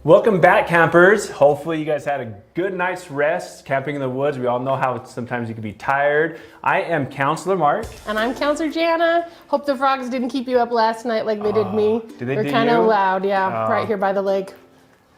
Welcome back, campers. Hopefully you guys had a good night's rest camping in the woods. We all know how sometimes you can be tired. I am Counselor Mark. And I'm Counselor Janna. Hope the frogs didn't keep you up last night like they did me. Did they? They're kind of loud, yeah, right here by the lake.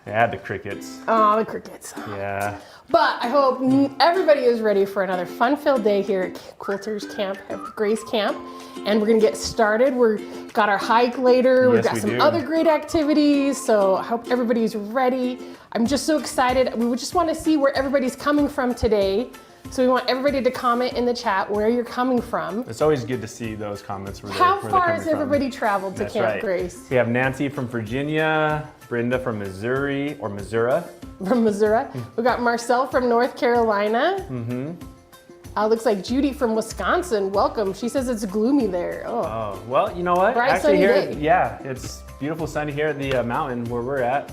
Yeah, the crickets. Oh, the crickets. Yeah. But I hope everybody is ready for another fun-filled day here at Quilter's Camp, at Grace Camp. And we're gonna get started. We've got our hike later. We've got some other great activities. So I hope everybody's ready. I'm just so excited. We just want to see where everybody's coming from today. So we want everybody to comment in the chat where you're coming from. It's always good to see those comments. How far has everybody traveled to Camp Grace? We have Nancy from Virginia, Brenda from Missouri, or Missouri. From Missouri. We got Marcel from North Carolina. Looks like Judy from Wisconsin. Welcome. She says it's gloomy there. Oh, well, you know what? Bright, sunny day. Yeah, it's beautiful sunny here at the mountain where we're at.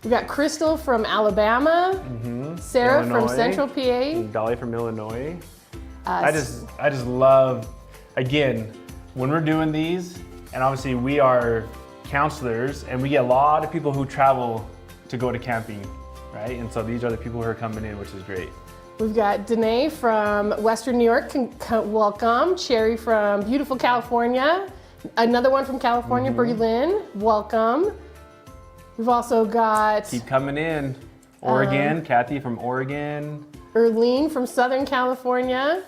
We got Crystal from Alabama, Sarah Illinois, from Central PA, and Dolly from Illinois. I just love, again, when we're doing these, and obviously we are counselors, and we get a lot of people who travel to go to camping, right? And so these are the people who are coming in, which is great. We've got Danae from Western New York, welcome. Cherry from beautiful California. Another one from California, Berlin, welcome. We've also got... Keep coming in. Oregon, Kathy from Oregon. Erlene from Southern California.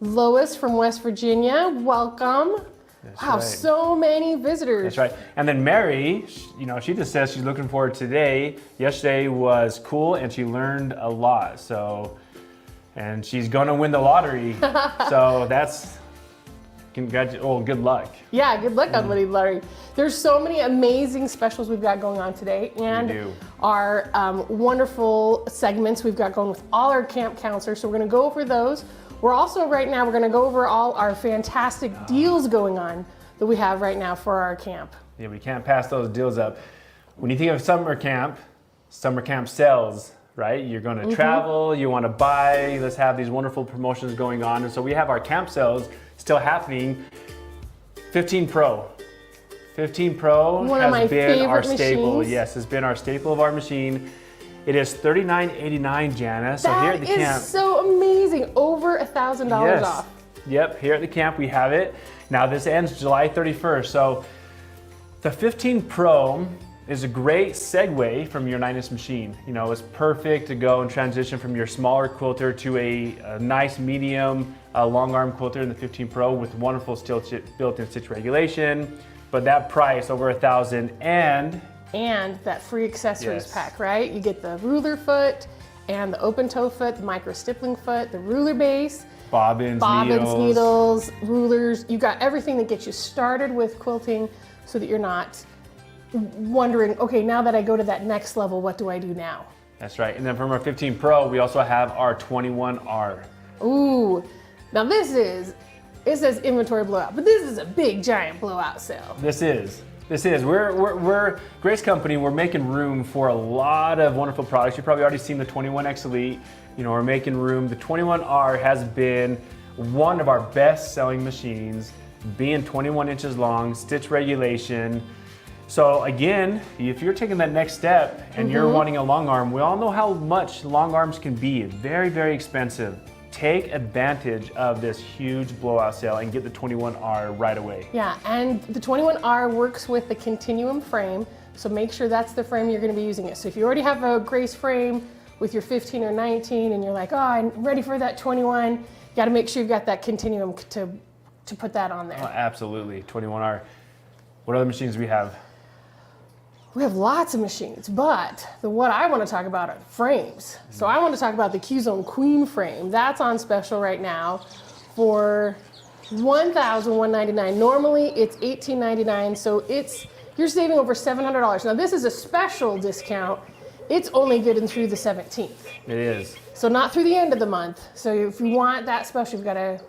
Lois from West Virginia, welcome. That's wow, right. So many visitors. That's right. And then Mary, you know, she just says she's looking forward to today. Yesterday was cool and she learned a lot. So, and she's gonna win the lottery. So that's, good luck. Yeah, good luck on winning the lottery. There's so many amazing specials we've got going on today, and our wonderful segments we've got going with all our camp counselors. So we're gonna go over those. We're also right now, we're gonna go over all our fantastic deals going on that we have right now for our camp. Yeah, we can't pass those deals up. When you think of summer camp sales, right? You're gonna travel, you wanna buy, let's have these wonderful promotions going on. And so we have our camp sales still happening. 15 Pro. 15 Pro has been our staple. Machines. Yes, it's been our staple of our machine. It is $39.89, Janna. So here at the camp. That is so amazing. Over $1,000 off. Yep, here at the camp we have it. Now this ends July 31st. So the 15 Pro is a great segue from your 9-inch machine. You know, it's perfect to go and transition from your smaller quilter to a nice medium long arm quilter in the 15 Pro with wonderful built-in stitch regulation. But that price, over $1,000, and that free accessories pack, right? You get the ruler foot and the open toe foot, the micro stippling foot, the ruler base, bobbins, needles, rulers. You got everything that gets you started with quilting so that you're not wondering, okay, now that I go to that next level, what do I do now? That's right. And then from our 15 Pro, we also have our 21R. Ooh, now it says inventory blowout, but this is a big giant blowout sale. This is. We're Grace Company. We're making room for a lot of wonderful products. You've probably already seen the 21X Elite. You know, we're making room. The 21R has been one of our best selling machines, being 21 inches long, stitch regulation. So again, if you're taking that next step and you're wanting a long arm, we all know how much long arms can be. Very, very expensive. Take advantage of this huge blowout sale and get the 21R right away. Yeah, and the 21R works with the continuum frame, so make sure that's the frame you're going to be using it. So if you already have a Grace frame with your 15 or 19 and you're like, oh, I'm ready for that 21, you got to make sure you've got that continuum to put that on there. Oh, absolutely, 21R. What other machines do we have? We have lots of machines, but what I want to talk about are frames. So I want to talk about the Q-Zone Queen frame. That's on special right now for $1,199. Normally it's $1,899, so you're saving over $700. Now this is a special discount. It's only good through the 17th. It is. So not through the end of the month. So if you want that special, you've got to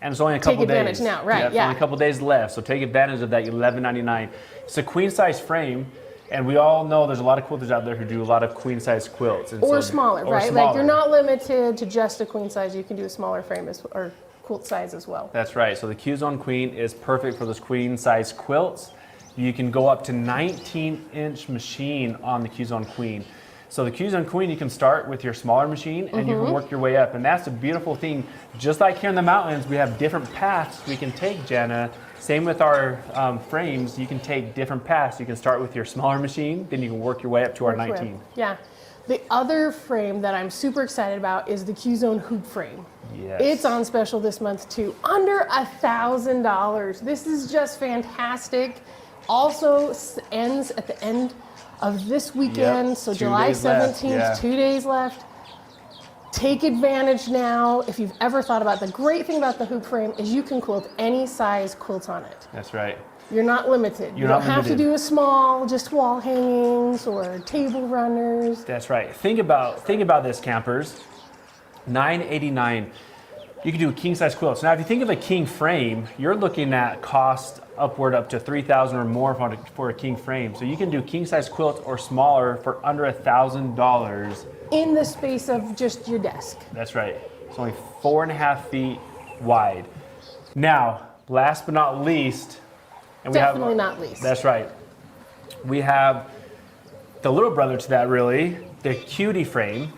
and it's only a couple days. Take advantage now, right? Yeah, only a couple days left, so take advantage of that $11.99. It's a queen size frame. And we all know there's a lot of quilters out there who do a lot of queen size quilts. And or smaller, right? Like you're not limited to just a queen size. You can do a smaller frame or quilt size as well. That's right. So the Q-Zone Queen is perfect for those queen size quilts. You can go up to 19-inch machine on the Q-Zone Queen. So the Q-Zone Queen, you can start with your smaller machine and you can work your way up. And that's a beautiful thing. Just like here in the mountains, we have different paths we can take, Janna. Same with our frames, you can take different paths. You can start with your smaller machine, then you can work your way up to our 19. Yeah. The other frame that I'm super excited about is the Q-Zone hoop frame. Yes. It's on special this month too, under $1,000. This is just fantastic. Also ends at the end of this weekend, so July 17th, 2 days left. Take advantage now. If you've ever thought about the great thing about the hoop frame is you can quilt any size quilt on it. That's right. You're not limited. You don't have to do a small, just wall hangings or table runners. That's right. Think about this, campers. $9.89. You can do a king size quilt. So now if you think of a king frame, you're looking at cost upward up to $3,000 or more for a king frame. So you can do king size quilts or smaller for under $1,000. In the space of just your desk. That's right. It's only 4.5 feet wide. Now, last but not least, and Definitely not least. That's right. We have the little brother to that, really, the cutie frame.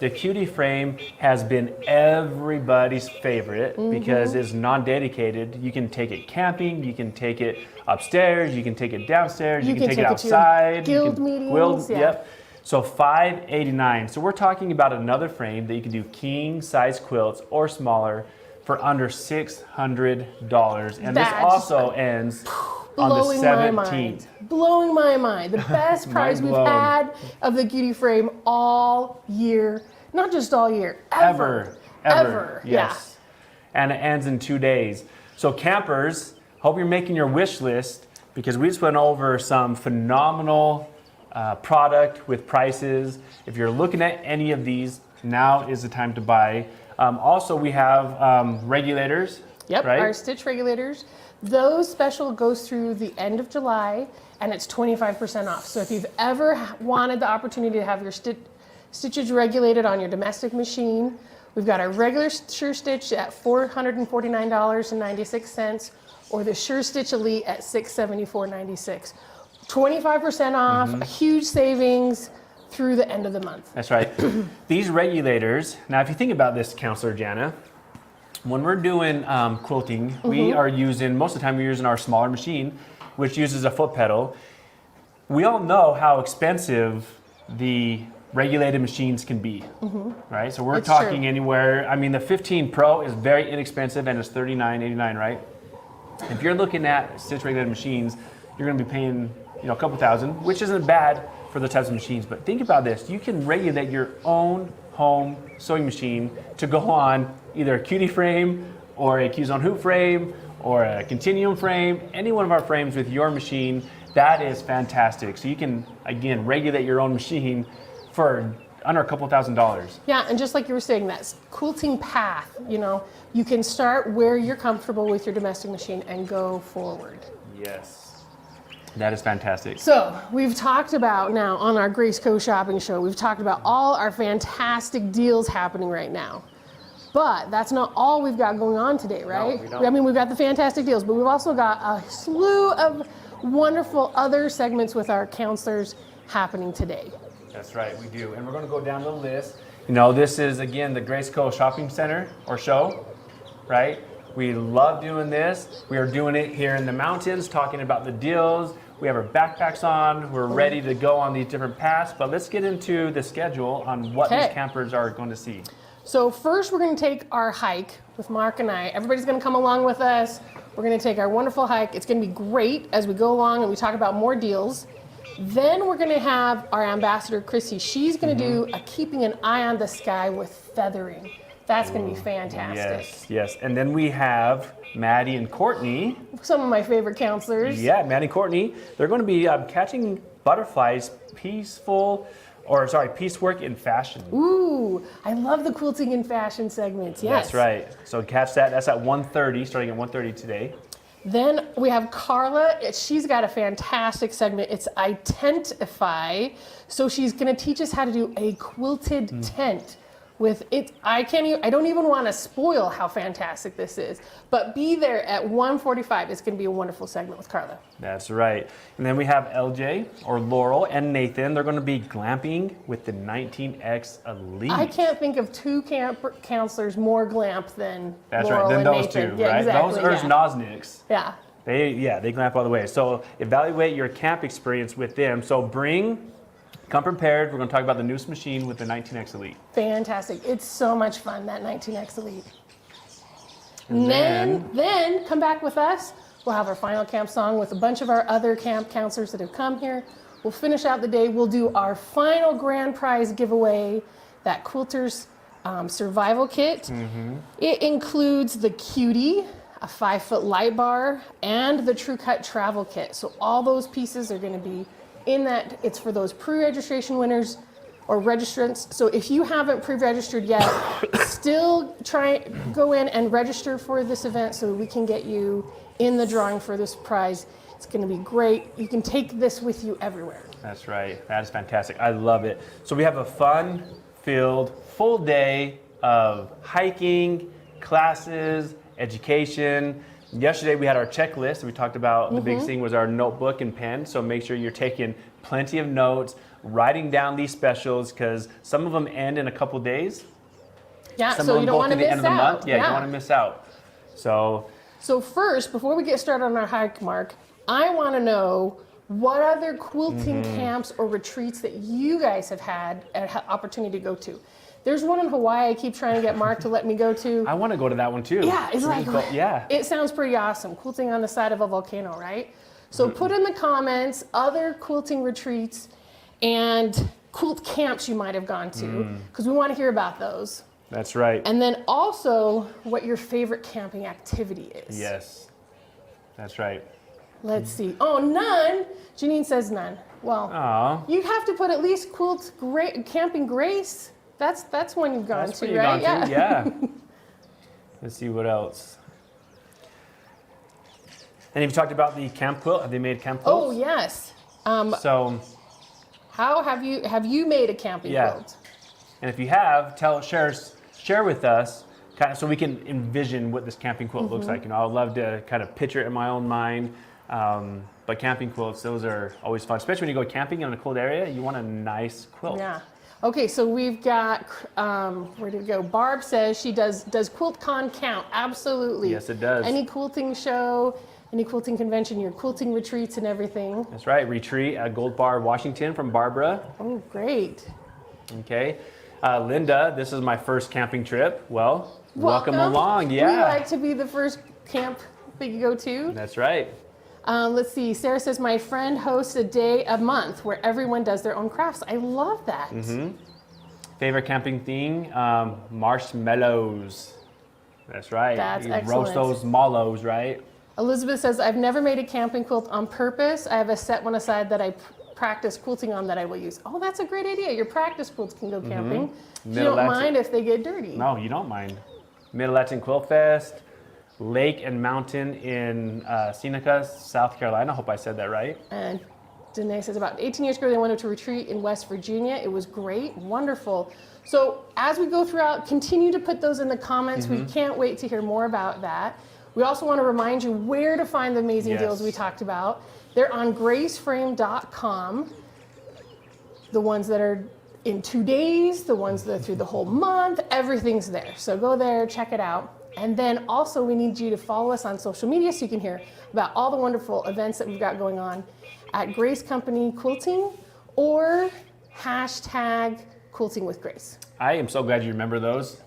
The cutie frame has been everybody's favorite because it's non-dedicated. You can take it camping, you can take it upstairs, you can take it downstairs, you can take it outside. Guild meetings. Yep. So $5.89. So we're talking about another frame that you can do king size quilts or smaller for under $600. And this also ends on the 17th. Blowing my mind. The best price we've had of the cutie frame all year. Not just all year, ever. Yes. And it ends in 2 days. So campers, hope you're making your wish list because we just went over some phenomenal product with prices. If you're looking at any of these, now is the time to buy. Also, we have regulators. Yep, right? Our stitch regulators. Those special goes through the end of July, and it's 25% off. So if you've ever wanted the opportunity to have your stitches regulated on your domestic machine, we've got our regular Sure Stitch at $449.96, or the Sure Stitch Elite at $674.96. 25% off, a huge savings through the end of the month. That's right. These regulators, now if you think about this, Counselor Janna, when we're doing quilting, we are using, most of the time we're using our smaller machine, which uses a foot pedal. We all know how expensive the regulated machines can be, right? So we're talking anywhere, I mean the 15 Pro is very inexpensive and it's $39.89, right? If you're looking at stitch regulated machines, you're gonna be paying a couple thousand, which isn't bad for the types of machines, but think about this. You can regulate your own home sewing machine to go on either a cutie frame or a Q-Zone hoop frame or a continuum frame, any one of our frames with your machine. That is fantastic. So you can, again, regulate your own machine for under a couple $1,000s. Yeah, and just like you were saying, that quilting path, you can start where you're comfortable with your domestic machine and go forward. Yes. That is fantastic. So we've talked about now on our Grace Co shopping show, we've talked about all our fantastic deals happening right now. But that's not all we've got going on today, right? No, we don't. I mean, we've got the fantastic deals, but we've also got a slew of wonderful other segments with our counselors happening today. That's right, we do. And we're going to go down the list. This is, again, the Grace Co Shopping Center or show, right? We love doing this. We are doing it here in the mountains, talking about the deals. We have our backpacks on. We're ready to go on these different paths, but let's get into the schedule on what these campers are going to see. So first we're going to take our hike with Mark and I. Everybody's going to come along with us. We're going to take our wonderful hike. It's going to be great as we go along and we talk about more deals. Then we're going to have our ambassador, Chrissy. She's going to do a keeping an eye on the sky with feathering. That's going to be fantastic. Yes. And then we have Maddie and Kourtney. Some of my favorite counselors. Yeah, Maddie and Kourtney. They're going to be catching butterflies, piecework in fashion. Ooh, I love the quilting in fashion segments. Yes. That's right. So catch that. That's at 1:30, starting at 1:30 today. Then we have Carla. She's got a fantastic segment. It's I-tentify. So she's going to teach us how to do a quilted tent with it. I don't even want to spoil how fantastic this is, but be there at 1:45. It's going to be a wonderful segment with Carla. That's right. And then we have LJ, or Laurel, and Nathan. They're going to be glamping with the 19X Elite. I can't think of two camp counselors more glamp than That's Laurel right. Then and those Nathan. two, right? Exactly, Those are Nosniks. Yeah. They glamp all the way. So evaluate your camp experience with them. So come prepared. We're going to talk about the newest machine with the 19X Elite. Fantastic. It's so much fun, that 19X Elite. And then come back with us. We'll have our final camp song with a bunch of our other camp counselors that have come here. We'll finish out the day. We'll do our final grand prize giveaway, that Quilter's survival kit. It includes the Cutie, a 5-foot light bar, and the True Cut travel kit. So all those pieces are going to be in that. It's for those pre-registration winners or registrants. So if you haven't pre-registered yet, still go in and register for this event so we can get you in the drawing for this prize. It's going to be great. You can take this with you everywhere. That's right. That is fantastic. I love it. So we have a fun-filled full day of hiking, classes, education. Yesterday we had our checklist. We talked about the biggest thing was our notebook and pen. So make sure you're taking plenty of notes, writing down these specials, because some of them end in a couple days. Yeah, some so of them you don't want to miss out. the end of the month. Yeah, you don't want to miss out. So first, before we get started on our hike, Mark, I want to know what other quilting camps or retreats that you guys have had an opportunity to go to. There's one in Hawaii I keep trying to get Mark to let me go to. I want to go to that one too. Yeah, it's like, cool. Yeah. It sounds pretty awesome. Quilting on the side of a volcano, right? So put in the comments other quilting retreats and quilt camps you might have gone to, because we want to hear about those. That's right. And then also what your favorite camping activity is. Yes, that's right. Let's see. Oh, none. Janine says none. Well, you have to put at least Camping Grace. That's one you've gone to, right? Yeah. Let's see what else. And you've talked about the camp quilt. Have they made camp quilts? Oh yes. So, how have you made a camping quilt? And if you have, share with us, kind of, so we can envision what this camping quilt looks like. I would love to kind of picture it in my own mind. But camping quilts, those are always fun, especially when you go camping in a cold area. You want a nice quilt. Yeah. Okay, so we've got, where did it go? Barb says she does QuiltCon count? Absolutely. Yes, it does. Any quilting show, any quilting convention, your quilting retreats and everything. That's right. Retreat at Gold Bar, Washington from Barbara. Oh, great. Okay. Linda, this is my first camping trip. Well, welcome along. Yeah. We like to be the first camp that you go to. That's right. Let's see. Sarah says, my friend hosts a day a month where everyone does their own crafts. I love that. Favorite camping thing? Marshmallows. That's right. That's you excellent. roast those mallows, right? Elizabeth says, I've never made a camping quilt on purpose. I have a set one aside that I practice quilting on that I will use. Oh, that's a great idea. Your practice quilts can go camping. You don't mind if they get dirty. No, you don't mind. Mid-Atlantic Quilt Fest, Lake and Mountain in Seneca, South Carolina. I hope I said that right. And Danae says, about 18 years ago, they went to retreat in West Virginia. It was great, wonderful. So as we go throughout, continue to put those in the comments. We can't wait to hear more about that. We also want to remind you where to find the amazing deals we talked about. They're on graceframe.com. The ones that are in 2 days, the ones that are through the whole month, everything's there. So go there, check it out. And then also we need you to follow us on social media so you can hear about all the wonderful events that we've got going on at Grace Company Quilting or hashtag Quilting with Grace. I am so glad you remember those.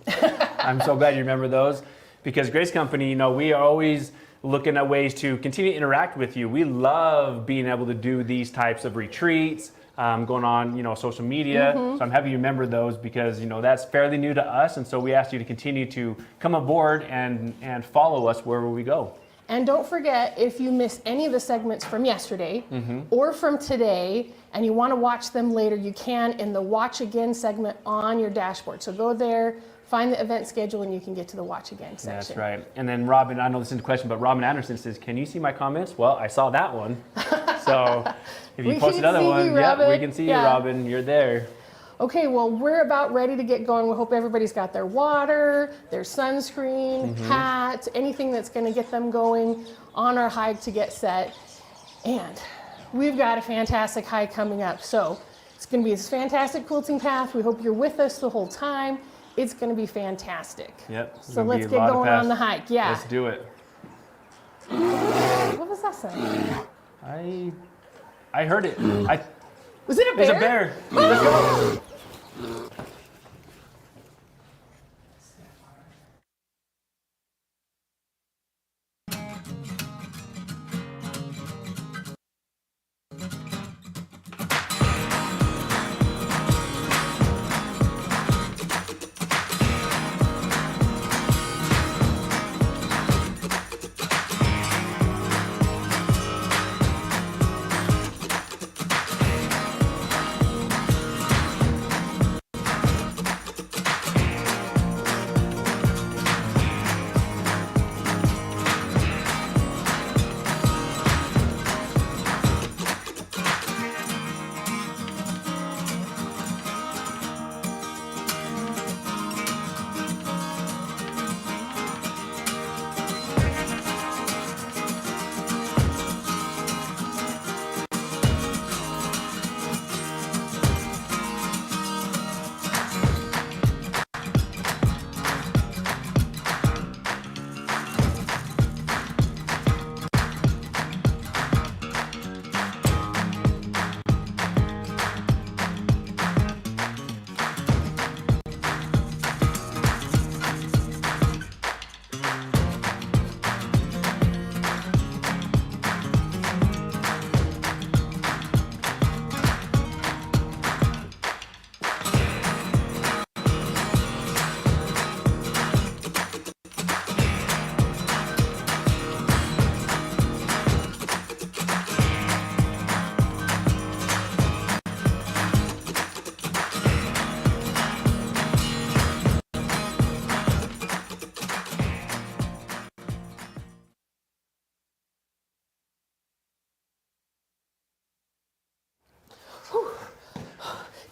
I'm so glad you remember those because Grace Company, we are always looking at ways to continue to interact with you. We love being able to do these types of retreats, going on, social media. So I'm happy you remember those because, that's fairly new to us. And so we ask you to continue to come aboard and follow us wherever we go. And don't forget, if you miss any of the segments from yesterday or from today, and you want to watch them later, you can in the Watch Again segment on your dashboard. So go there, find the event schedule, and you can get to the Watch Again section. That's right. And then Robin, I know this isn't a question, but Robin Anderson says, can you see my comments? Well, I saw that one. So if you post another one, we can see you, Robin. You're there. Okay, well, we're about ready to get going. We hope everybody's got their water, their sunscreen, hats, anything that's going to get them going on our hike to get set. And we've got a fantastic hike coming up. So it's going to be this fantastic quilting path. We hope you're with us the whole time. It's going to be fantastic. Yep. So let's get going on the hike. Yeah. Let's do it. What was that sound? I heard it. Was it a bear? There's a bear. Let's go.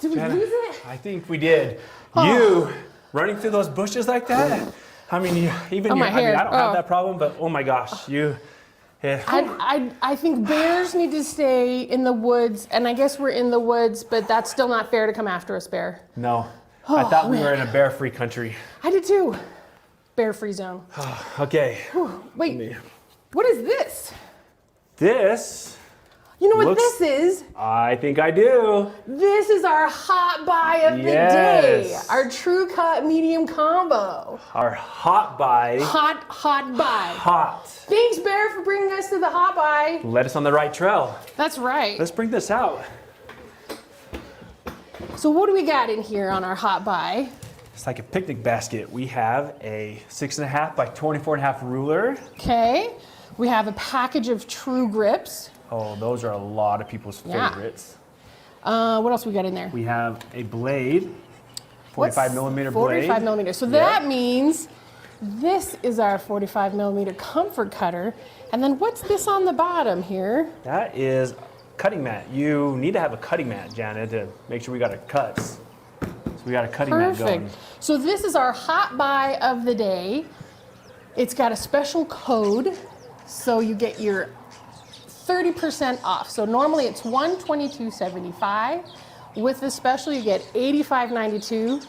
Did we lose it? I think we did. You running through those bushes like that? I mean, even my hair. I don't have that problem, but oh my gosh, you. Yeah. I think bears need to stay in the woods, and I guess we're in the woods, but that's still not fair to come after us, bear. No, I thought we were in a bear-free country. I did too. Bear-free zone. Okay. Wait, what is this? This. You know what this is? I think I do. This is our hot buy of the day. Our true cut medium combo. Our hot buy. Hot buy. Hot. Thanks, Bear, for bringing us to the hot buy. Led us on the right trail. That's right. Let's bring this out. So what do we got in here on our hot buy? It's like a picnic basket. We have a 6.5 by 24.5 ruler. Okay. We have a package of true grips. Oh, those are a lot of people's favorites. What else we got in there? We have a blade, 45 millimeter blade. 45 millimeter. So that means this is our 45 millimeter comfort cutter. And then what's this on the bottom here? That is cutting mat. You need to have a cutting mat, Janna, to make sure we got our cuts. So we got a cutting mat going. So this is our hot buy of the day. It's got a special code, so you get your 30% off. So normally it's $122.75. With the special, you get $85.92.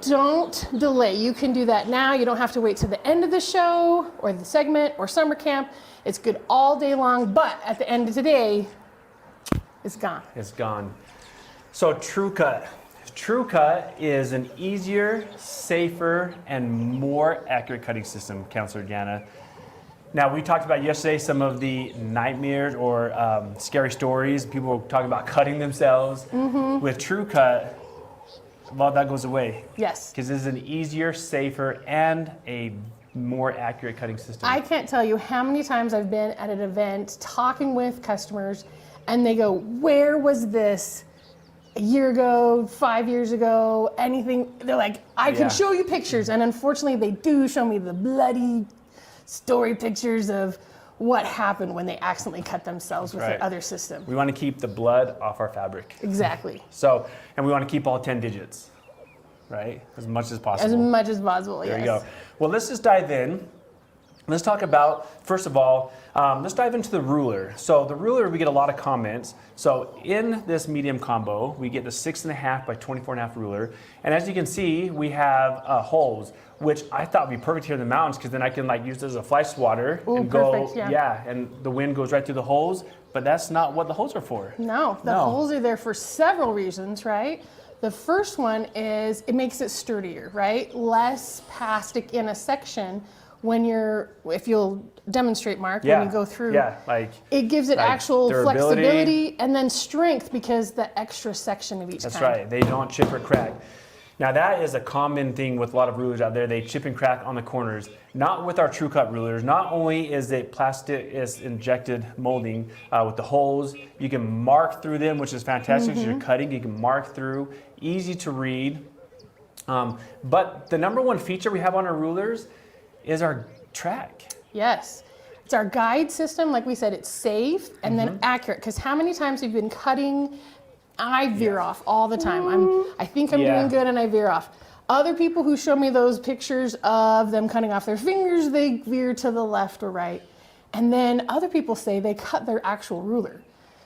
Don't delay. You can do that now. You don't have to wait to the end of the show or the segment or summer camp. It's good all day long, but at the end of today, it's gone. It's gone. So True Cut. True Cut is an easier, safer, and more accurate cutting system, Counselor Janna. Now, we talked about yesterday some of the nightmares or scary stories. People were talking about cutting themselves. Mm-hmm. With True Cut, well, that goes away. Yes. Because this is an easier, safer, and a more accurate cutting system. I can't tell you how many times I've been at an event talking with customers, and they go, where was this a year ago, 5 years ago, anything? They're like, I can show you pictures. And unfortunately, they do show me the bloody story pictures of what happened when they accidentally cut themselves with their other system. We want to keep the blood off our fabric. Exactly. So, and we want to keep all 10 digits, right? As much as possible. As much as possible, There you go. Well, let's just dive in. Let's talk about, first of all, let's dive into the ruler. So the ruler, we get a lot of comments. So in this medium combo, we get the 6.5 by 24.5 ruler. And as you can see, we have holes, which I thought would be perfect here in the mountains, because then I can like use this as a fly swatter and perfect, go, and the wind goes right through the holes, but that's not what the holes are for. No, the holes are there for several reasons, right? The first one is it makes it sturdier, right? Less plastic in a section. If you'll demonstrate, Mark, when you go through, it gives it actual flexibility and then strength, because the extra section of each kind. That's right, they don't chip or crack. Now that is a common thing with a lot of rulers out there. They chip and crack on the corners. Not with our True Cut rulers. Not only is it plastic, is injected molding with the holes, you can mark through them, which is fantastic. As you're cutting, you can mark through, easy to read. But the number one feature we have on our rulers is our track. Yes. It's our guide system. Like we said, it's safe and then accurate. Because how many times have you been cutting? I veer off all the time. I think I'm doing good and I veer off. Other people who show me those pictures of them cutting off their fingers, they veer to the left or right. And then other people say they cut their actual ruler.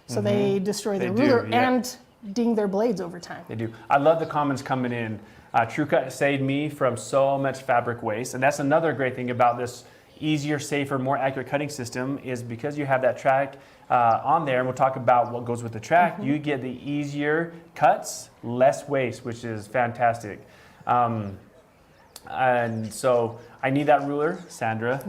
So they destroy their ruler and ding their blades over time. They do. I love the comments coming in. True Cut saved me from so much fabric waste. And that's another great thing about this easier, safer, more accurate cutting system, is because you have that track on there, and we'll talk about what goes with the track, you get the easier cuts, less waste, which is fantastic. And so I need that ruler, Sandra.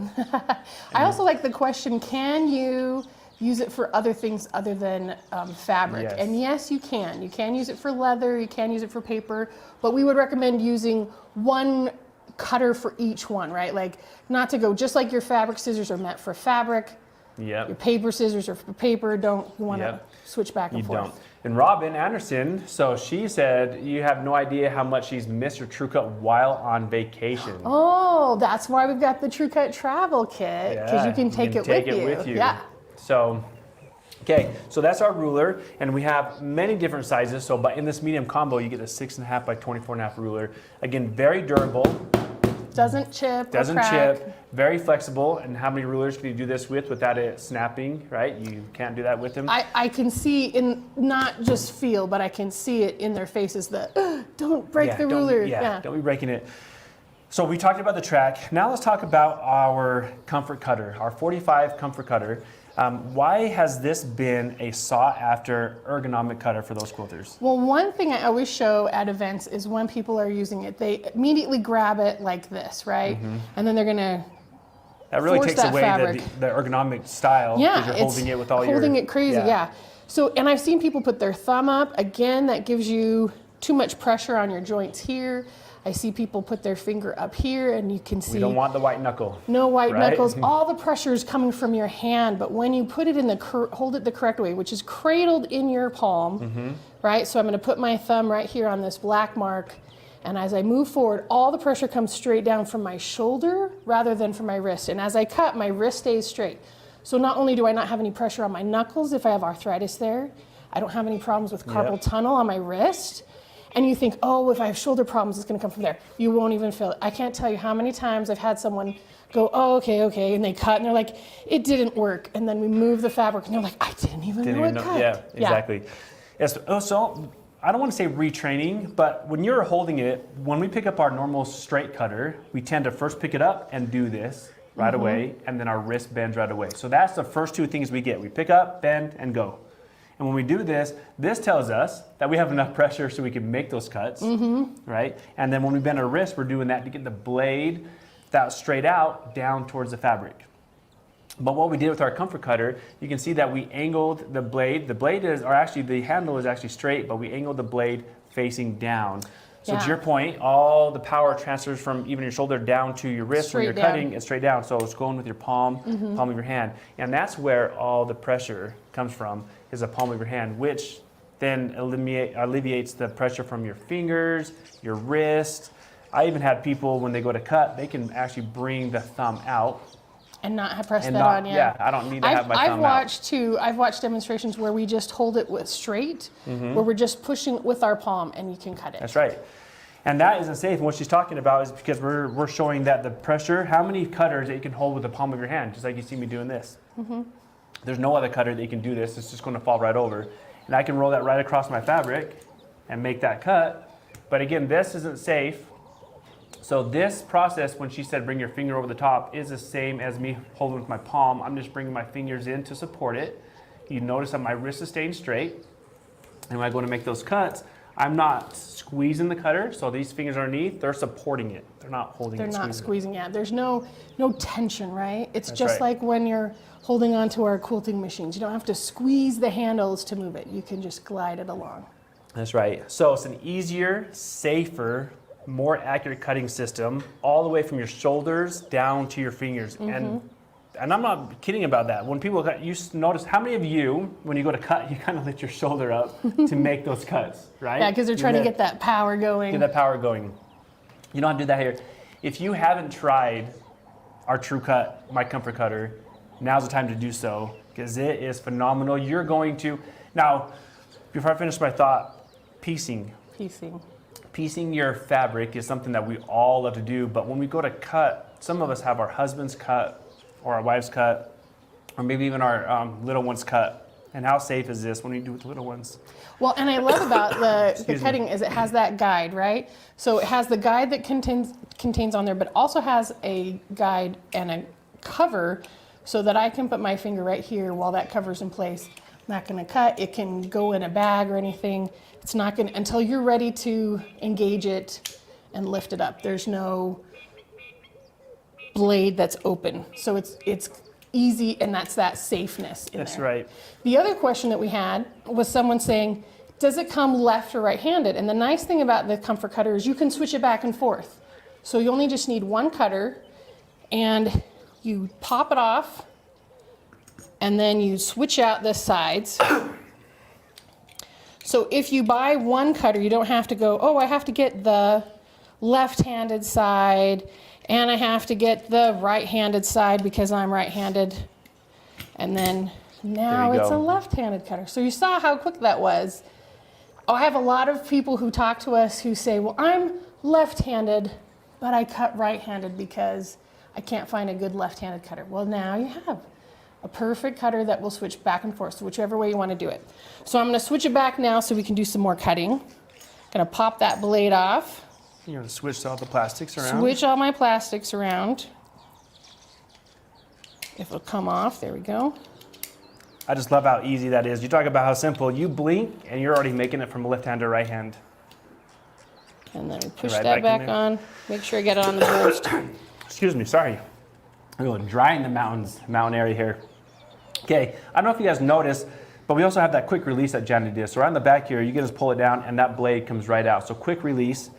I also like the question, can you use it for other things other than fabric? Yes. And yes, you can. You can use it for leather, you can use it for paper, but we would recommend using one cutter for each one, right? Like, not to go, just like your fabric scissors are meant for fabric, your paper scissors are for paper. You want to switch back and forth. And Robin Anderson, so she said you have no idea how much she's missed her True Cut while on vacation. Oh, that's why we've got the True Cut travel kit, because you can take it with you. Yeah. So, okay, so that's our ruler, and we have many different sizes. So, but in this medium combo, you get a 6.5 by 24.5 ruler. Again, very durable. Doesn't chip. Doesn't chip. Very flexible. And how many rulers can you do this with without it snapping? Right? You can't do that with them. I can see not just feel, but I can see it in their faces that don't break the ruler. Don't be breaking it. So we talked about the track. Now let's talk about our comfort cutter, our 45 comfort cutter. Why has this been a sought-after ergonomic cutter for those quilters? Well, one thing I always show at events is when people are using it, they immediately grab it like this, right? And then they're going to that really takes away the ergonomic style, because you're holding it with all your... holding it crazy, So, and I've seen people put their thumb up. Again, that gives you too much pressure on your joints here. I see people put their finger up here, and you can see... We don't want the white knuckle. No white knuckles. All the pressure is coming from your hand, but when you put it in hold it the correct way, which is cradled in your palm, right? So I'm going to put my thumb right here on this black mark, and as I move forward, all the pressure comes straight down from my shoulder rather than from my wrist. And as I cut, my wrist stays straight. So not only do I not have any pressure on my knuckles if I have arthritis there, I don't have any problems with carpal tunnel on my wrist. And you think, oh, if I have shoulder problems, it's going to come from there. You won't even feel it. I can't tell you how many times I've had someone go, oh, okay, and they cut, and they're like, it didn't work. And then we move the fabric, and they're like, I didn't even know it cut. Yeah, exactly. Yes. So I don't want to say retraining, but when you're holding it, when we pick up our normal straight cutter, we tend to first pick it up and do this right away, and then our wrist bends right away. So that's the first two things we get. We pick up, bend, and go. And when we do this, this tells us that we have enough pressure so we can make those cuts, right? And then when we bend our wrist, we're doing that to get the blade that straight out down towards the fabric. But what we did with our comfort cutter, you can see that we angled the blade. The blade is, or actually the handle is actually straight, but we angled the blade facing down. So to your point, all the power transfers from even your shoulder down to your wrist when you're cutting, it's straight down. So it's going with your palm, palm of your hand. And that's where all the pressure comes from, is the palm of your hand, which then alleviates the pressure from your fingers, your wrist. I even had people, when they go to cut, they can actually bring the thumb out And not have pressed that on, yeah. I don't need to have my thumb I've watched demonstrations where we just hold it with straight, where we're just pushing with our palm and you can cut it. That's right. And that isn't safe. And what she's talking about is because we're showing that the pressure, how many cutters that you can hold with the palm of your hand, just like you see me doing this. There's no other cutter that you can do this. It's just going to fall right over. And I can roll that right across my fabric and make that cut. But again, this isn't safe. So this process, when she said bring your finger over the top, is the same as me holding with my palm. I'm just bringing my fingers in to support it. You notice that my wrist is staying straight. And when I go to make those cuts, I'm not squeezing the cutter. So these fingers underneath, they're supporting it. They're not holding it. They're not squeezing, yeah. There's no tension, right? It's That's just right. like when you're holding onto our quilting machines. You don't have to squeeze the handles to move it. You can just glide it along. That's right. So it's an easier, safer, more accurate cutting system all the way from your shoulders down to your fingers. And I'm not kidding about that. When people cut, you notice how many of you, when you go to cut, you kind of lift your shoulder up to make those cuts, right? Yeah, because they're trying to get that power going. Get that power going. You don't have to do that here. If you haven't tried our True Cut, my comfort cutter, now's the time to do so because it is phenomenal. You're going to, now, before I finish my thought, piecing. Piecing your fabric is something that we all love to do, but when we go to cut, some of us have our husband's cut or our wife's cut, or maybe even our little ones cut. And how safe is this when we do it with the little ones? Well, and I love about the cutting is it has that guide, right? So it has the guide that contains on there, but also has a guide and a cover so that I can put my finger right here while that cover's in place. I'm not going to cut. It can go in a bag or anything. It's not going to, until you're ready to engage it and lift it up. There's no blade that's open. So it's easy, and that's that safeness in That's there. right. The other question that we had was someone saying, does it come left or right-handed? And the nice thing about the comfort cutter is you can switch it back and forth. So you only just need one cutter, and you pop it off, and then you switch out the sides. So if you buy one cutter, you don't have to go, oh, I have to get the left-handed side, and I have to get the right-handed side because I'm right-handed. And then now it's a left-handed cutter. So you saw how quick that was. Oh, I have a lot of people who talk to us who say, well, I'm left-handed, but I cut right-handed because I can't find a good left-handed cutter. Well, now you have a perfect cutter that will switch back and forth, so whichever way you want to do it. So I'm going to switch it back now so we can do some more cutting. Going to pop that blade off. You're going to switch all the plastics around? Switch all my plastics around. If it'll come off, there we go. I just love how easy that is. You talk about how simple. You blink and you're already making it from left hand to right hand. And then we push that back on. Make sure I get it on the burst. Excuse me, sorry. I'm going dry in the mountain area here. Okay, I don't know if you guys noticed, but we also have that quick release that Janna did. So right on the back here, you can just pull it down and that blade comes right out. So quick release,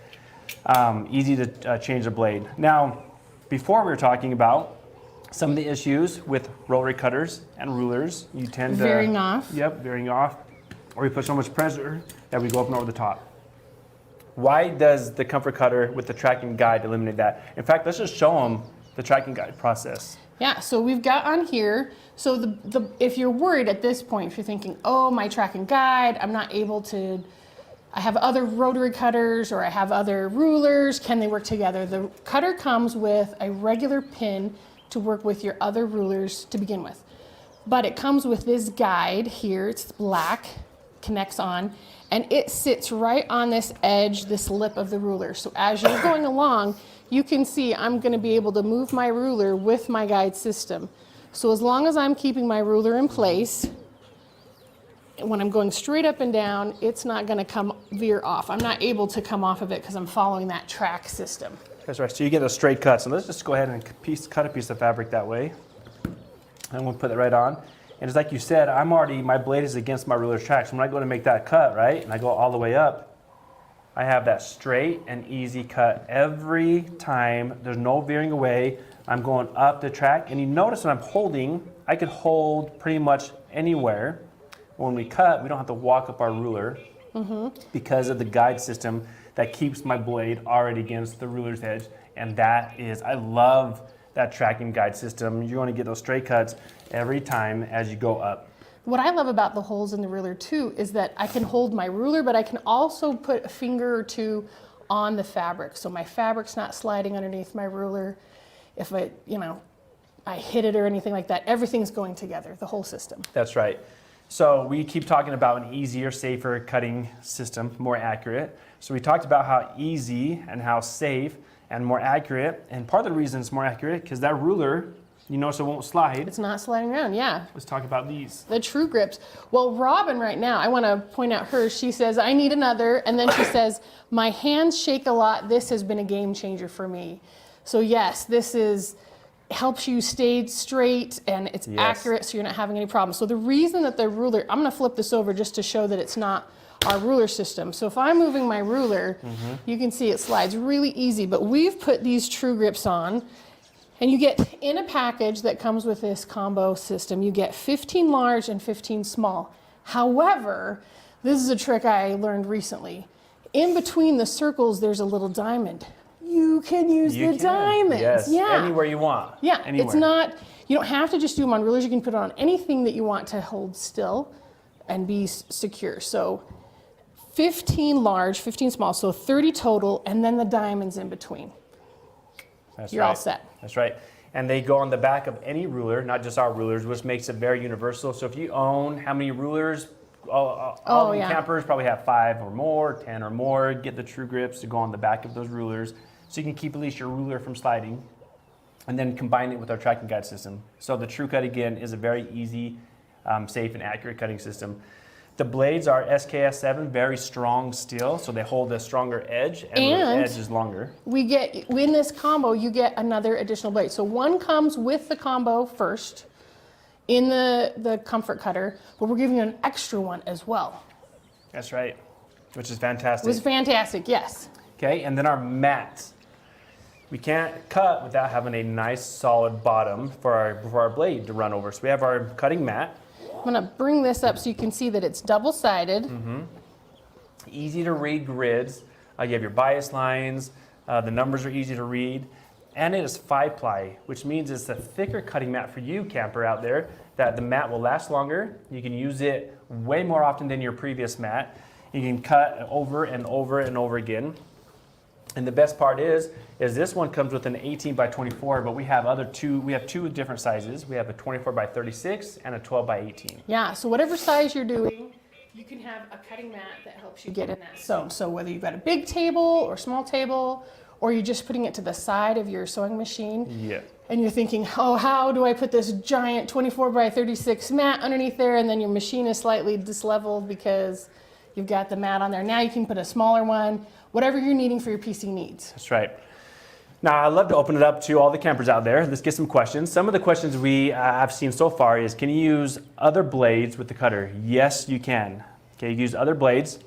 easy to change the blade. Now, before we were talking about some of the issues with rotary cutters and rulers. You tend to... Veering off. Yep, veering off. Or you put so much pressure that we go up and over the top. Why does the comfort cutter with the tracking guide eliminate that? In fact, let's just show them the tracking guide process. Yeah, so we've got on here, so if you're worried at this point, if you're thinking, oh, my tracking guide, I'm not able to, I have other rotary cutters or I have other rulers, can they work together? The cutter comes with a regular pin to work with your other rulers to begin with. But it comes with this guide here, it's black, connects on, and it sits right on this edge, this lip of the ruler. So as you're going along, you can see I'm going to be able to move my ruler with my guide system. So as long as I'm keeping my ruler in place, when I'm going straight up and down, it's not going to veer off. I'm not able to come off of it because I'm following that track system. That's right, so you get a straight cut. So let's just go ahead and cut a piece of fabric that way. And we'll put it right on. And it's like you said, my blade is against my ruler's track. So when I go to make that cut, right, and I go all the way up, I have that straight and easy cut every time. There's no veering away. I'm going up the track. And you notice when I'm holding, I could hold pretty much anywhere. When we cut, we don't have to walk up our ruler because of the guide system that keeps my blade already against the ruler's edge. And that is, I love that tracking guide system. You want to get those straight cuts every time as you go up. What I love about the holes in the ruler too is that I can hold my ruler, but I can also put a finger or two on the fabric. So my fabric's not sliding underneath my ruler. If I hit it or anything like that, everything's going together, the whole system. That's right. So we keep talking about an easier, safer cutting system, more accurate. So we talked about how easy and how safe and more accurate. And part of the reason it's more accurate because that ruler, you notice it won't slide. It's not sliding around, yeah. Let's talk about these. The True Grips. Well, Robin right now, I want to point out hers. She says, I need another. And then she says, my hands shake a lot. This has been a game changer for me. So yes, this helps you stay straight and it's accurate so you're not having any problems. So the reason that the ruler, I'm going to flip this over just to show that it's not our ruler system. So if I'm moving my ruler, you can see it slides really easy, but we've put these True Grips on. And you get, in a package that comes with this combo system, you get 15 large and 15 small. However, this is a trick I learned recently. In between the circles, there's a little diamond. You can use the diamonds. Yes, anywhere you want. Yeah, anywhere. It's not, you don't have to just do them on rulers. You can put it on anything that you want to hold still and be secure. So 15 large, 15 small, so 30 total, and then the diamonds in between. You're all set. That's right. And they go on the back of any ruler, not just our rulers, which makes it very universal. So if you own how many rulers, all campers probably have 5 or more, 10 or more. Get the True Grips to go on the back of those rulers so you can keep at least your ruler from sliding, and then combine it with our tracking guide system. So the True Cut, again, is a very easy, safe, and accurate cutting system. The blades are SKS7, very strong steel, so they hold a stronger edge, and the edge is longer. We get, in this combo, you get another additional blade. So one comes with the combo first in the comfort cutter, but we're giving you an extra one as well. That's right, which is fantastic. It was fantastic, yes. Okay, and then our mats. We can't cut without having a nice solid bottom for our blade to run over. So we have our cutting mat. I'm going to bring this up so you can see that it's double-sided. Easy to read grids. You have your bias lines. The numbers are easy to read. And it is 5-ply, which means it's a thicker cutting mat for you, camper out there, that the mat will last longer. You can use it way more often than your previous mat. You can cut over and over and over again. And the best part is this one comes with an 18 by 24, but we have two different sizes. We have a 24 by 36 and a 12 by 18. Yeah, so whatever size you're doing, you can have a cutting mat that helps you get in that zone. So whether you've got a big table or small table, or you're just putting it to the side of your sewing machine, and you're thinking, oh, how do I put this giant 24 by 36 mat underneath there, and then your machine is slightly disleveled because you've got the mat on there. Now you can put a smaller one, whatever you're needing for your PC needs. That's right. Now, I'd love to open it up to all the campers out there. Let's get some questions. Some of the questions I've seen so far is, can you use other blades with the cutter? Yes, you can. Okay, you use other blades.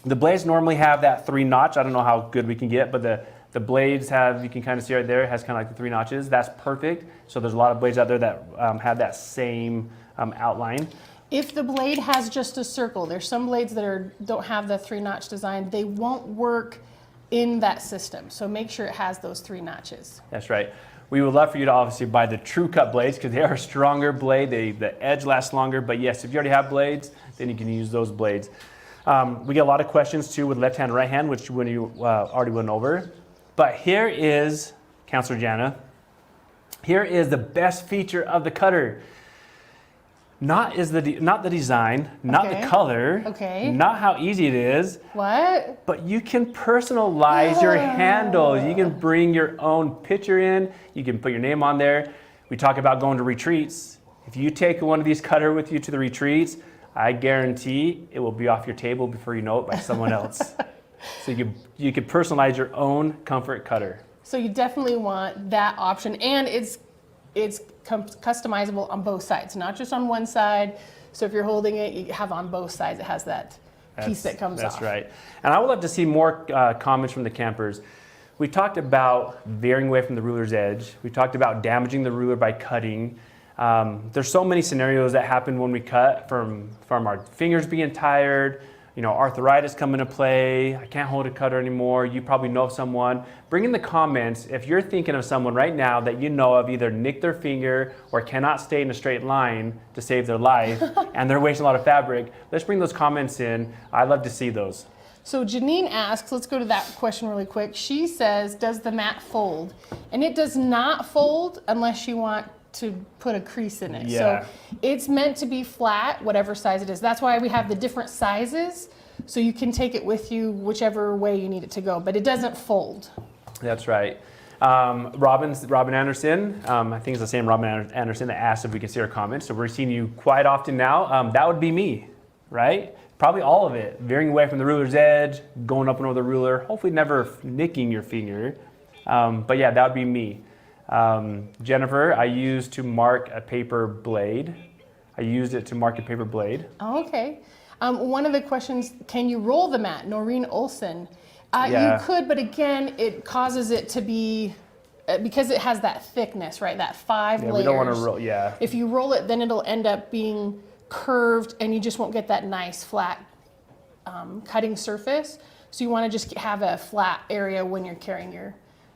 The blades normally have that 3-notch. I don't know how good we can get, but the blades have, you can kind of see right there, it has kind of like the 3 notches. That's perfect. So there's a lot of blades out there that have that same outline. If the blade has just a circle, there's some blades that don't have the 3-notch design, they won't work in that system. So make sure it has those 3 notches. That's right. We would love for you to obviously buy the True Cut blades because they are a stronger blade. The edge lasts longer, but yes, if you already have blades, then you can use those blades. We get a lot of questions too with left hand, right hand, which when you already went over. But here is, Counselor Janna, here is the best feature of the cutter. Not the design, not the color, not how easy it is. What? But you can personalize your handles. You can bring your own picture in. You can put your name on there. We talk about going to retreats. If you take one of these cutter with you to the retreats, I guarantee it will be off your table before you know it by someone else. So you can personalize your own comfort cutter. So you definitely want that option, and it's customizable on both sides, not just on one side. So if you're holding it, you have on both sides, it has that piece that comes off. That's right. And I would love to see more comments from the campers. We talked about veering away from the ruler's edge. We talked about damaging the ruler by cutting. There's so many scenarios that happen when we cut, from our fingers being tired, arthritis come into play, I can't hold a cutter anymore, you probably know of someone. Bring in the comments if you're thinking of someone right now that you know of either nicked their finger or cannot stay in a straight line to save their life and they're wasting a lot of fabric. Let's bring those comments in. I'd love to see those. So Janine asks, let's go to that question really quick. She says, does the mat fold? And it does not fold unless you want to put a crease in it. Yeah. So it's meant to be flat, whatever size it is. That's why we have the different sizes, so you can take it with you whichever way you need it to go, but it doesn't fold. That's right. Robin Anderson, I think it's the same Robin Anderson that asked if we can see our comments. So we're seeing you quite often now. That would be me, right? Probably all of it. Veering away from the ruler's edge, going up and over the ruler, hopefully never nicking your finger. But yeah, that would be me. Jennifer, I used to mark a paper blade. I used it to mark a paper blade. Oh, okay. One of the questions, can you roll the mat? Noreen Olson. Yeah. You could, but again, it causes it to be, because it has that thickness, right? That 5 layers. We don't want to roll, yeah. If you roll it, then it'll end up being curved and you just won't get that nice flat cutting surface. So you want to just have a flat area when you're carrying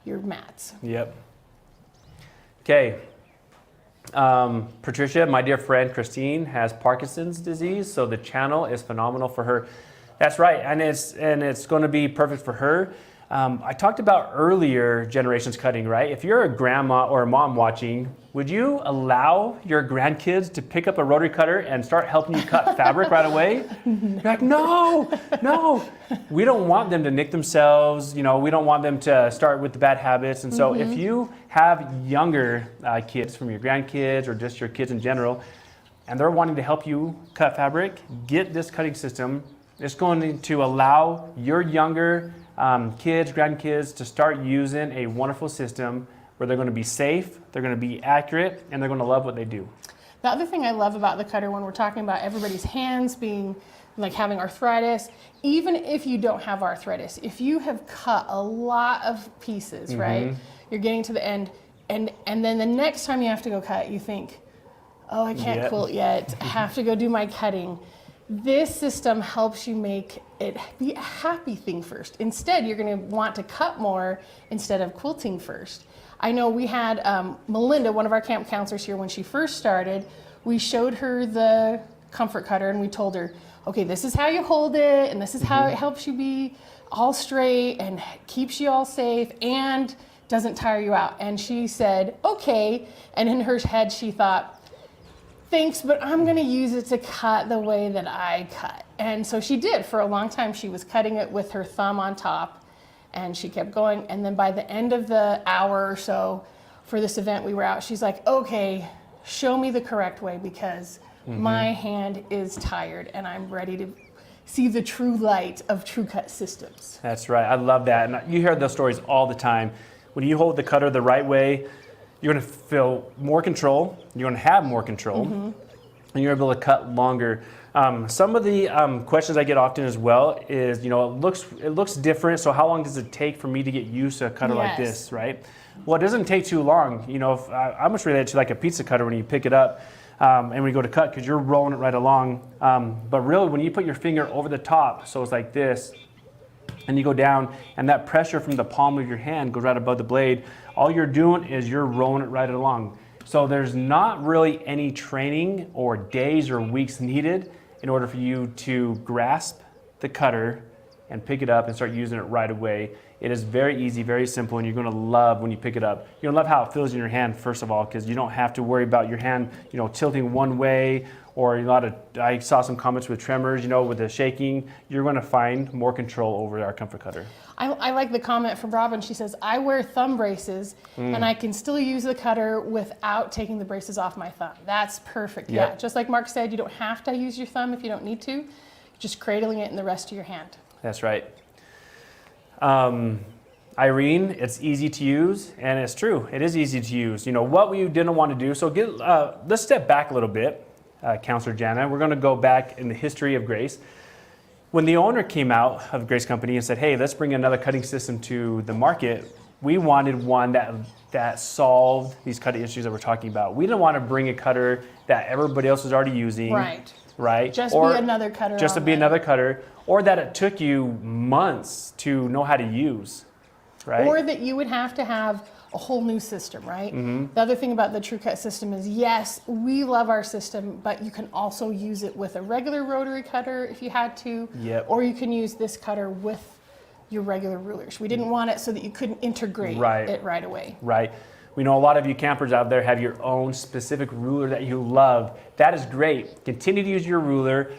your mats. Yep. Okay. Patricia, my dear friend Christine, has Parkinson's disease, so the channel is phenomenal for her. That's right, and it's going to be perfect for her. I talked about earlier generations cutting, right? If you're a grandma or a mom watching, would you allow your grandkids to pick up a rotary cutter and start helping you cut fabric right away? You're like, no. We don't want them to nick themselves. We don't want them to start with the bad habits. And so if you have younger kids from your grandkids or just your kids in general, and they're wanting to help you cut fabric, get this cutting system. It's going to allow your younger kids, grandkids to start using a wonderful system where they're going to be safe, they're going to be accurate, and they're going to love what they do. The other thing I love about the cutter when we're talking about everybody's hands being like having arthritis, even if you don't have arthritis, if you have cut a lot of pieces, right? You're getting to the end, and then the next time you have to go cut, you think, oh, I can't quilt yet, I have to go do my cutting. This system helps you make it be a happy thing first. Instead, you're going to want to cut more instead of quilting first. I know we had Melinda, one of our camp counselors here, when she first started, we showed her the comfort cutter and we told her, okay, this is how you hold it and this is how it helps you be all straight and keeps you all safe and doesn't tire you out. And she said, okay. And in her head, she thought, thanks, but I'm going to use it to cut the way that I cut. And so she did. For a long time, she was cutting it with her thumb on top, and she kept going. And then by the end of the hour or so for this event we were out, she's like, okay, show me the correct way because my hand is tired and I'm ready to see the true light of True Cut systems. That's right. I love that. And you hear those stories all the time. When you hold the cutter the right way, you're going to feel more control, you're going to have more control, and you're able to cut longer. Some of the questions I get often as well is, it looks different, so how long does it take for me to get used to a cutter like this, right? Well, it doesn't take too long. I much relate it to like a pizza cutter when you pick it up and when you go to cut because you're rolling it right along. But really, when you put your finger over the top, so it's like this, and you go down, and that pressure from the palm of your hand goes right above the blade, all you're doing is you're rolling it right along. So there's not really any training or days or weeks needed in order for you to grasp the cutter and pick it up and start using it right away. It is very easy, very simple, and you're going to love when you pick it up. You're going to love how it feels in your hand, first of all, because you don't have to worry about your hand, tilting one way, or I saw some comments with tremors, with the shaking. You're going to find more control over our comfort cutter. I like the comment from Robin. She says, I wear thumb braces and I can still use the cutter without taking the braces off my thumb. That's perfect. Yep. Yeah, just like Mark said, you don't have to use your thumb if you don't need to. Just cradling it in the rest of your hand. That's right. Irene, it's easy to use, and it's true. It is easy to use. What we didn't want to do, so let's step back a little bit, Counselor Janna. We're going to go back in the history of Grace. When the owner came out of Grace Company and said, hey, let's bring another cutting system to the market, we wanted one that solved these cutting issues that we're talking about. We didn't want to bring a cutter that everybody else was already using. Right. right? Just be another cutter. Just to be another cutter, or that it took you months to know how to use, right? Or that you would have to have a whole new system, right? The other thing about the TrueCut system is, yes, we love our system, but you can also use it with a regular rotary cutter if you had to, or you can use this cutter with your regular rulers. We didn't want it so that you couldn't integrate it right away. Right. We know a lot of you campers out there have your own specific ruler that you love. That is great. Continue to use your ruler.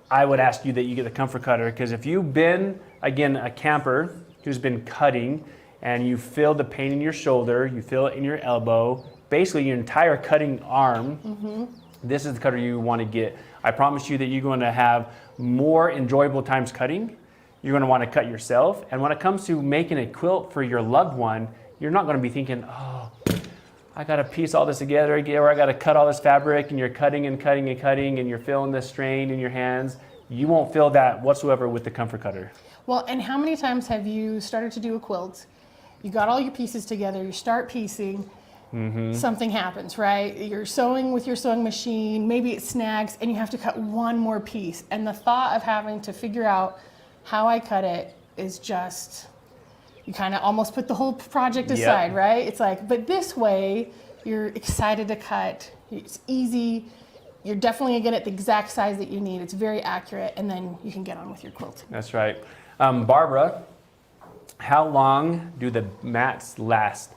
I would ask you that you get the comfort cutter, because if you've been, again, a camper who's been cutting and you feel the pain in your shoulder, you feel it in your elbow, basically your entire cutting arm, this is the cutter you want to get. I promise you that you're going to have more enjoyable times cutting. You're going to want to cut yourself. And when it comes to making a quilt for your loved one, you're not going to be thinking, oh, I got to piece all this together again, or I got to cut all this fabric, and you're cutting and cutting and cutting, and you're feeling the strain in your hands. You won't feel that whatsoever with the comfort cutter. Well, and how many times have you started to do a quilt? You got all your pieces together, you start piecing, something happens, right? You're sewing with your sewing machine, maybe it snags, and you have to cut one more piece. And the thought of having to figure out how I cut it is just, you kind of almost put the whole project aside, right? It's like, but this way, you're excited to cut, it's easy, you're definitely gonna get the exact size that you need, it's very accurate, and then you can get on with your quilt. That's right. Barbara, how long do the mats last?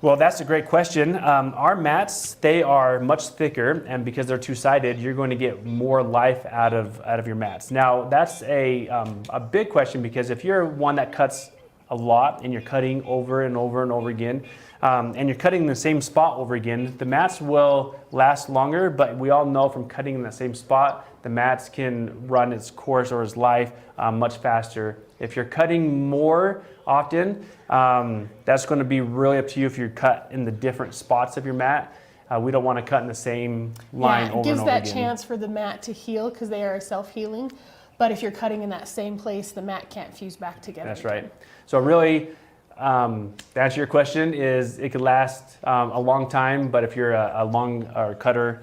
Well, that's a great question. Our mats, they are much thicker, and because they're two-sided, you're going to get more life out of your mats. Now, that's a big question, because if you're one that cuts a lot and you're cutting over and over and over again, and you're cutting in the same spot over again, the mats will last longer, but we all know from cutting in the same spot, the mats can run its course or its life much faster. If you're cutting more often, that's going to be really up to you if you cut in the different spots of your mat. We don't want to cut in the same line over and over again. It gives that chance for the mat to heal, because they are self-healing. But if you're cutting in that same place, the mat can't fuse back together. That's right. So really, to answer your question, is it could last a long time, but if you're a long cutter,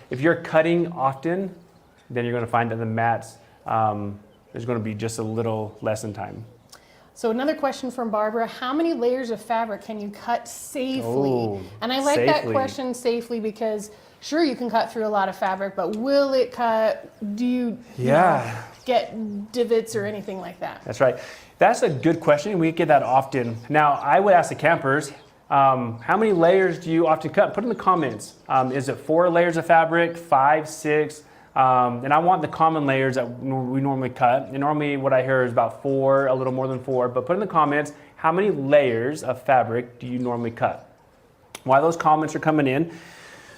if you're cutting often, then you're going to find that the mats, there's going to be just a little less in time. So another question from Barbara, how many layers of fabric can you cut safely? Oh, and I like that question, safely, because sure, you can cut through a lot of fabric, but will it cut? Do you get divots or anything like that? That's right. That's a good question. We get that often. Now, I would ask the campers, how many layers do you often cut? Put in the comments. Is it 4 layers of fabric, 5, 6? And I want the common layers that we normally cut. And normally what I hear is about 4, a little more than 4. But put in the comments, how many layers of fabric do you normally cut? While those comments are coming in,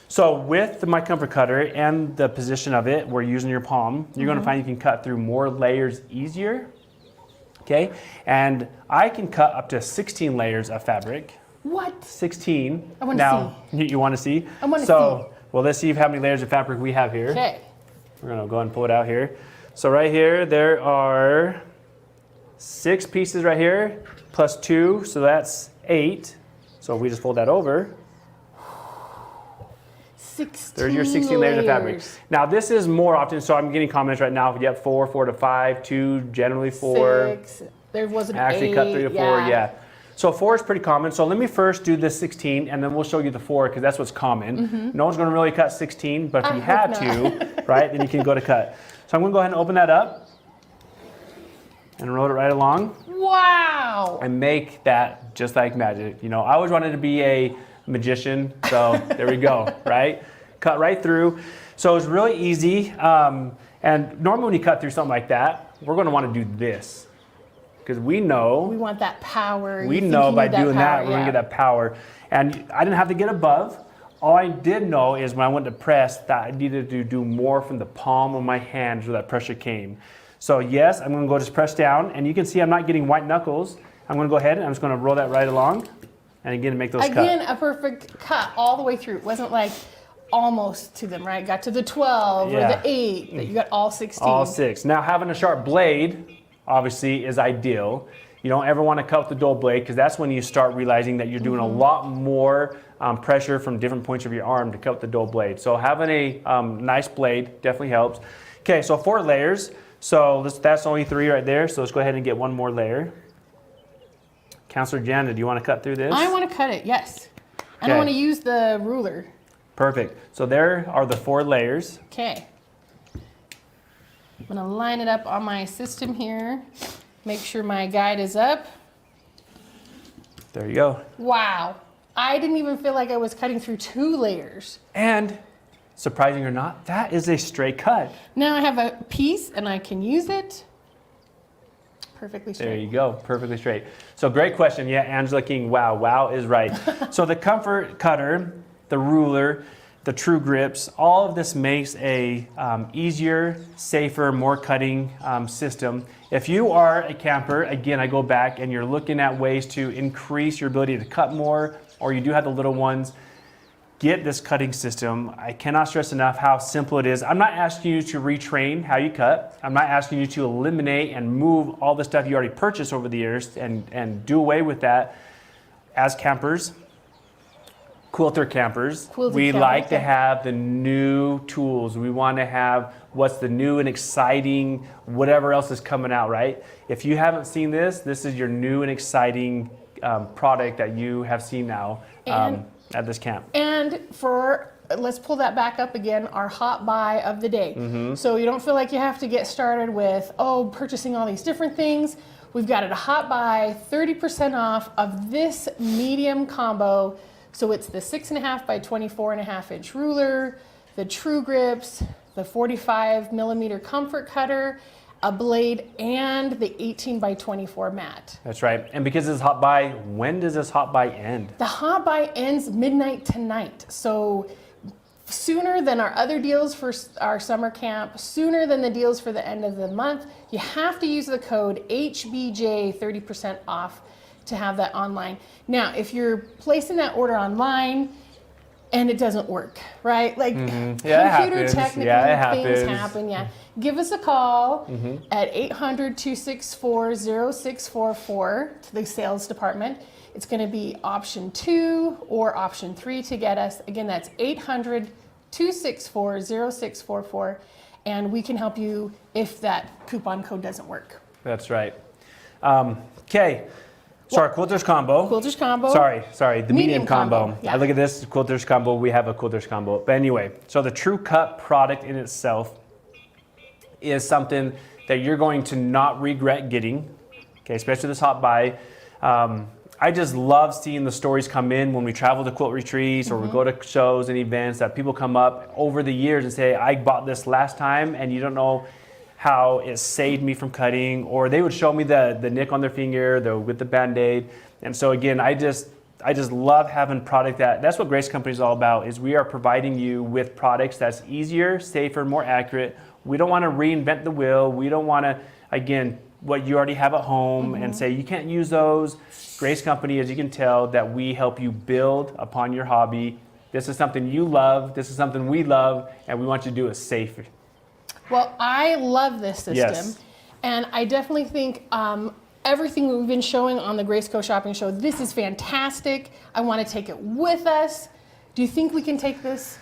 so with my comfort cutter and the position of it, we're using your palm, you're going to find you can cut through more layers easier. Okay, and I can cut up to 16 layers of fabric. What? 16. I want to see. You want to see? I want to see. So, well, let's see how many layers of fabric we have here. Okay. We're going to go ahead and pull it out here. So right here, there are 6 pieces right here, plus 2, so that's 8. So if we just fold that over, 16 there's your 16 layers of fabric. Now this is more often, so I'm getting comments right now. Yep, 4, 4 to 5, 2, generally 4. 6. There was an 8. Actually cut 3 to 4, yeah. So 4 is pretty common. So let me first do the 16, and then we'll show you the 4, because that's what's common. No one's going to really cut 16, but if you had to, right, then you can go to cut. So I'm going to go ahead and open that up and roll it right along. Wow! And make that just like magic. You know, I always wanted to be a magician, so there we go, right? Cut right through. So it's really easy. And normally when you cut through something like that, we're going to want to do this. Because we know. We want that power. We know by doing that, we're going to get that power. And I didn't have to get above. All I did know is when I went to press that I needed to do more from the palm of my hand where that pressure came. So yes, I'm going to go just press down. And you can see I'm not getting white knuckles. I'm going to go ahead and I'm just going to roll that right along. And again, make those cuts. Again, a perfect cut all the way through. It wasn't like almost to them, right? Got to the 12 or the 8, that you got all 16. All 6. Now having a sharp blade, obviously, is ideal. You don't ever want to cut with the dull blade, because that's when you start realizing that you're doing a lot more pressure from different points of your arm to cut with the dull blade. So having a nice blade definitely helps. Okay, so 4 layers. So that's only 3 right there. So let's go ahead and get one more layer. Counselor Janna, do you want to cut through this? I want to cut it, yes. And I want to use the ruler. Perfect. So there are the 4 layers. Okay. I'm going to line it up on my system here. Make sure my guide is up. There you go. Wow. I didn't even feel like I was cutting through 2 layers. And surprising or not, that is a straight cut. Now I have a piece and I can use it. Perfectly straight. There you go, perfectly straight. So great question. Yeah, Angela King, wow is right. So the comfort cutter, the ruler, the true grips, all of this makes a easier, safer, more cutting system. If you are a camper, again, I go back and you're looking at ways to increase your ability to cut more, or you do have the little ones, get this cutting system. I cannot stress enough how simple it is. I'm not asking you to retrain how you cut. I'm not asking you to eliminate and move all the stuff you already purchased over the years and do away with that. As campers, quilter campers, we like to have the new tools. We want to have what's the new and exciting, whatever else is coming out, right? If you haven't seen this, this is your new and exciting product that you have seen now. At this camp. And let's pull that back up again, our hot buy of the day. So you don't feel like you have to get started with, purchasing all these different things. We've got it a hot buy, 30% off of this medium combo. So it's the 6.5 by 24.5 inch ruler, the true grips, the 45 millimeter comfort cutter, a blade, and the 18 by 24 mat. That's right. And because this is hot buy, when does this hot buy end? The hot buy ends midnight tonight. So sooner than our other deals for our summer camp, sooner than the deals for the end of the month. You have to use the code HBJ 30% off to have that online. Now, if you're placing that order online and it doesn't work, right? Like computer technical things happen, Give us a call at 800-264-0644 to the sales department. It's going to be option 2 or option 3 to get us. Again, that's 800-264-0644, and we can help you if that coupon code doesn't work. That's right. Okay. Sorry, Quilter's combo. Quilter's combo. Sorry, the medium combo. Yeah. I look at this, Quilter's combo, we have a Quilter's combo. But anyway, so the True Cut product in itself is something that you're going to not regret getting, okay, especially this hot buy. I just love seeing the stories come in when we travel to quilt retreats or we go to shows and events that people come up over the years and say, I bought this last time and you don't know how it saved me from cutting, or they would show me the nick on their finger with the Band-Aid. And so again, I just love having product that's what Grace Company is all about, is we are providing you with products that's easier, safer, more accurate. We don't want to reinvent the wheel. We don't want to, again, what you already have at home and say you can't use those. Grace Company, as you can tell, that we help you build upon your hobby. This is something you love. This is something we love, and we want you to do it safe. Well, I love this system, and I definitely think everything we've been showing on the Grace Co Shopping Show, this is fantastic. I want to take it with us. Do you think we can take this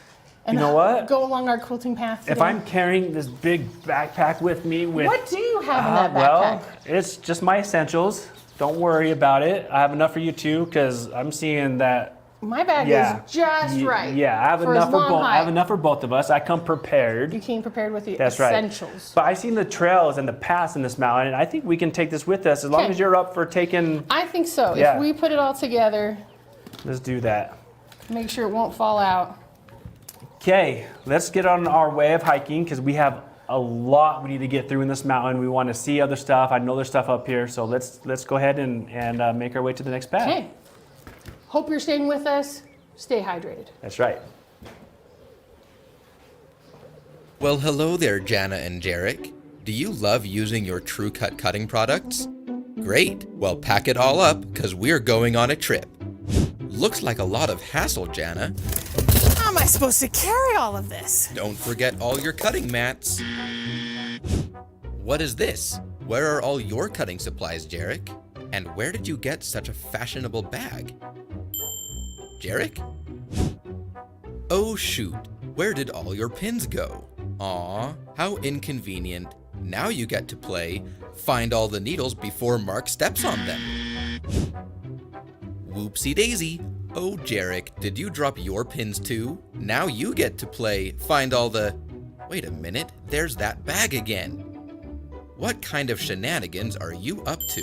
and go along our quilting path today? If I'm carrying this big backpack with me, what do you have in that backpack? Well, it's just my essentials. Don't worry about it. I have enough for you too, because I'm seeing that. My bag is just right. Yeah, I have enough for both. I have enough for both of us. I come prepared. You came prepared with the essentials. Right. But I've seen the trails and the paths in this mountain, and I think we can take this with us as long as you're up for taking. I think so. Yeah. If we put it all together, let's do that. Make sure it won't fall out. Okay, let's get on our way of hiking, because we have a lot we need to get through in this mountain. We want to see other stuff. I know there's stuff up here, so let's go ahead and make our way to the next path. Okay. Hope you're staying with us. Stay hydrated. That's right. Well, hello there, Janna and Jarek. Do you love using your True Cut cutting products? Great. Well, pack it all up, because we're going on a trip. Looks like a lot of hassle, Janna. How am I supposed to carry all of this? Don't forget all your cutting mats. What is this? Where are all your cutting supplies, Jarek? And where did you get such a fashionable bag? Jarek? Oh shoot, where did all your pins go? Aw, how inconvenient. Now you get to play find all the needles before Mark steps on them. Whoopsie daisy. Oh, Jarek, did you drop your pins too? Now you get to play find all the... Wait a minute, there's that bag again. What kind of shenanigans are you up to?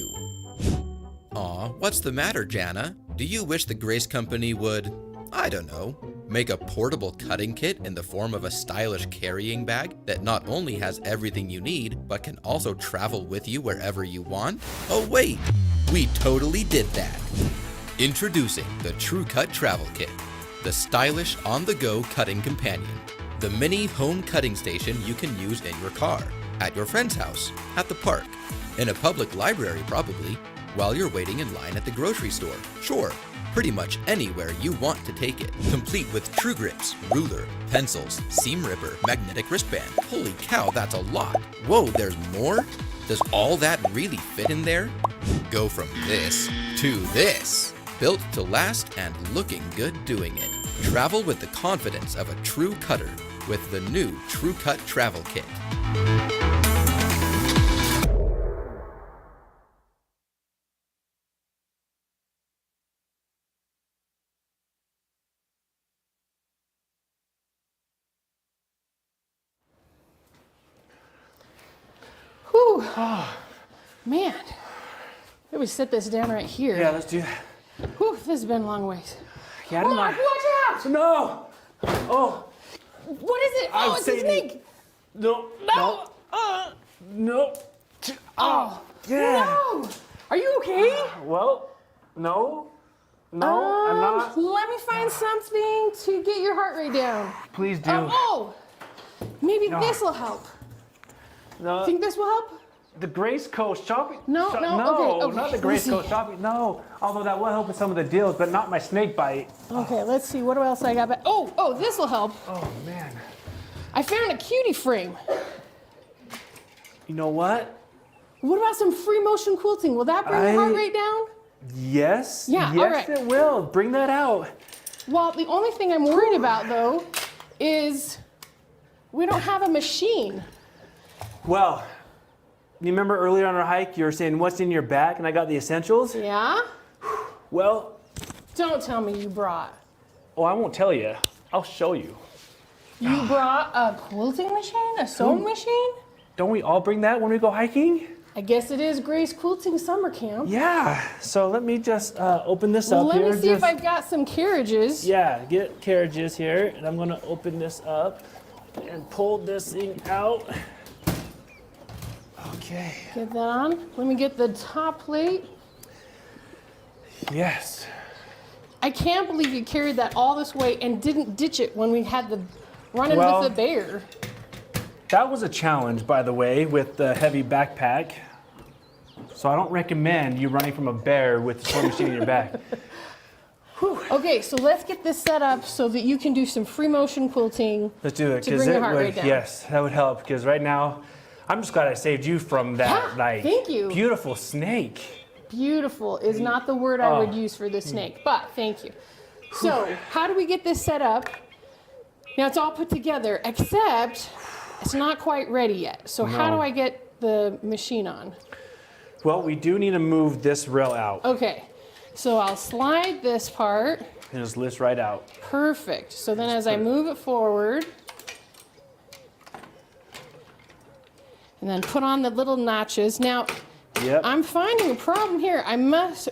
Aw, what's the matter, Janna? Do you wish the Grace Company would, I don't know, make a portable cutting kit in the form of a stylish carrying bag that not only has everything you need, but can also travel with you wherever you want? Oh wait, we totally did that. Introducing the True Cut Travel Kit, the stylish on-the-go cutting companion. The mini home cutting station you can use in your car, at your friend's house, at the park, in a public library probably, while you're waiting in line at the grocery store. Sure, pretty much anywhere you want to take it. Complete with true grips, ruler, pencils, seam ripper, magnetic wristband. Holy cow, that's a lot. Whoa, there's more? Does all that really fit in there? Go from this to this. Built to last and looking good doing it. Travel with the confidence of a true cutter with the new True Cut Travel Kit. Whew. Oh, man. Maybe we sit this down right here. Yeah, let's do that. Whew, this has been a long ways. Yeah, I don't Mark, know. watch out! No! Oh, What is it? Oh, it's a snake. no, No. no. Oh, Yeah. no. Are you okay? Well, no, I'm not. Let me find something to get your heart rate down. Please do. Maybe this will help. No, Think this will help? the Grace Coast shopping. No, okay, not the Grace Coast shopping. No, although that will help with some of the deals, but not my snake bite. Okay, let's see. What else I got? Oh, this will help. Oh man. I found a cutie frame. You know what? What about some free motion quilting? Will that bring your heart rate down? Yes. Yeah, Yes, all right. it will. Bring that out. Well, the only thing I'm worried about though is we don't have a machine. Well, you remember earlier on our hike, you were saying what's in your bag, and I got the essentials. Yeah? Well, Don't tell me you brought. oh, I won't tell you. I'll show you. You brought a quilting machine? A sewing machine? Don't we all bring that when we go hiking? I guess it is Grace Quilting Summer Camp. Yeah. So let me just open this up Let here. me see if I've got some carriages. Yeah, get carriages here, and I'm gonna open this up and pull this thing out. Okay. Get that on. Let me get the top plate. Yes. I can't believe you carried that all this way and didn't ditch it when we had the run-in Well, with the bear. That was a challenge, by the way, with the heavy backpack. So I don't recommend you running from a bear with the sewing machine in your back. Okay, so let's get this set up so that you can do some free motion quilting. Let's do it, To bring your heart would, rate down. yes, that would help. Because right now, I'm just glad I saved you from that, Yeah, thank you. beautiful snake. Beautiful is not the word I would use for the snake, but thank you. So, how do we get this set up? Now it's all put together, except it's not quite ready yet. So how do I get the machine on? Well, we do need to move this rail out. Okay, so I'll slide this part. And just lifts right out. Perfect. So then as I move it forward, and then put on the little notches. Now, Yep. I'm finding a problem here.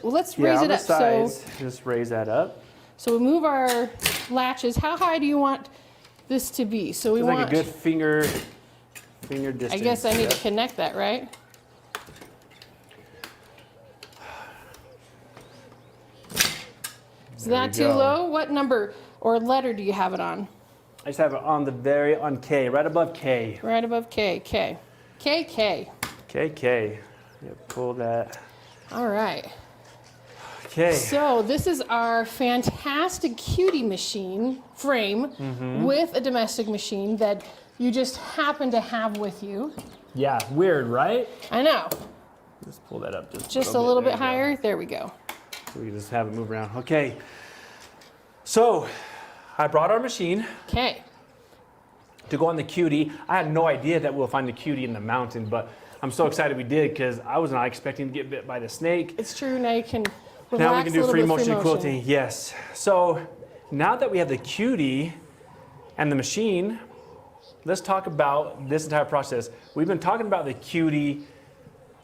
Let's raise on it the up. sides, just raise that up. So we move our latches. How high do you want this to be? So we It's want, like a good finger distance. I guess I need Yep. to connect that, right? Is that too go. low? What number or letter do you have it on? I just have it on K, right above K. Right above K. K. K, K. K. Yep, pull that. All right. Okay. So this is our fantastic cutie machine frame with a domestic machine that you just happen to have with you. Yeah, weird, right? I know. Just pull that up Just a little There bit you go. higher. There we go. So we can just have it move around. Okay. So I brought our machine Okay. to go on the cutie. I had no idea that we'll find the cutie in the mountain, but I'm so excited we did because I was not expecting to get bit by the snake. It's true. Now you can relax Now we can do a free little bit motion quilting, yes. So now that we have the cutie and the machine, let's talk about this entire process. We've been talking about the cutie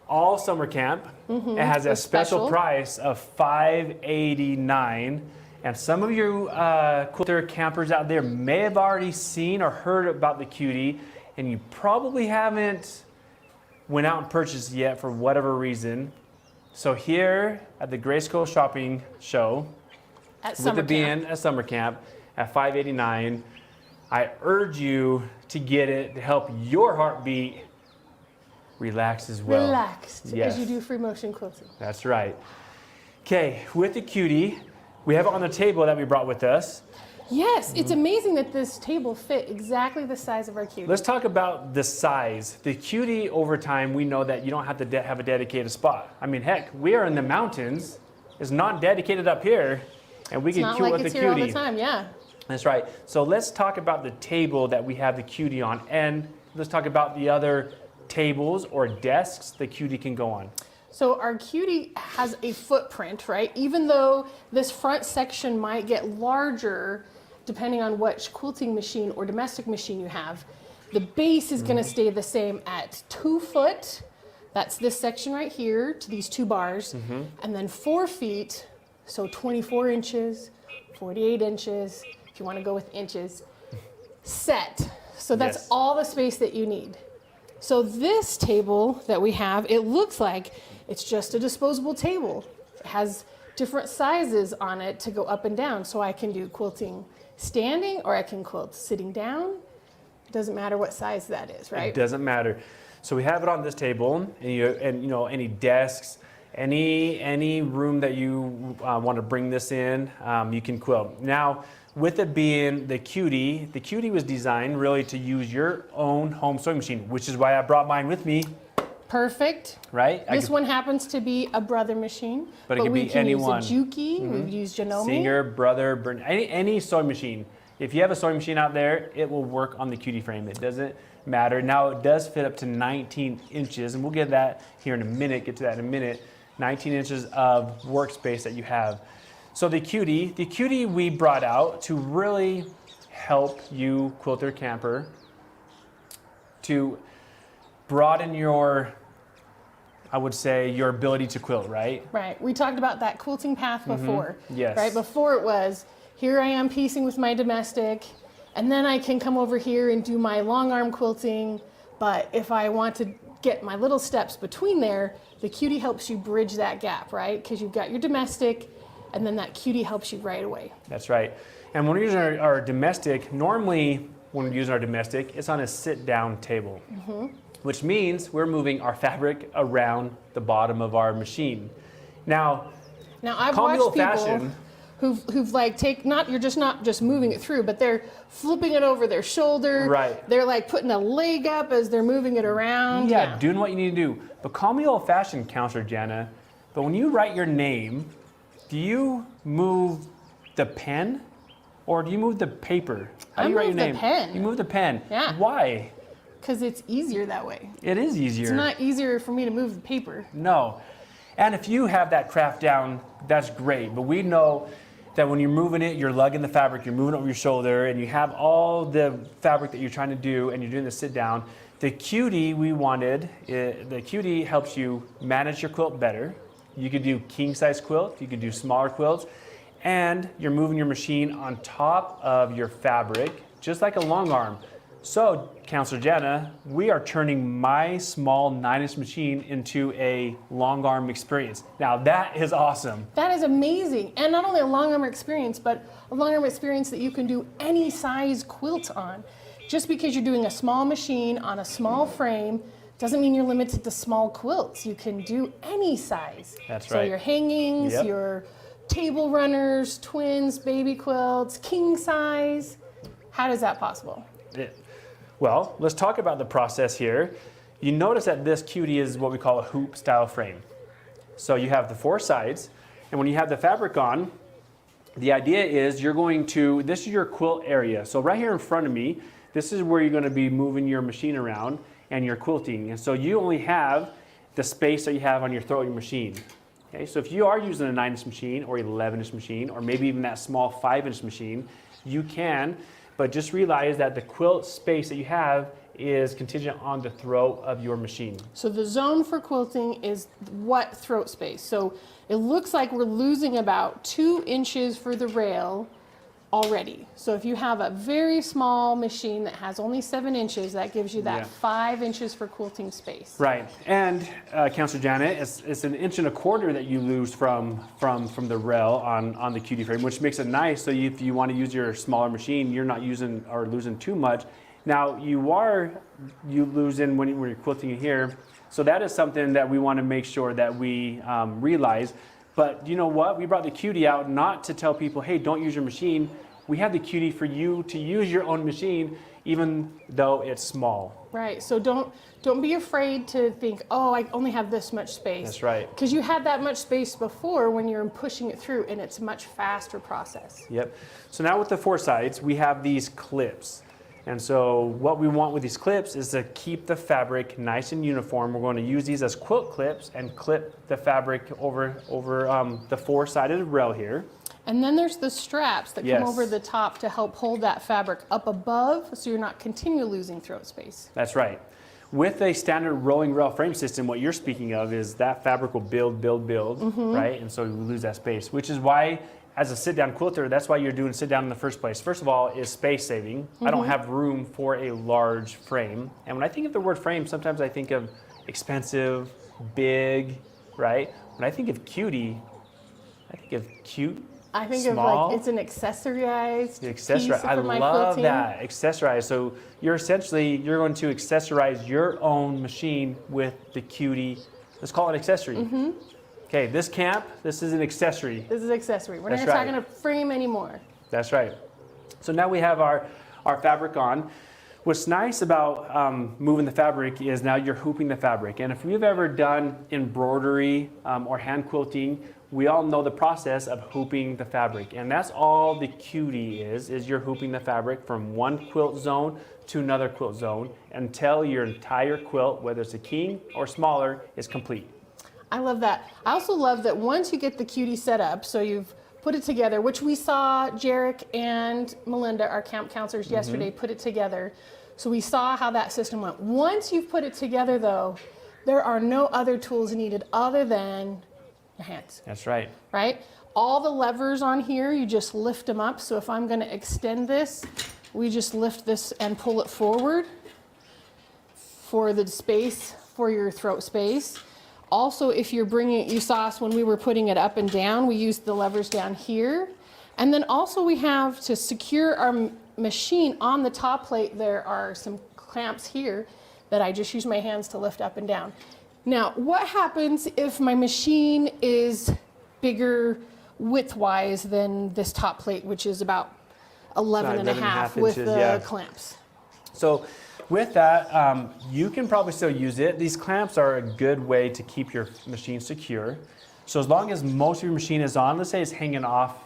all summer camp. It has a special price of $5.89. And some of you quilter campers out there may have already seen or heard about the cutie, and you probably haven't went out and purchased it yet for whatever reason. So here at the Grayskull Shopping Show, with it being a summer camp at $5.89, I urge you to get it to help your heartbeat relax as well. Relaxed Yes. as you do free motion quilting. That's right. Okay, with the cutie, we have it on the table that we brought with us. Yes, it's amazing that this table fit exactly the size of our cutie. Let's talk about the size. The cutie, over time, we know that you don't have to have a dedicated spot. I mean, heck, we are in the mountains. It's not dedicated up here, and we It's can not quilt like with it's the here all cutie. the time, yeah. That's right. So let's talk about the table that we have the cutie on, and let's talk about the other tables or desks the cutie can go on. So our cutie has a footprint, right? Even though this front section might get larger depending on which quilting machine or domestic machine you have, the base is going to stay the same at 2 foot. That's this section right here to these 2 bars. And then 4 feet, so 24 inches, 48 inches, if you want to go with inches, set. So that's Yes. all the space that you need. So this table that we have, it looks like it's just a disposable table. It has different sizes on it to go up and down. So I can do quilting standing or I can quilt sitting down. It doesn't matter what size that is, right? It doesn't matter. So we have it on this table, and you know, any desks, any room that you want to bring this in, you can quilt. Now, with it being the cutie was designed really to use your own home sewing machine, which is why I brought mine with me. Perfect. Right? This one happens to be a brother machine, But it can we be can anyone. use a Juki, we've used Janome. Singer, brother, any sewing machine. If you have a sewing machine out there, it will work on the cutie frame. It doesn't matter. Now it does fit up to 19 inches, and we'll get that here in a minute, get to that in a minute. 19 inches of workspace that you have. So the cutie we brought out to really help you, quilter camper, to broaden your, I would say, your ability to quilt, right? Right. We talked about that quilting path before. Yes. Right. Before it was, here I am piecing with my domestic, and then I can come over here and do my long arm quilting. But if I want to get my little steps between there, the cutie helps you bridge that gap, right? Because you've got your domestic, and then that cutie helps you right away. That's right. And when we're using our domestic, normally when we're using our domestic, it's on a sit-down table, which means we're moving our fabric around the bottom of our machine. Now I've call me watched people old-fashioned. who've like you're just not just moving it through, but they're flipping it over their shoulder. Right. They're like putting a leg up as they're moving it around. Yeah, doing what you need to do. But call me old-fashioned, Counselor Janna, but when you write your name, do you move the pen or do you move the paper? How do you write your name? the pen. You move the pen. Yeah. Why? Because it's easier that way. It is easier. It's not easier for me to move the paper. No. And if you have that craft down, that's great. But we know that when you're moving it, you're lugging the fabric, you're moving it over your shoulder, and you have all the fabric that you're trying to do, and you're doing the sit down. The cutie the cutie helps you manage your quilt better. You could do king size quilt, you could do smaller quilts, and you're moving your machine on top of your fabric, just like a long arm. So, Counselor Janna, we are turning my small 9-inch machine into a long arm experience. Now that is awesome. That is amazing. And not only a long arm experience, but a long arm experience that you can do any size quilt on. Just because you're doing a small machine on a small frame doesn't mean you're limited to small quilts. You can do any size. That's So right. your hangings, Yep. your table runners, twins, baby quilts, king size. How is that possible? Well, let's talk about the process here. You notice that this cutie is what we call a hoop style frame. So you have the 4 sides, and when you have the fabric on, the idea is you're going to, this is your quilt area. So right here in front of me, this is where you're going to be moving your machine around and your quilting. And so you only have the space that you have on your throwing machine. Okay, so if you are using a 9-inch machine or 11-inch machine, or maybe even that small 5-inch machine, you can, but just realize that the quilt space that you have is contingent on the throat of your machine. So the zone for quilting is what throat space? So it looks like we're losing about 2 inches for the rail already. So if you have a very small machine that has only 7 inches, that gives you that 5 inches for quilting space. Right, and Counselor Janet, it's 1.25 inches that you lose from the rail on the cutie frame, which makes it nice. So if you want to use your smaller machine, you're not using or losing too much. Now you lose in when you're quilting in here. So that is something that we want to make sure that we realize. But you know what? We brought the cutie out not to tell people, hey, don't use your machine. We have the cutie for you to use your own machine, even though it's small. Right. So don't be afraid to think, oh, I only have this much space. That's right. Because you had that much space before when you're pushing it through, and it's a much faster process. Yep. So now with the 4 sides, we have these clips. And so what we want with these clips is to keep the fabric nice and uniform. We're going to use these as quilt clips and clip the fabric over the 4-sided rail here. And then there's the straps that come over the top to help hold that fabric up above so you're not continually losing throat space. That's right. With a standard rolling rail frame system, what you're speaking of is that fabric will build, right? And so you lose that space, which is why as a sit-down quilter, that's why you're doing sit-down in the first place. First of all, is space saving. I don't have room for a large frame. And when I think of the word frame, sometimes I think of expensive, big, right? When I think of cutie, I think of cute, I think small. of like it's an accessorized piece I for my love quilting. that, accessorized. So you're going to accessorize your own machine with the cutie. Let's call it accessory. Okay, this camp, this is an accessory. This is accessory. We're not talking a frame anymore. That's right. So now we have our fabric on. What's nice about moving the fabric is now you're hooping the fabric. And if we've ever done embroidery or hand quilting, we all know the process of hooping the fabric. And that's all the cutie is you're hooping the fabric from one quilt zone to another quilt zone until your entire quilt, whether it's a king or smaller, is complete. I love that. I also love that once you get the cutie set up, so you've put it together, which we saw Jarek and Melinda, our camp counselors, yesterday put it together. So we saw how that system went. Once you've put it together, though, there are no other tools needed other than your hands. That's right. Right? All the levers on here, you just lift them up. So if I'm going to extend this, we just lift this and pull it forward for the space, for your throat space. Also, if you're bringing it, you saw us when we were putting it up and down, we used the levers down here. And then also we have to secure our machine on the top plate. There are some clamps here that I just use my hands to lift up and down. Now, what happens if my machine is bigger width-wise than this top plate, which is about 11 and a half with the clamps? So with that, you can probably still use it. These clamps are a good way to keep your machine secure. So as long as most of your machine is on, let's say it's hanging off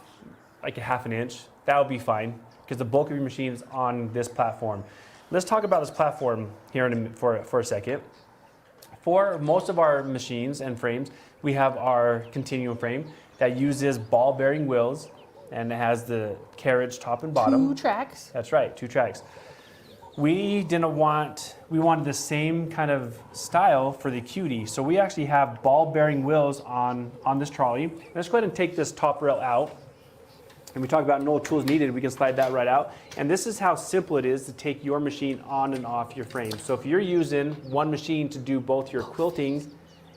like a 1/2 inch, that would be fine because the bulk of your machine is on this platform. Let's talk about this platform here for a second. For most of our machines and frames, we have our continuum frame that uses ball bearing wheels and it has the carriage top and bottom. 2 tracks. That's right, 2 tracks. We wanted the same kind of style for the cutie. So we actually have ball bearing wheels on this trolley. Let's go ahead and take this top rail out. And we talk about no tools needed, we can slide that right out. And this is how simple it is to take your machine on and off your frame. So if you're using one machine to do both your quilting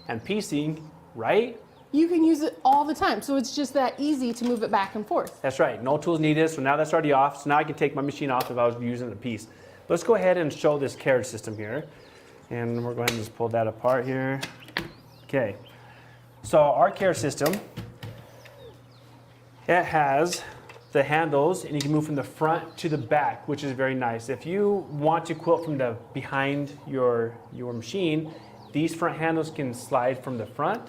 and piecing, right? You can use it all the time. So it's just that easy to move it back and forth. That's right, no tools needed. So now that's already off. So now I can take my machine off if I was using a piece. Let's go ahead and show this carriage system here. And we're going to just pull that apart here. Okay, so our carriage system, it has the handles and you can move from the front to the back, which is very nice. If you want to quilt from the behind your machine, these front handles can slide from the front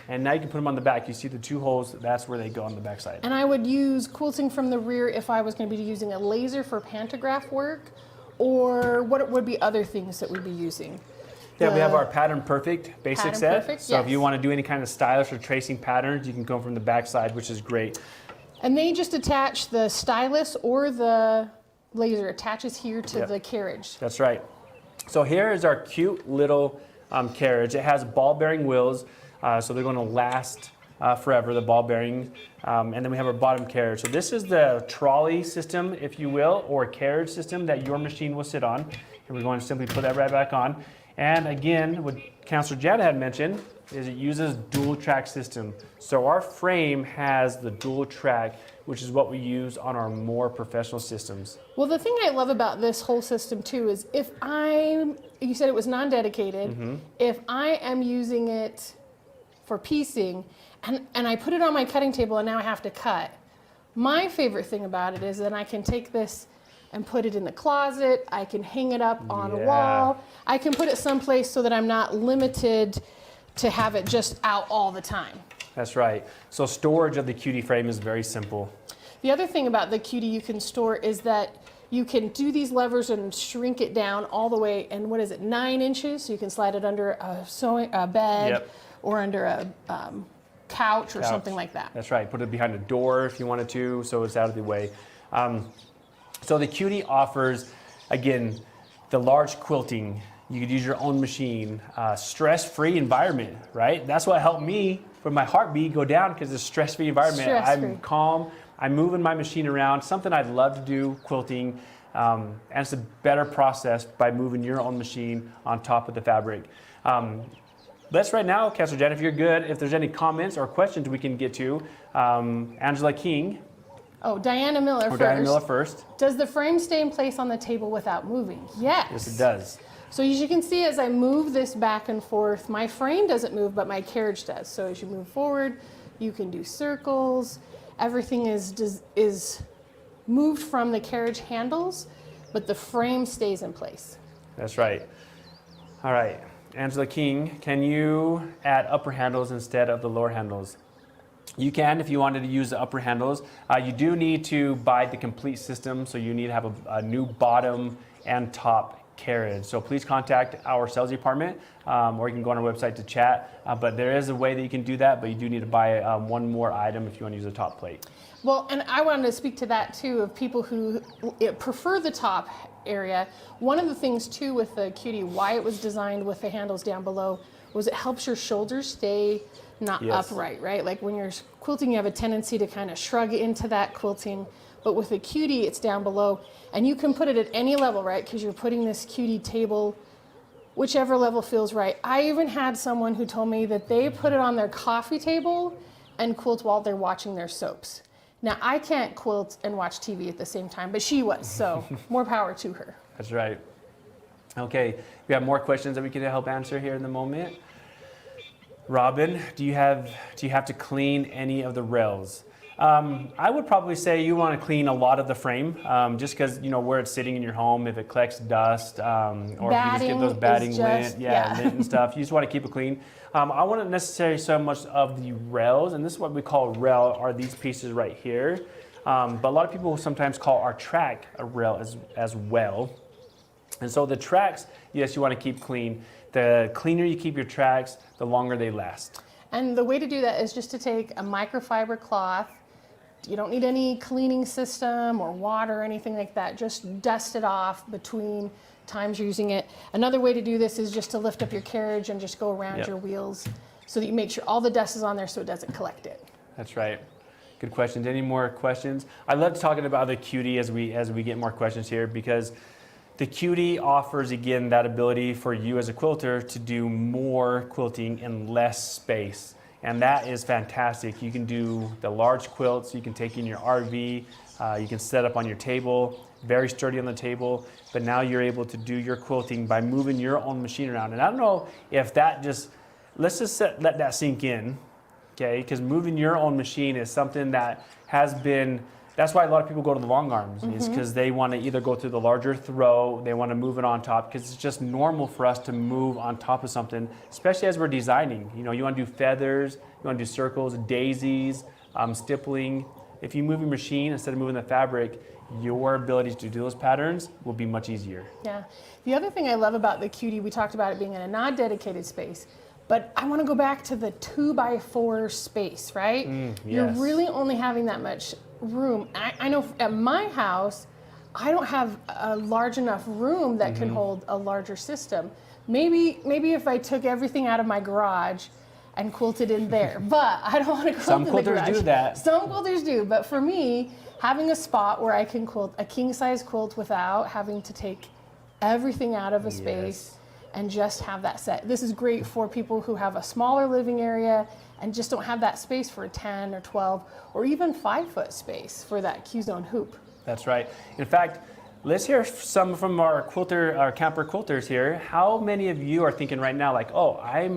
and now you can put them on the back. You see the 2 holes, that's where they go on the back side. And I would use quilting from the rear if I was going to be using a laser for pantograph work, or what would be other things that we'd be using? Yeah, we have our Pattern Perfect basic Pattern set. Perfect, so yes. if you want to do any kind of stylish or tracing patterns, you can go from the back side, which is great. And they just attach the stylus, or the laser attaches here to the carriage. That's right. So here is our cute little carriage. It has ball bearing wheels, so they're going to last forever, the ball bearings. And then we have our bottom carriage. So this is the trolley system, if you will, or carriage system that your machine will sit on. And we're going to simply put that right back on. And again, what Counselor Janna had mentioned is it uses dual track system. So our frame has the dual track, which is what we use on our more professional systems. Well, the thing I love about this whole system too is you said it was non-dedicated, if I am using it for piecing and I put it on my cutting table and now I have to cut, my favorite thing about it is that I can take this and put it in the closet, I can hang it up on a wall, I can put it someplace so that I'm not limited to have it just out all the time. That's right. So storage of the cutie frame is very simple. The other thing about the cutie you can store is that you can do these levers and shrink it down all the way, and what is it, 9 inches? So you can slide it under a bed or under a couch or something like that. That's right. Put it behind a door if you wanted to, so it's out of the way. So the cutie offers, again, the large quilting. You could use your own machine, stress-free environment, right? That's what helped me with my heartbeat go down, because it's a stress-free environment. I'm calm, I'm moving my machine around, something I'd love to do, quilting, and it's a better process by moving your own machine on top of the fabric. Let's right now, Counselor Janna, if you're good, if there's any comments or questions we can get to, Angela King. Oh, Diana Miller first. Diana Miller first. Does the frame stay in place on the table without moving? Yes. Yes, it does. So as you can see, as I move this back and forth, my frame doesn't move, but my carriage does. So as you move forward, you can do circles. Everything is moved from the carriage handles, but the frame stays in place. That's right. All right, Angela King, can you add upper handles instead of the lower handles? You can if you wanted to use the upper handles. You do need to buy the complete system, so you need to have a new bottom and top carriage. So please contact our sales department, or you can go on our website to chat. But there is a way that you can do that, but you do need to buy one more item if you want to use a top plate. Well, and I wanted to speak to that too, of people who prefer the top area. One of the things too with the cutie, why it was designed with the handles down below, was it helps your shoulders stay not upright, right? Like when you're quilting, you have a tendency to kind of shrug into that quilting, but with a cutie, it's down below, and you can put it at any level, right? Because you're putting this cutie table, whichever level feels right. I even had someone who told me that they put it on their coffee table and quilt while they're watching their soaps. Now, I can't quilt and watch TV at the same time, but she was, so more power to her. That's right. Okay, we have more questions that we can help answer here in the moment. Robin, do you have to clean any of the rails? I would probably say you want to clean a lot of the frame, just because you know where it's sitting in your home. If it collects dust, or if you just get those batting lint, lint and stuff, you just want to keep it clean. I wouldn't necessarily so much of the rails, and this is what we call a rail, are these pieces right here. But a lot of people sometimes call our track a rail as well. And so the tracks, yes, you want to keep clean. The cleaner you keep your tracks, the longer they last. And the way to do that is just to take a microfiber cloth. You don't need any cleaning system or water or anything like that. Just dust it off between times you're using it. Another way to do this is just to lift up your carriage and just go around your wheels so that you make sure all the dust is on there so it doesn't collect it. That's right. Good questions. Any more questions? I love talking about the cutie as we get more questions here, because the cutie offers, again, that ability for you as a quilter to do more quilting in less space. And that is fantastic. You can do the large quilts, you can take in your RV, you can set up on your table, very sturdy on the table, but now you're able to do your quilting by moving your own machine around. And I don't know if that let's just let that sink in, okay? Because moving your own machine is something that has been That's why a lot of people go to the long arms, is because they want to either go through the larger throw, they want to move it on top, because it's just normal for us to move on top of something, especially as we're designing. You know, you want to do feathers, you want to do circles, daisies, stippling. If you move your machine instead of moving the fabric, your ability to do those patterns will be much easier. Yeah. The other thing I love about the Cutie, we talked about it being in a non-dedicated space, but I want to go back to the 2x4 space, right? Yes. You're really only having that much room. I know at my house, I don't have a large enough room that can hold a larger system. Maybe if I took everything out of my garage and quilted in there, but I don't want to quilt Some in the garage. quilters do that. Some quilters do, but for me, having a spot where I can quilt a king size quilt without having to take everything out of a space and just have that set. This is great for people who have a smaller living area and just don't have that space for a 10 or 12 or even 5-foot space for that Q-zone hoop. That's right. In fact, let's hear some from our camper quilters here. How many of you are thinking right now, like, oh, I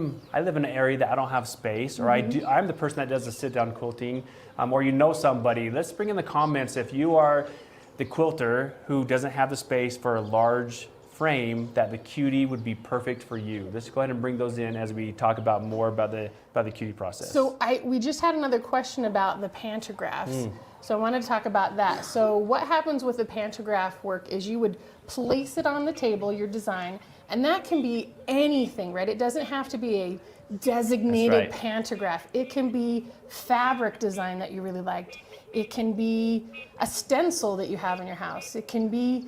live in an area that I don't have space, or I'm the person that does the sit-down quilting, or you know somebody. Let's bring in the comments if you are the quilter who doesn't have the space for a large frame, that the Cutie would be perfect for you. Let's go ahead and bring those in as we talk about more about the Cutie process. So we just had another question about the pantographs. So I wanted to talk about that. So what happens with the pantograph work is you would place it on the table, your design, and that can be anything, right? It doesn't have to be a designated pantograph. It can be fabric design that you really liked. It can be a stencil that you have in your house. It can be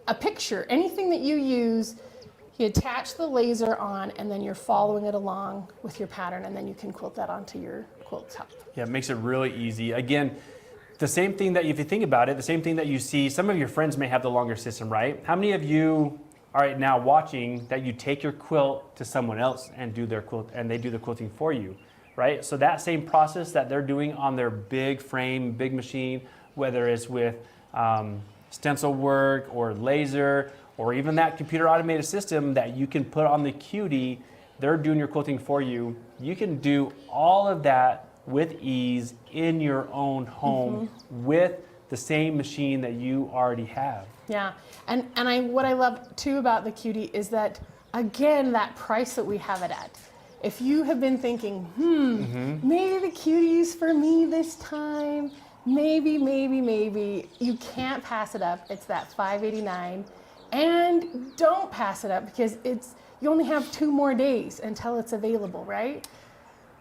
a picture, anything that you use. You attach the laser on and then you're following it along with your pattern, and then you can quilt that onto your quilt top. Yeah, it makes it really easy. Again, the same thing that, if you think about it, the same thing that you see, some of your friends may have the longer system, right? How many of you are right now watching that you take your quilt to someone else and do their quilt, and they do the quilting for you, right? So that same process that they're doing on their big frame, big machine, whether it's with stencil work or laser, or even that computer automated system that you can put on the Cutie, they're doing your quilting for you. You can do all of that with ease in your own home with the same machine that you already have. Yeah, and what I love too about the Cutie is that, again, that price that we have it at. If you have been thinking, maybe the Cutie's for me this time, maybe, you can't pass it up. It's that $5.89, and don't pass it up because you only have 2 more days until it's available, right?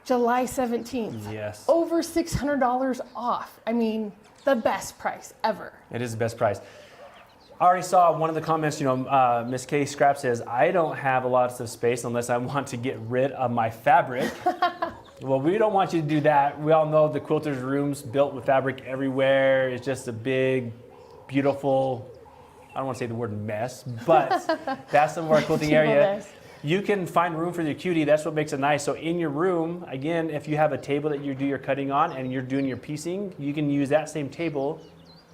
July 17th. Yes. Over $600 off. I mean, the best price ever. It is the best price. I already saw one of the comments, Miss Kay Scrap says, I don't have a lot of space unless I want to get rid of my fabric. Well, we don't want you to do that. We all know the quilter's room's built with fabric everywhere. It's just a big, beautiful, I don't want to say the word mess, but that's some of our quilting area. Mess. You can find room for your Cutie. That's what makes it nice. So in your room, again, if you have a table that you do your cutting on and you're doing your piecing, you can use that same table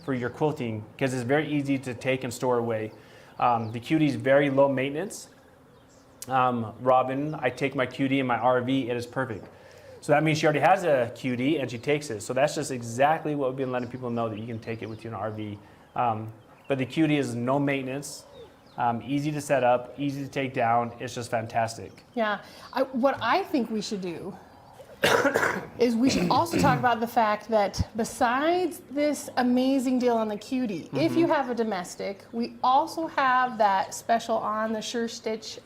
for your quilting because it's very easy to take and store away. The Cutie is very low maintenance. Robin, I take my Cutie in my RV, it is perfect. So that means she already has a Cutie and she takes it. So that's just exactly what we've been letting people know, that you can take it with you in an RV. But the Cutie is no maintenance. Easy to set up, easy to take down. It's just fantastic. Yeah. What I think we should do is we should also talk about the fact that besides this amazing deal on the Cutie, if you have a domestic, we also have that special on the Sure Stitch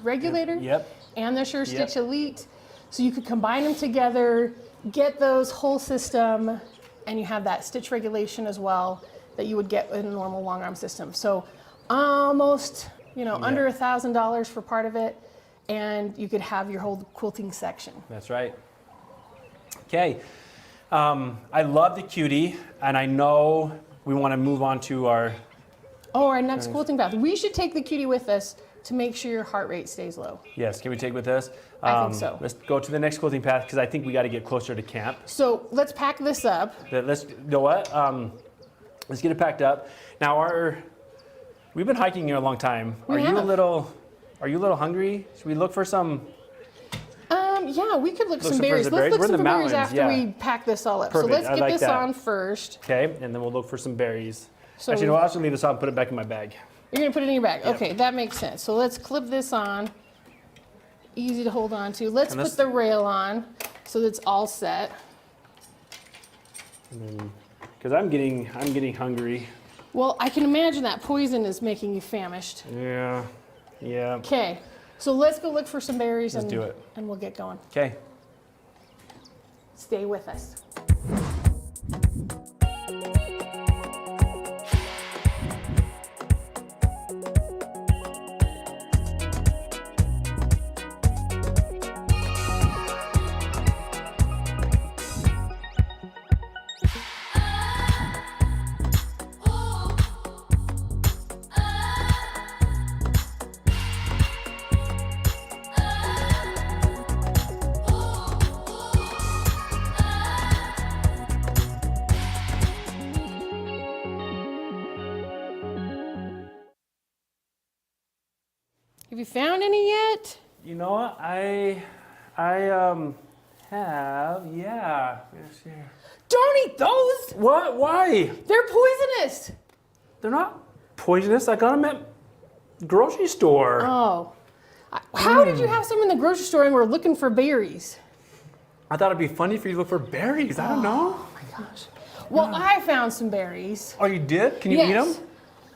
regulator and the Sure Stitch Elite. So you could combine them together, get those whole system, and you have that stitch regulation as well that you would get in a normal long arm system. So almost, under $1,000 for part of it, and you could have your whole quilting section. That's right. Okay, I love the Cutie, and I know we want to move on to our next quilting path. We should take the Cutie with us to make sure your heart rate stays low. Yes, can we take it with us? I think so. Let's go to the next quilting path because I think we got to get closer to camp. So let's pack this up. Let's get it packed up. Now we've been hiking here a long time. Are you a little hungry? Should we look for some Yeah, we could look some for berries. some Let's berries. look We're in some the berries mountains, after yeah. we pack this all up. Perfect, So let's I get like this that. on first. Okay, and then we'll look for some berries. So Actually, no, I'll actually leave this on and put it back in my bag. You're gonna put it in your bag. Yep. Okay, that makes sense. So let's clip this on. Easy to hold on to. Let's put the rail on so that's all set. Because I'm getting hungry. Well, I can imagine that poison is making you famished. Yeah, yeah. Okay, so let's go look for some berries Let's do it. And we'll get going. Okay. Stay with us. Have you found any yet? You know what? I have, yeah. Yes, yeah. Don't eat those! What? Why? They're poisonous! They're not poisonous. I got them at the grocery store. Oh. How did you have some in the grocery store and we're looking for berries? I thought it'd be funny for you to look for berries. I don't know. Oh my gosh. Well, I found some berries. Oh, you did? Can you eat them?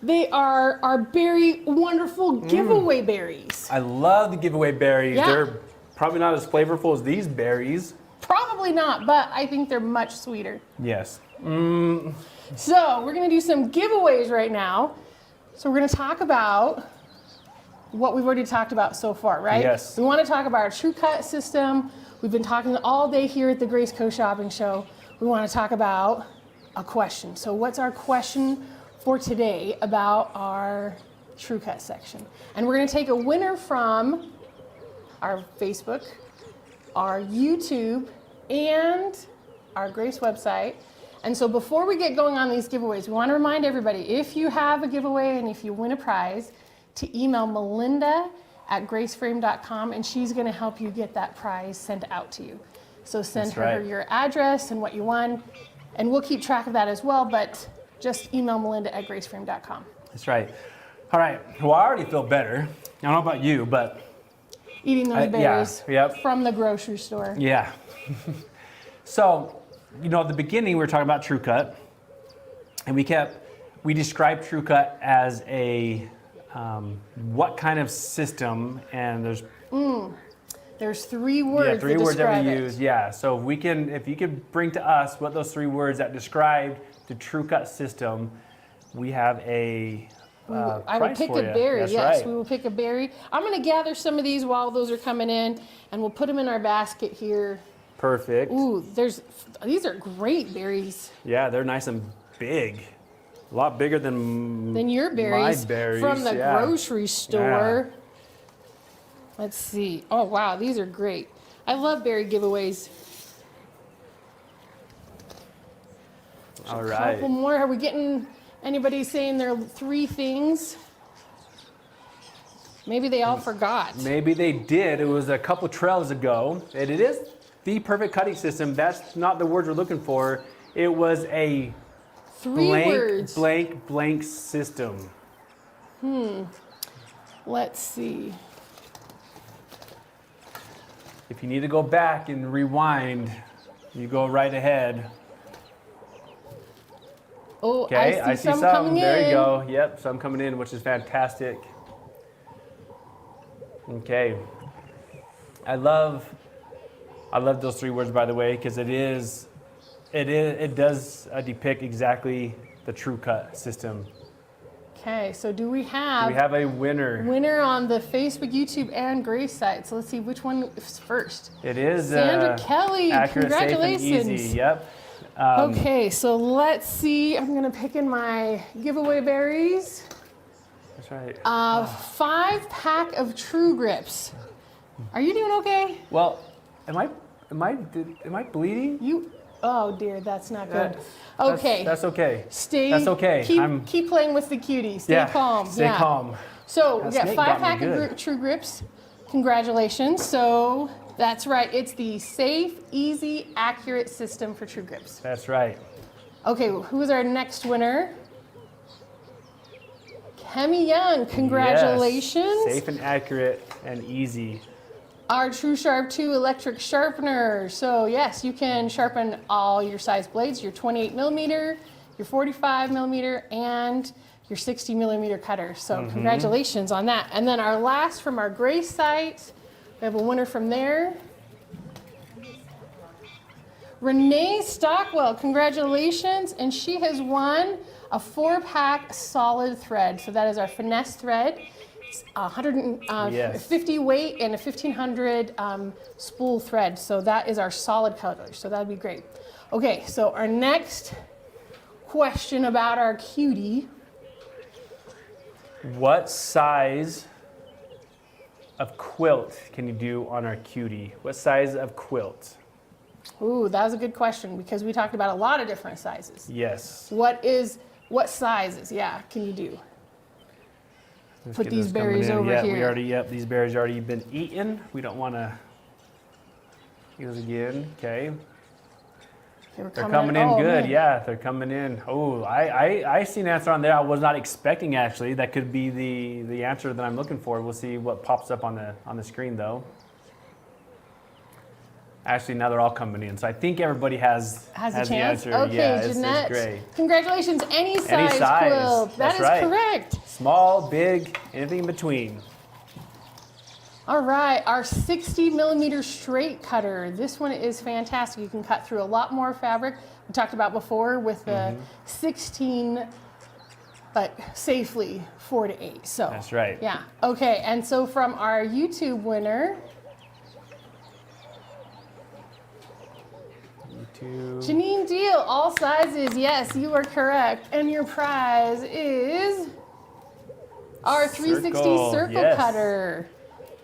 They are our berry wonderful giveaway berries. I love the giveaway berries. Yeah. They're probably not as flavorful as these berries. Probably not, but I think they're much sweeter. Yes. So we're gonna do some giveaways right now. So we're gonna talk about what we've already talked about so far, right? Yes. We wanna talk about our true cut system. We've been talking all day here at the Grace Co Shopping Show. We wanna talk about a question. So what's our question for today about our true cut section? And we're gonna take a winner from our Facebook, our YouTube, and our Grace website. And so before we get going on these giveaways, we want to remind everybody, if you have a giveaway and if you win a prize, to email Melinda@graceframe.com, and she's going to help you get that prize sent out to you. So send her your address and what you won, and we'll keep track of that as well, but just email Melinda@graceframe.com. That's right. All right. Well, I already feel better. I don't know about you, but Eating those berries yep. from the grocery store. Yeah. So, you know, at the beginning we were talking about true cut, and we described true cut as a what kind of system, and There's 3 words. Yeah, 3 words that we it. use. Yeah. So if you could bring to us what those 3 words that describe the true cut system, we have a I will pick a berry. That's yes, right. we will pick a berry. I'm going to gather some of these while those are coming in, and we'll put them in our basket here. Perfect. Ooh, these are great berries. Yeah, they're nice and big. A lot bigger than your berries. My berries from the grocery store. Yeah. Let's see. Oh wow, these are great. I love berry giveaways. All A right. couple more. Are we getting anybody saying their 3 things? Maybe they all forgot. Maybe they did. It was a couple trails ago. And it is the perfect cutting system. That's not the words we're looking for. It was a 3 words. blank system. Let's see. If you need to go back and rewind, you go right ahead. Oh, Okay, I see some some. coming There in. you go. Yep, some coming in, which is fantastic. Okay. I love those 3 words, by the way, because it does depict exactly the true cut system. Okay, so do we have a winner? Winner on the Facebook, YouTube, and Grace site. So let's see which one is first. It is Sandra Kelly. accurate, Congratulations. safe, and easy. Yep. Okay, so let's see. I'm gonna pick in my giveaway berries. That's right. 5-pack of True Grips. Are you doing okay? Well, am I bleeding? Oh dear, that's not good. Okay. That's okay. That's okay. Keep playing with the cutie. Stay calm. Stay calm. So we That got snake got me 5-pack good. of True Grips. Congratulations. So that's right. It's the safe, easy, accurate system for true grips. That's right. Okay, who is our next winner? Kemi Young, congratulations. Yes. Safe and accurate and easy. Our True Sharp 2 electric sharpener. So yes, you can sharpen all your size blades, your 28 millimeter, your 45 millimeter, and your 60 millimeter cutter. So congratulations on that. And then our last from our Grace site, we have a winner from there. Renee Stockwell, congratulations. And she has won a 4-pack solid thread. So that is our Finesse thread. It's 150 weight and a 1500 spool thread. So that is our solid color. So that'd be great. Okay, so our next question about our cutie. What size of quilt can you do on our cutie? What size of quilt? Ooh, that was a good question because we talked about a lot of different sizes. Yes. What sizes, yeah, can you do? Let's Put get these this coming berries in. over here. These berries already been eaten. We don't want to eat those again. Okay. They're coming in good. Yeah, they're coming in. Oh, I see an answer on there I was not expecting actually. That could be the answer that I'm looking for. We'll see what pops up on the screen though. Actually, now they're all coming in, so I think everybody has a the chance. answer. Okay, yeah, Jeanette. it's great. Congratulations, any size quilt. That's That is right. correct. Small, big, anything in between. All right, our 60 millimeter straight cutter. This one is fantastic. You can cut through a lot more fabric. We talked about before with the 16, but safely 4 to 8. So That's right. Yeah. Okay, and so from our YouTube winner, Janine Deal, all sizes. Yes, you are correct. And your prize is our 360 circle yes. cutter.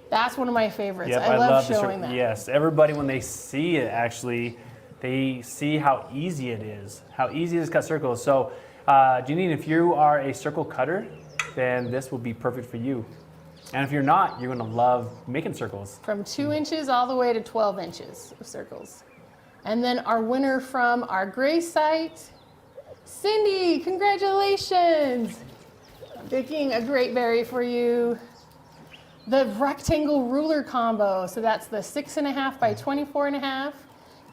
That's one of my favorites. Yep, I love the showing that. Yes, everybody when they see it actually, they see how easy it is. How easy it is to cut circles. So, Janine, if you are a circle cutter, then this will be perfect for you. And if you're not, you're gonna love making circles. From 2 inches all the way to 12 inches of circles. And then our winner from our Gray site, Cindy, congratulations. I'm picking a great berry for you. The rectangle ruler combo. So that's the 6.5 by 24.5,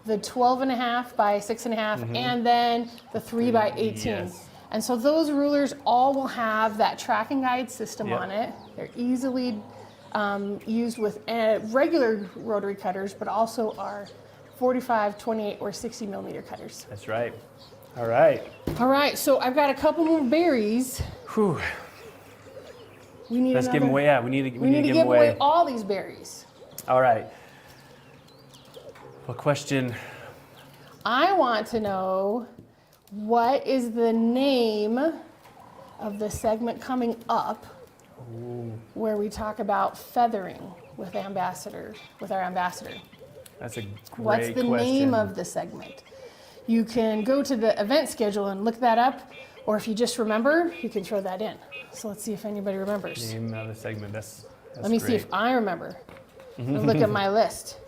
the 12.5 by 6.5, and then the 3 by 18. Yes. And so those rulers all will have that tracking guide system on it. They're easily used with regular rotary cutters, but also our 45, 28, or 60 millimeter cutters. That's right. All right. All right, so I've got a couple more berries. Whew. We need Let's give them away. Yeah, we need to give them away all these berries. All right. What question? I want to know what is the name of the segment coming up where we talk about feathering with our ambassador. That's a great What's the name of the segment? You can go to the event schedule and look that up, or if you just remember, you can throw that in. So let's see if anybody remembers. Name of the segment. That's Let me see if I remember. Look at my list.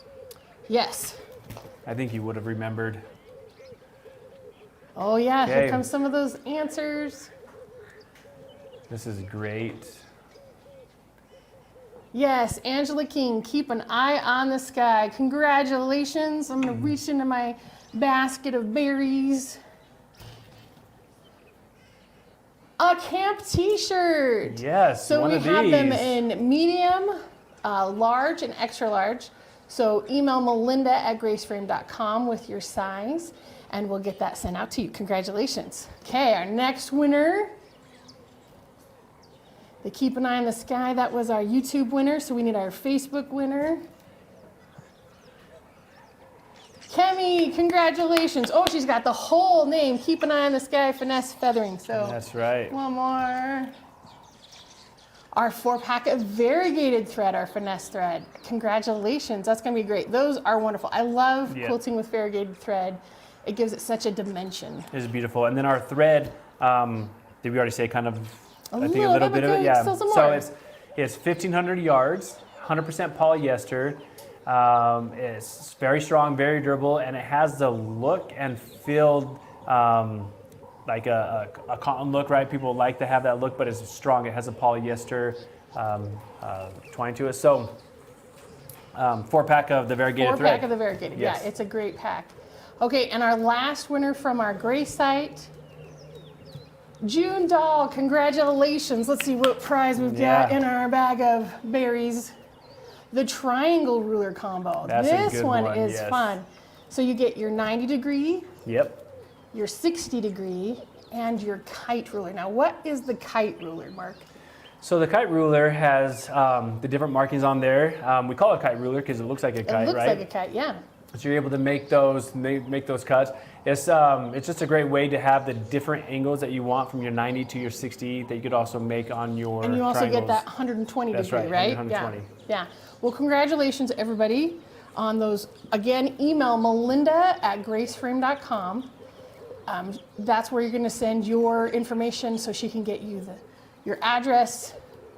Yes. I think you would have remembered. Oh yeah, Okay. here comes some of those answers. This is great. Yes, Angela King, keep an eye on the sky. Congratulations. I'm gonna reach into my basket of berries. A camp t-shirt. Yes, So one we of have these. them in medium, large, and extra large. So email melinda@graceframe.com with your size and we'll get that sent out to you. Congratulations. Okay, our next winner. The Keep an Eye on the Sky, that was our YouTube winner, so we need our Facebook winner. Kemi, congratulations. Oh, she's got the whole name, Keep an Eye on the Sky, Finesse Feathering. So That's right. one more. Our 4-pack of variegated thread, our Finesse thread. Congratulations, that's gonna be great. Those are wonderful. I love quilting with variegated thread. It gives it such a dimension. It is beautiful. And then our thread, did we already say kind of, A little bit of it, yeah. still some So more. it's 1,500 yards, 100% polyester. It's very strong, very durable, and it has the look and feel like a cotton look, right? People like to have that look, but it's strong. It has a polyester twine to it. So 4-pack of the variegated thread. 4-pack of the variegated, yes. Yeah, it's a great pack. Okay, and our last winner from our gray site, June Dahl, congratulations. Let's see what prize we've got in our bag of berries. The triangle ruler combo. This one is fun. So you get your 90 degree, your 60 degree, and your kite ruler. Now, what is the kite ruler, Mark? So the kite ruler has the different markings on there. We call it a kite ruler because it looks like a kite, right? It looks like a kite, yeah. So you're able to make those cuts. It's just a great way to have the different angles that you want from your 90 to your 60 that you could also make on your And you also triangles. get that 120 That's degree, right? 120. Yeah. Well, congratulations, everybody, on those. Again, email melinda@graceframe.com. That's where you're going to send your information so she can get you your address,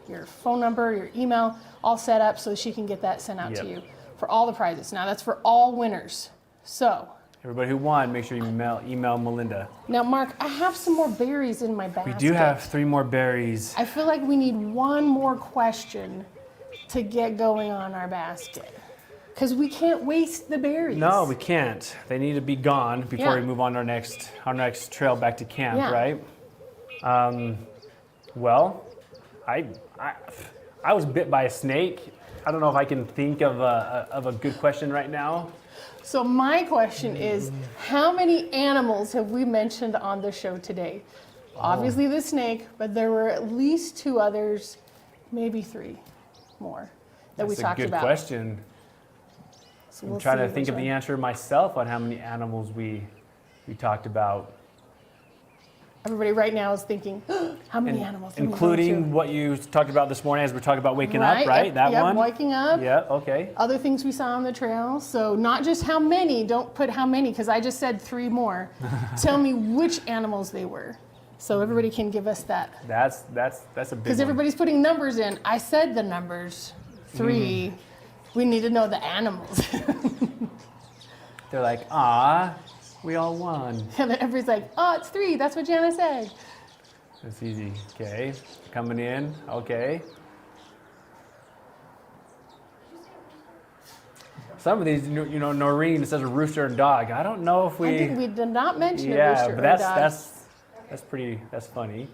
your phone number, your email, all set up so she can get that sent out to you for all the prizes. Now, that's for all winners. So everybody who won, make sure you email Melinda. now, Mark, I have some more berries in my basket. We do have 3 more berries. I feel like we need one more question to get going on our basket, because we can't waste the berries. No, we can't. They need to be gone before we move on to our next trail back to camp, right? Well, I was bit by a snake. I don't know if I can think of a good question right now. So my question is, how many animals have we mentioned on the show today? Obviously the snake, but there were at least 2 others, maybe 3 more that we talked about. That's a good question. So I'm trying to think of the answer myself on how many animals we talked about. Everybody right now is thinking, how many animals? Including what you talked about this morning as we're talking about waking up, right? That one? Waking up. Yeah, okay. Other things we saw on the trail. So not just how many, don't put how many, because I just said 3 more. Tell me which animals they were. So everybody can give us that. That's a big one. Because everybody's putting numbers in. I said the numbers, 3. We need to know the animals. They're like, ah, we all won. And everybody's like, oh, it's 3. That's what Janna said. That's easy. Okay, coming in. Okay. Some of these, Noreen says a rooster and dog. I don't know if we. I think we did not mention a rooster but or a dog. that's funny.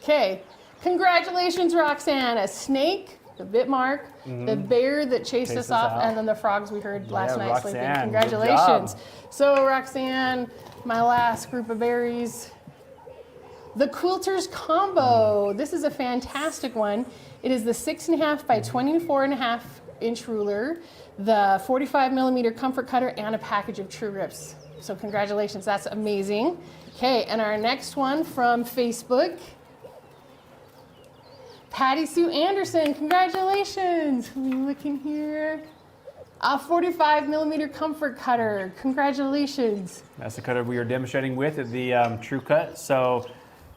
Okay, congratulations, Roxanne. A snake, the bit mark, the bear that chased us off, and then the frogs we heard last night sleeping. Roxanne, Congratulations. So, Roxanne, my last group of berries. The Quilters combo. This is a fantastic one. It is the 6.5 by 24.5 inch ruler, the 45 millimeter comfort cutter, and a package of true grips. So congratulations, that's amazing. Okay, and our next one from Facebook, Patty Sue Anderson, congratulations. Let me look in here. A 45 millimeter comfort cutter, congratulations. That's the cutter we are demonstrating with, the True Cut. So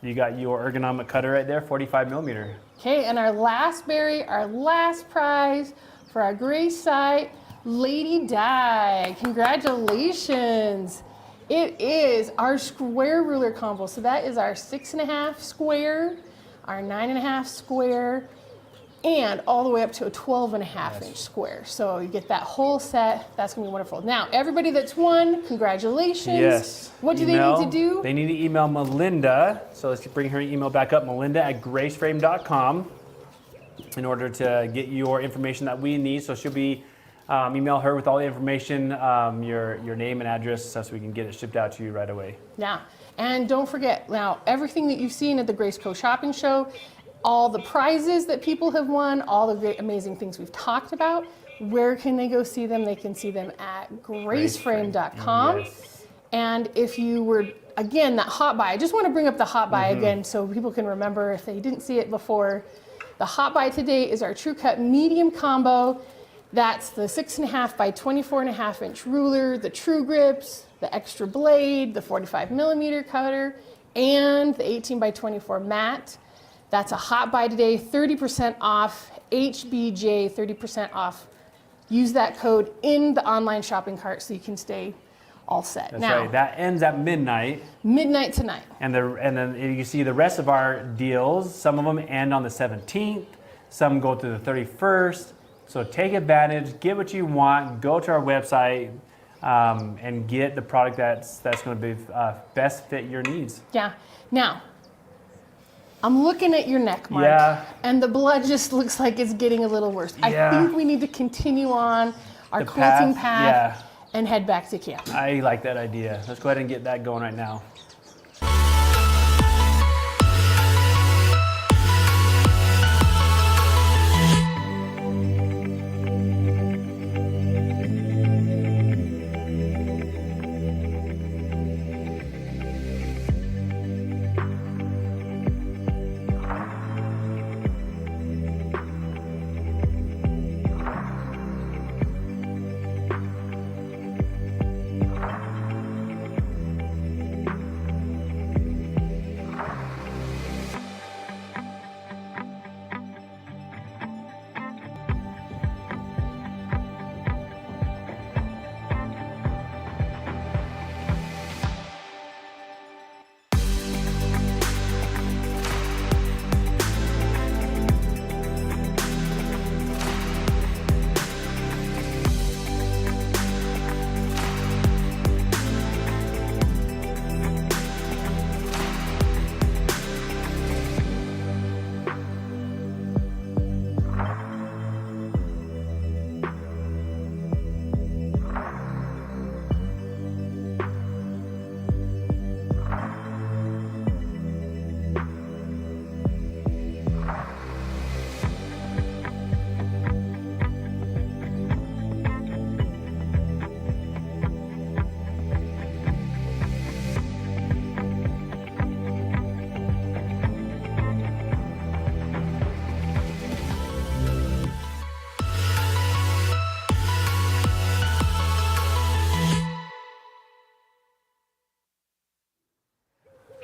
you got your ergonomic cutter right there, 45 millimeter. Okay, and our last berry, our last prize for our gray site, Lady Di, congratulations. It is our square ruler combo. So that is our 6.5 square, our 9.5 square, and all the way up to a 12.5 inch square. So you get that whole set. That's gonna be wonderful. Now, everybody that's won, congratulations. Yes. What do they need to do? They need to email Melinda. So let's bring her email back up, melinda@graceframe.com, in order to get your information that we need. So she'll be email her with all the information, your name and address, so we can get it shipped out to you right away. Yeah, and don't forget, now everything that you've seen at the Grace Co Shopping Show, all the prizes that people have won, all the great amazing things we've talked about, where can they go see them? They can see them at graceframe.com. Yes. And if you were, again, that hot buy, I just want to bring up the hot buy again so people can remember if they didn't see it before. The hot buy today is our True Cut medium combo. That's the 6.5 by 24.5 inch ruler, the true grips, the extra blade, the 45 millimeter cutter, and the 18 by 24 mat. That's a hot buy today, 30% off, HBJ, 30% off. Use that code in the online shopping cart so you can stay all set. That's now, right. That ends at midnight. Midnight tonight. And then you see the rest of our deals. Some of them end on the 17th. Some go to the 31st. So take advantage, get what you want, go to our website, and get the product that's going to be best fit your needs. Yeah. Now, I'm looking at your neck, Mark, Yeah. and the blood just looks like it's getting a little worse. Yeah. I think we need to continue on our The quilting path, path yeah. and head back to camp. I like that idea. Let's go ahead and get that going right now.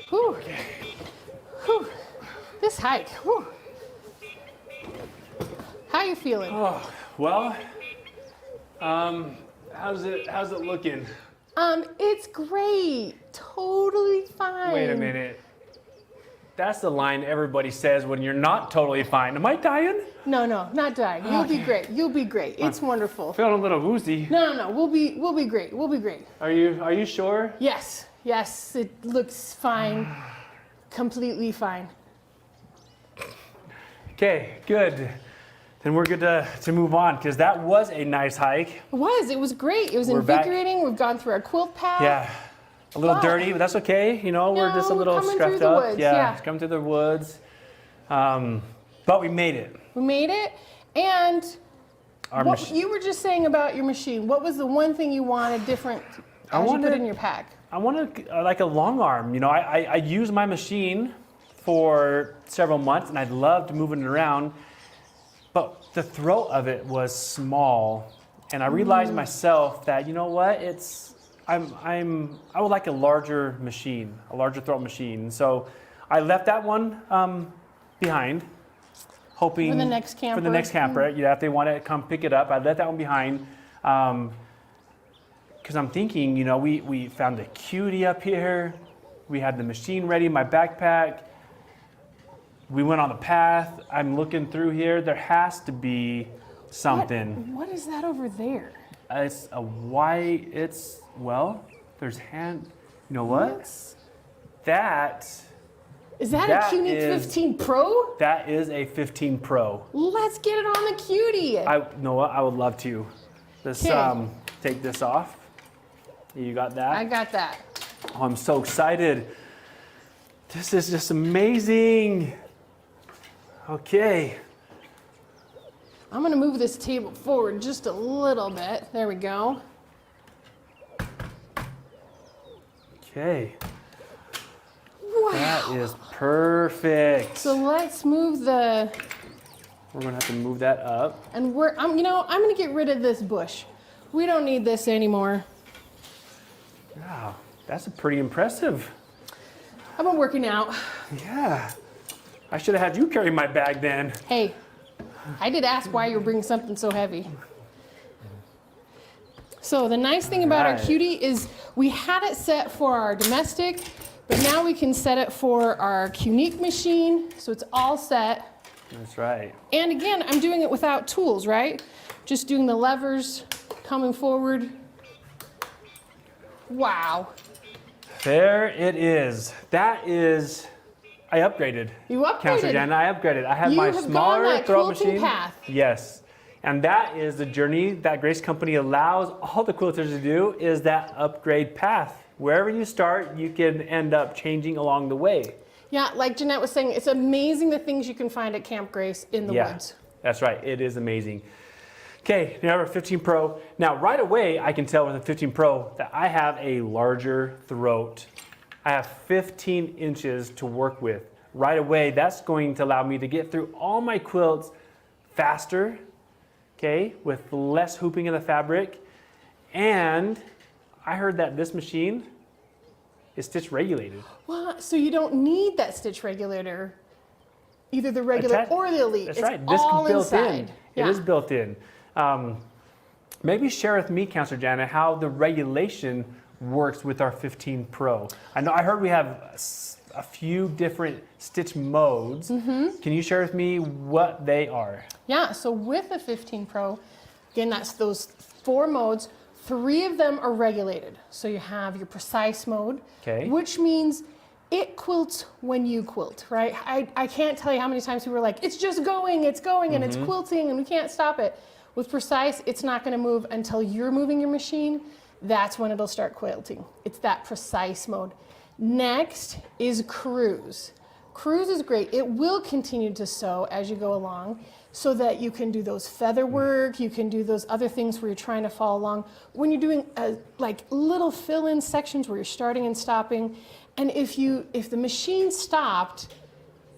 Whew. Whew. This hike. Whew. How you feeling? Oh, well, how's it looking? It's great. Totally fine. Wait a minute. That's the line everybody says when you're not totally fine. Am I dying? No, not dying. You'll be great. You'll be great. It's wonderful. Feeling a little woozy. No. We'll be great. We'll be great. Are you sure? Yes. It looks fine. Completely fine. Okay, good. Then we're good to move on because that was a nice hike. It was great. It was We're back. invigorating. We've gone through our quilt path. Yeah. A little But- dirty, but that's okay. You know, we're just a No, little coming scruffed through the up. woods, Yeah, yeah. it's coming through the woods. But we made it. We made it. And Our what machine. you were just saying about your machine, what was the one thing you wanted different as you put it in your pack? I wanted like a long arm. You know, I use my machine for several months and I'd loved moving it around, but the throat of it was small, and I realized myself that, you know what, I would like a larger machine, a larger throat machine. So I left that one behind, hoping For the next camper? For the next camper, yeah, if they want to come pick it up, I let that one behind. Because I'm thinking, you know, we found a cutie up here. We had the machine ready, my backpack. We went on the path. I'm looking through here. There has to be something. What is that over there? It's a white, there's hand, you know what? Is That that That a Cutie is- 15 Pro? that is a 15 Pro. Let's get it on the Cutie. You know what? I would love to. Let's Okay. take this off. You got that? I got that. Oh, I'm so excited. This is just amazing. Okay. I'm gonna move this table forward just a little bit. There we go. Okay. Wow. That is perfect. So let's move We're gonna have to move that up. I'm gonna get rid of this bush. We don't need this anymore. Wow, that's pretty impressive. I've been working out. Yeah. I should have had you carry my bag then. Hey, I did ask why you were bringing something so heavy. So the nice thing about our cutie is we had it set for our domestic, but now we can set it for our Qnique machine, so it's all set. That's right. And again, I'm doing it without tools, right? Just doing the levers, coming forward. Wow. There it is. That is, I upgraded. You upgraded. Counselor Janna, I upgraded. I have You my have gone smaller that throw quilting machine. path. Yes. And that is the journey that Grace Company allows all the quilters to do, is that upgrade path. Wherever you start, you can end up changing along the way. Yeah, like Jeanette was saying, it's amazing the things you can find at Camp Grace in the woods. That's right. It is amazing. Okay, now we're 15 Pro. Now right away, I can tell with the 15 Pro that I have a larger throat. I have 15 inches to work with. Right away, that's going to allow me to get through all my quilts faster, okay, with less hooping of the fabric. And I heard that this machine is stitch regulated. Well, so you don't need that stitch regulator, either the regular or the Elite. That's it's right. This all is built inside. in. It is built in. Maybe share with me, Counselor Janna, how the regulation works with our 15 Pro. I heard we have a few different stitch modes. Can you share with me what they are? Yeah, so with the 15 Pro, again, that's those 4 modes. 3 of them are regulated. So you have your precise mode, which means it quilts when you quilt, right? I can't tell you how many times people are like, it's just going, and it's quilting, and we can't stop it. With precise, it's not gonna move until you're moving your machine. That's when it'll start quilting. It's that precise mode. Next is cruise. Cruise is great. It will continue to sew as you go along so that you can do those feather work, you can do those other things where you're trying to follow along. When you're doing like little fill-in sections where you're starting and stopping, and if the machine stopped,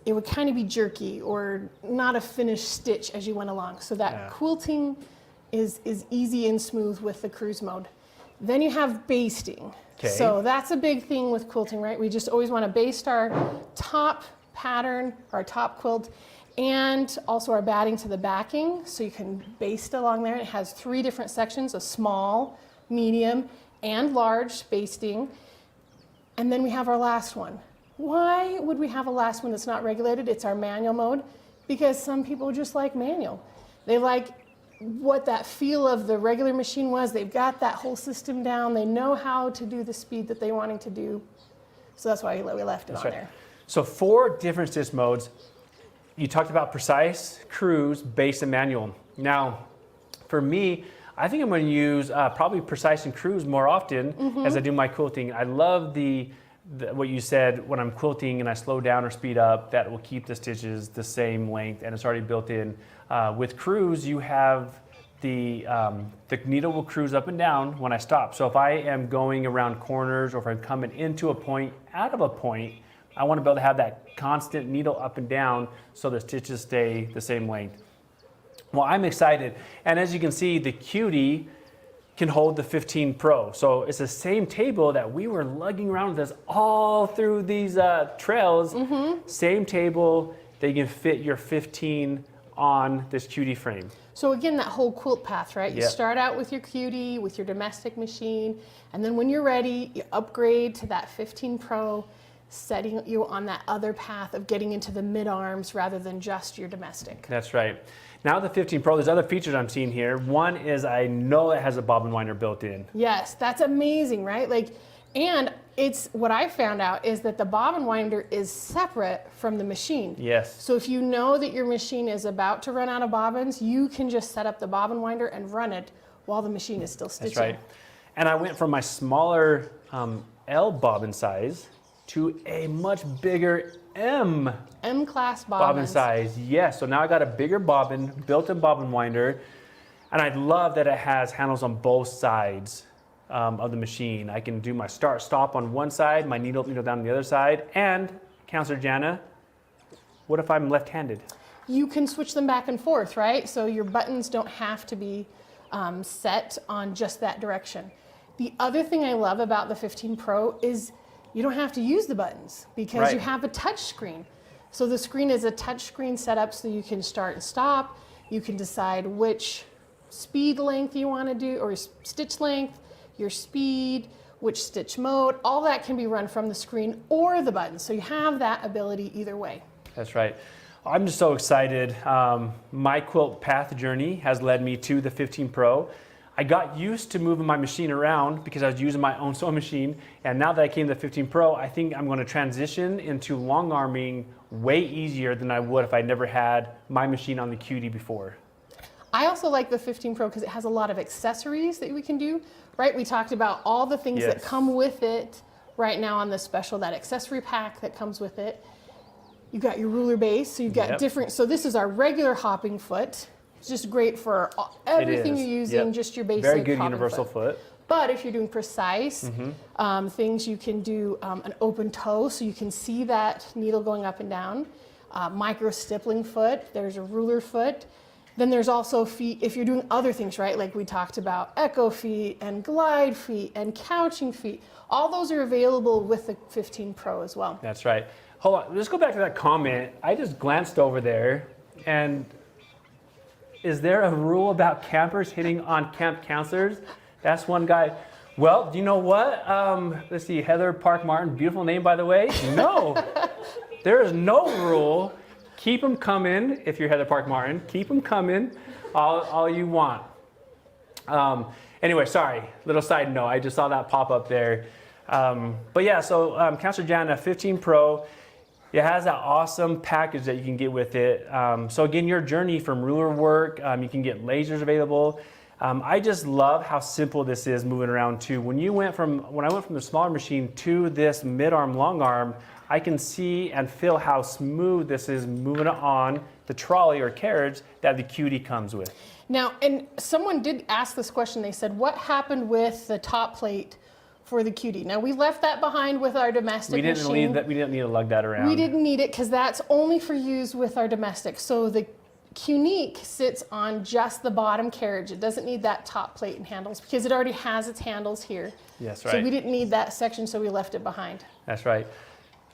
it would kind of be jerky or not a finished stitch as you went along. So that quilting is easy and smooth with the cruise mode. Then you have basting. So that's a big thing with quilting, right? We just always want to baste our top pattern, our top quilt, and also our batting to the backing. So you can baste along there. It has 3 different sections, a small, medium, and large basting. And then we have our last one. Why would we have a last one that's not regulated? It's our manual mode, because some people just like manual. They like what that feel of the regular machine was. They've got that whole system down. They know how to do the speed that they wanting to do. So that's why we left it on there. So 4 different stitch modes. You talked about precise, cruise, base, and manual. Now, for me, I think I'm going to use probably precise and cruise more often as I do my quilting. I love what you said, when I'm quilting and I slow down or speed up, that will keep the stitches the same length, and it's already built in. With cruise, you have the needle will cruise up and down when I stop. So if I am going around corners, or if I'm coming into a point, out of a point, I want to be able to have that constant needle up and down so the stitches stay the same length. Well, I'm excited. And as you can see, the Cutie can hold the 15 Pro. So it's the same table that we were lugging around with us all through these trails. Same table, they can fit your 15 on this Cutie frame. So again, that whole quilt path, right? You start out with your Cutie, with your domestic machine, and then when you're ready, you upgrade to that 15 Pro, setting you on that other path of getting into the mid-arms rather than just your domestic. That's right. Now the 15 Pro, there's other features I'm seeing here. One is I know it has a bobbin winder built in. Yes, that's amazing, right? And it's what I found out is that the bobbin winder is separate from the machine. Yes. So if you know that your machine is about to run out of bobbins, you can just set up the bobbin winder and run it while the machine is still stitching. That's right. And I went from my smaller L bobbin size to a much bigger M-class bobbin size. Yes, so now I got a bigger bobbin, built-in bobbin winder, and I love that it has handles on both sides of the machine. I can do my start, stop on one side, my needle down on the other side, and Counselor Janna, what if I'm left-handed? You can switch them back and forth, right? So your buttons don't have to be set on just that direction. The other thing I love about the 15 Pro is you don't have to use the buttons because you have a touch screen. So the screen is a touch screen setup, so you can start and stop. You can decide which speed length you want to do, or stitch length, your speed, which stitch mode. All that can be run from the screen or the button. So you have that ability either way. That's right. I'm just so excited. My quilt path journey has led me to the 15 Pro. I got used to moving my machine around because I was using my own sewing machine. And now that I came to the 15 Pro, I think I'm going to transition into long arming way easier than I would if I never had my machine on the Cutie before. I also like the 15 Pro because it has a lot of accessories that we can do, right? We talked about all the things that come with it right now on the special, that accessory pack that comes with it. You've got your ruler base, so you've got different, so this is our regular hopping foot. It's just great for everything you're using, just your basic very good hopping universal foot. But if you're doing precise things, you can do an open toe, so you can see that needle going up and down. Micro stippling foot, there's a ruler foot. Then there's also feet, if you're doing other things, right? Like we talked about echo feet and glide feet and couching feet. All those are available with the 15 Pro as well. That's right. Hold on, let's go back to that comment. I just glanced over there, and is there a rule about campers hitting on camp counselors? That's one guy. Well, you know what? Let's see, Heather Park Martin, beautiful name by the way. No, there is no rule. Keep them coming, if you're Heather Park Martin. Keep them coming, all you want. Anyway, sorry, little side note. I just saw that pop up there. But yeah, so Counselor Janna 15 Pro, it has that awesome package that you can get with it. So again, your journey from ruler work, you can get lasers available. I just love how simple this is moving around too. When I went from the smaller machine to this mid-arm, long arm, I can see and feel how smooth this is moving on the trolley or carriage that the Cutie comes with. Now, and someone did ask this question. They said, what happened with the top plate for the Cutie? Now, we left that behind with our domestic machine. We didn't need to lug that around. We didn't need it because that's only for use with our domestic. So the Unique sits on just the bottom carriage. It doesn't need that top plate and handles because it already has its handles here. Yes, right. So we didn't need that section, so we left it behind. That's right.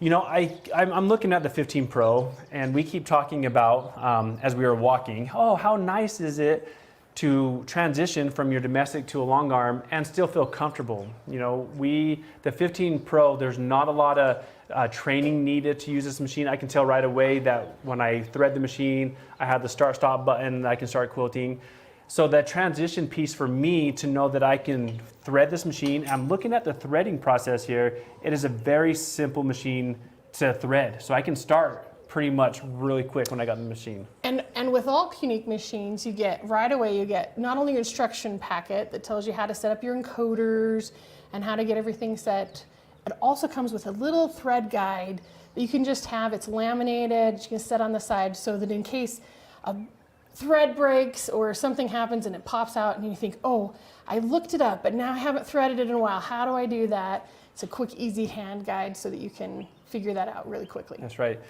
You know, I'm looking at the 15 Pro, and we keep talking about, as we were walking, oh, how nice is it to transition from your domestic to a long arm and still feel comfortable. You know, the 15 Pro, there's not a lot of training needed to use this machine. I can tell right away that when I thread the machine, I have the start-stop button, I can start quilting. So that transition piece for me to know that I can thread this machine, I'm looking at the threading process here. It is a very simple machine to thread. So I can start pretty much really quick when I got the machine. And with all Unique machines, you get right away, you get not only an instruction packet that tells you how to set up your encoders and how to get everything set, it also comes with a little thread guide that you can just have. It's laminated, you can set on the side so that in case a thread breaks or something happens and it pops out and you think, oh, I looked it up, but now I haven't threaded it in a while. How do I do that? It's a quick, easy hand guide so that you can figure that out really quickly. That's right.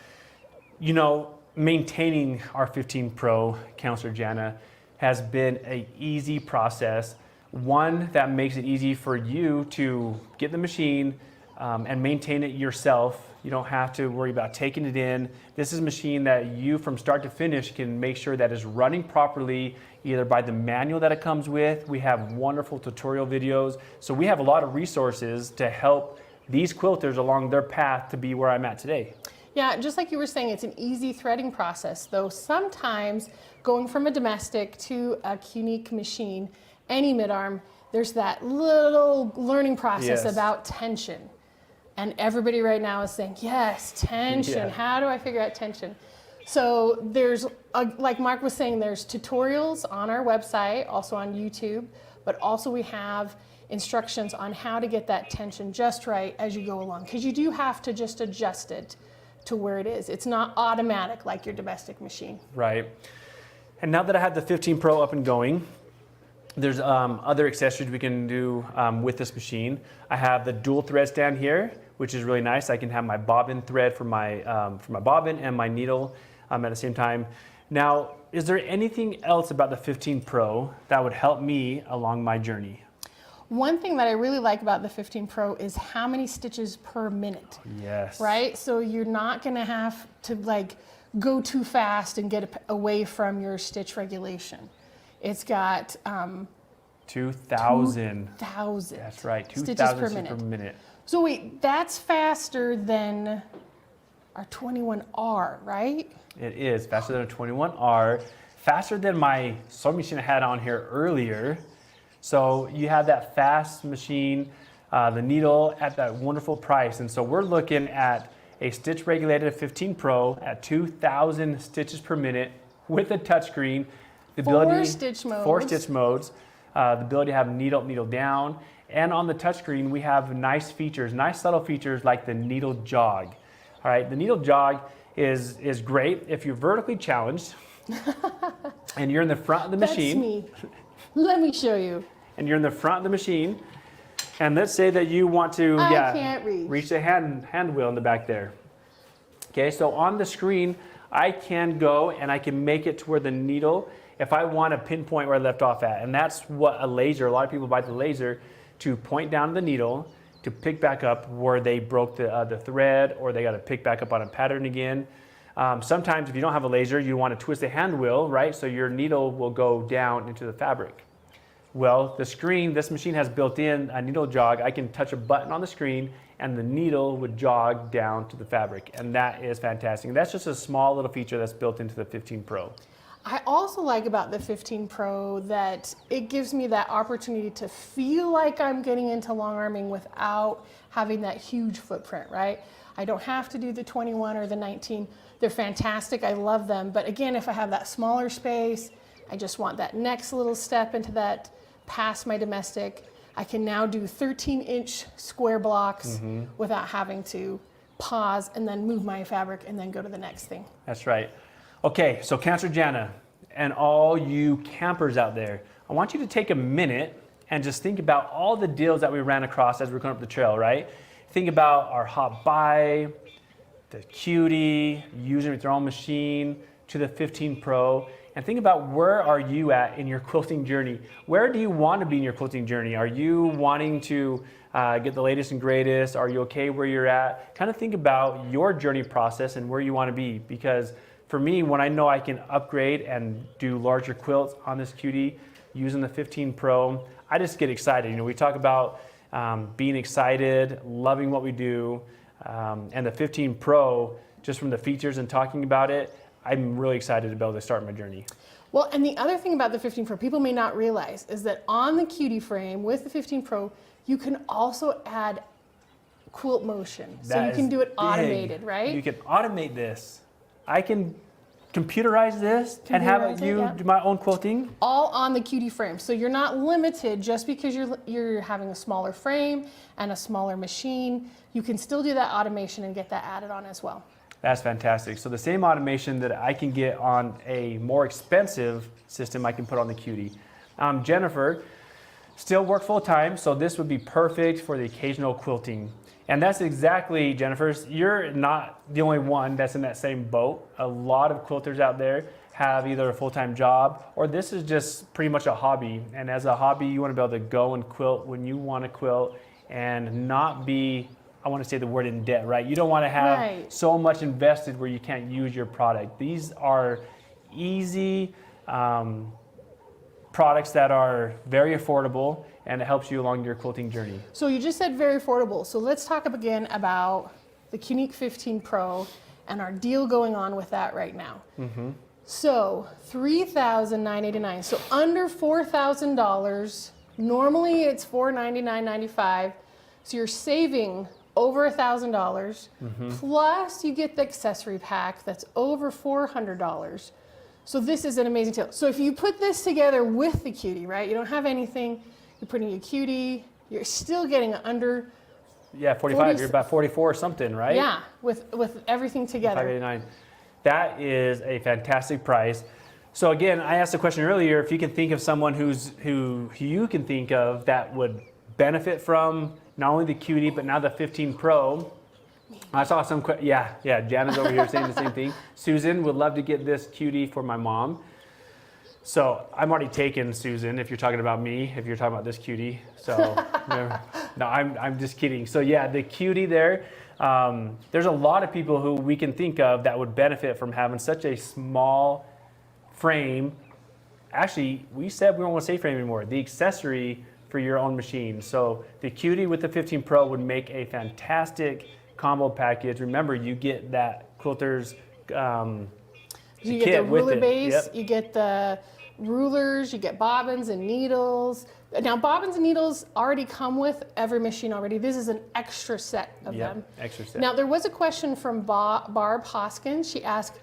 You know, maintaining our 15 Pro, Counselor Janna, has been an easy process. One that makes it easy for you to get the machine and maintain it yourself. You don't have to worry about taking it in. This is a machine that you, from start to finish, can make sure that is running properly, either by the manual that it comes with. We have wonderful tutorial videos. So we have a lot of resources to help these quilters along their path to be where I'm at today. Yeah, just like you were saying, it's an easy threading process, though sometimes going from a domestic to a Unique machine, any mid-arm, there's that little learning process about tension. And everybody right now is saying, yes, tension. Yeah. How do I figure out tension? So there's, like Mark was saying, there's tutorials on our website, also on YouTube, but also we have instructions on how to get that tension just right as you go along. Because you do have to just adjust it to where it is. It's not automatic like your domestic machine. Right. And now that I have the 15 Pro up and going, there's other accessories we can do with this machine. I have the dual thread stand here, which is really nice. I can have my bobbin thread for my bobbin and my needle at the same time. Now, is there anything else about the 15 Pro that would help me along my journey? One thing that I really like about the 15 Pro is how many stitches per minute. Yes. Right? So you're not gonna have to like go too fast and get away from your stitch regulation. It's got 2,000. 2,000. That's right, 2,000 stitches per minute. So wait, that's faster than our 21R, right? It is faster than a 21R, faster than my sewing machine I had on here earlier. So you have that fast machine, the needle at that wonderful price. And so we're looking at a stitch regulated 15 Pro at 2,000 stitches per minute with a touchscreen. The ability, 4 stitch modes. 4 stitch modes. The ability to have needle up, needle down. And on the touchscreen, we have nice features, nice subtle features like the needle jog. All right, the needle jog is great if you're vertically challenged and you're in the front of the machine. That's me. Let me show you. And you're in the front of the machine. And let's say that you want to can't reach the hand wheel in the back there. Okay, so on the screen, I can go and I can make it to where the needle, if I want to pinpoint where I left off at. And that's what a laser, a lot of people buy the laser to point down the needle to pick back up where they broke the thread, or they got to pick back up on a pattern again. Sometimes if you don't have a laser, you want to twist the hand wheel, right? So your needle will go down into the fabric. Well, the screen, this machine has built in a needle jog. I can touch a button on the screen and the needle would jog down to the fabric. And that is fantastic. And that's just a small little feature that's built into the 15 Pro. I also like about the 15 Pro that it gives me that opportunity to feel like I'm getting into long arming without having that huge footprint, right? I don't have to do the 21 or the 19. They're fantastic, I love them. But again, if I have that smaller space, I just want that next little step into that past my domestic. I can now do 13-inch square blocks without having to pause and then move my fabric and then go to the next thing. That's right. Okay, so Counselor Janna and all you campers out there, I want you to take a minute and just think about all the deals that we ran across as we were going up the trail, right? Think about our hot buy, the cutie, using it with your own machine, to the 15 Pro, and think about where are you at in your quilting journey? Where do you want to be in your quilting journey? Are you wanting to get the latest and greatest? Are you okay where you're at? Kind of think about your journey process and where you want to be, because for me, when I know I can upgrade and do larger quilts on this cutie using the 15 Pro, I just get excited. You know, we talk about being excited, loving what we do, and the 15 Pro, just from the features and talking about it, I'm really excited to be able to start my journey. Well, and the other thing about the 15 Pro people may not realize is that on the cutie frame with the 15 Pro, you can also add quilt motion. So you can do it automated, right? You can automate this. I can computerize this and have it do my own quilting. All on the cutie frame. So you're not limited just because you're having a smaller frame and a smaller machine. You can still do that automation and get that added on as well. That's fantastic. So the same automation that I can get on a more expensive system, I can put on the cutie. Jennifer still work full time, so this would be perfect for the occasional quilting. And that's exactly, Jennifer, you're not the only one that's in that same boat. A lot of quilters out there have either a full-time job or this is just pretty much a hobby. And as a hobby, you want to be able to go and quilt when you want to quilt and not be, I want to say the word, in debt, right? You don't want to have so much invested where you can't use your product. These are easy products that are very affordable, and it helps you along your quilting journey. So you just said very affordable. So let's talk up again about the Qnique 15 Pro and our deal going on with that right now. So $3,989, so under $4,000. Normally it's $499.95. So you're saving over $1,000. Plus you get the accessory pack that's over $400. So this is an amazing deal. So if you put this together with the cutie, right? You don't have anything. You're putting a cutie. You're still getting under. Yeah, 45. You're about 44 or something, right? Yeah, with everything together. $589. That is a fantastic price. So again, I asked a question earlier. If you can think of someone who you can think of that would benefit from not only the cutie but now the 15 Pro. I saw some, Janna's over here saying the same thing. Susan would love to get this cutie for my mom. So I'm already taken, Susan, if you're talking about me, if you're talking about this cutie. So no, I'm just kidding. So yeah, the cutie there, there's a lot of people who we can think of that would benefit from having such a small frame. Actually, we said we don't want to say frame anymore. The accessory for your own machine. So the cutie with the 15 Pro would make a fantastic combo package. Remember, you get that Quilter's you get the ruler base, you get the rulers, you get bobbins and needles. Now, bobbins and needles already come with every machine already. This is an extra set of them. Extra set. Now, there was a question from Barb Hoskins. She asked,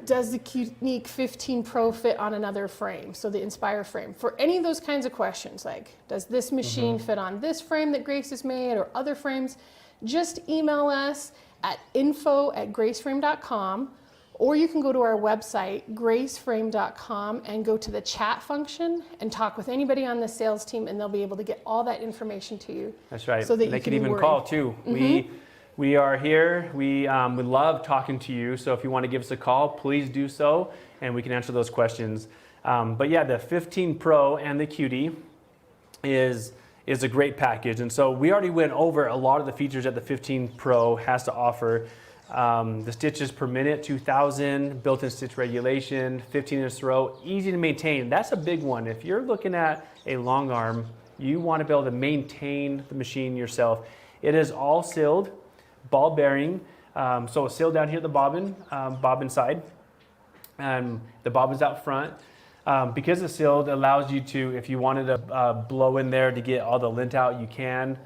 does the Qnique 15 Pro fit on another frame? So the Inspire frame. For any of those kinds of questions, like does this machine fit on this frame that Grace has made or other frames, just email us at info@graceframe.com, or you can go to our website, graceframe.com, and go to the chat function and talk with anybody on the sales team, and they'll be able to get all that information to you. That's right. So that they you can can even call too. We are here. We love talking to you. So if you want to give us a call, please do so, and we can answer those questions. But yeah, the 15 Pro and the Cutie is a great package. And so we already went over a lot of the features that the 15 Pro has to offer. The stitches per minute, 2,000, built-in stitch regulation, 15-inch throw, easy to maintain. That's a big one. If you're looking at a long arm, you want to be able to maintain the machine yourself. It is all sealed, ball bearing. So a seal down here at the bobbin side, and the bobbin's out front. Because it's sealed, it allows you to, if you wanted to blow in there to get all the lint out, you can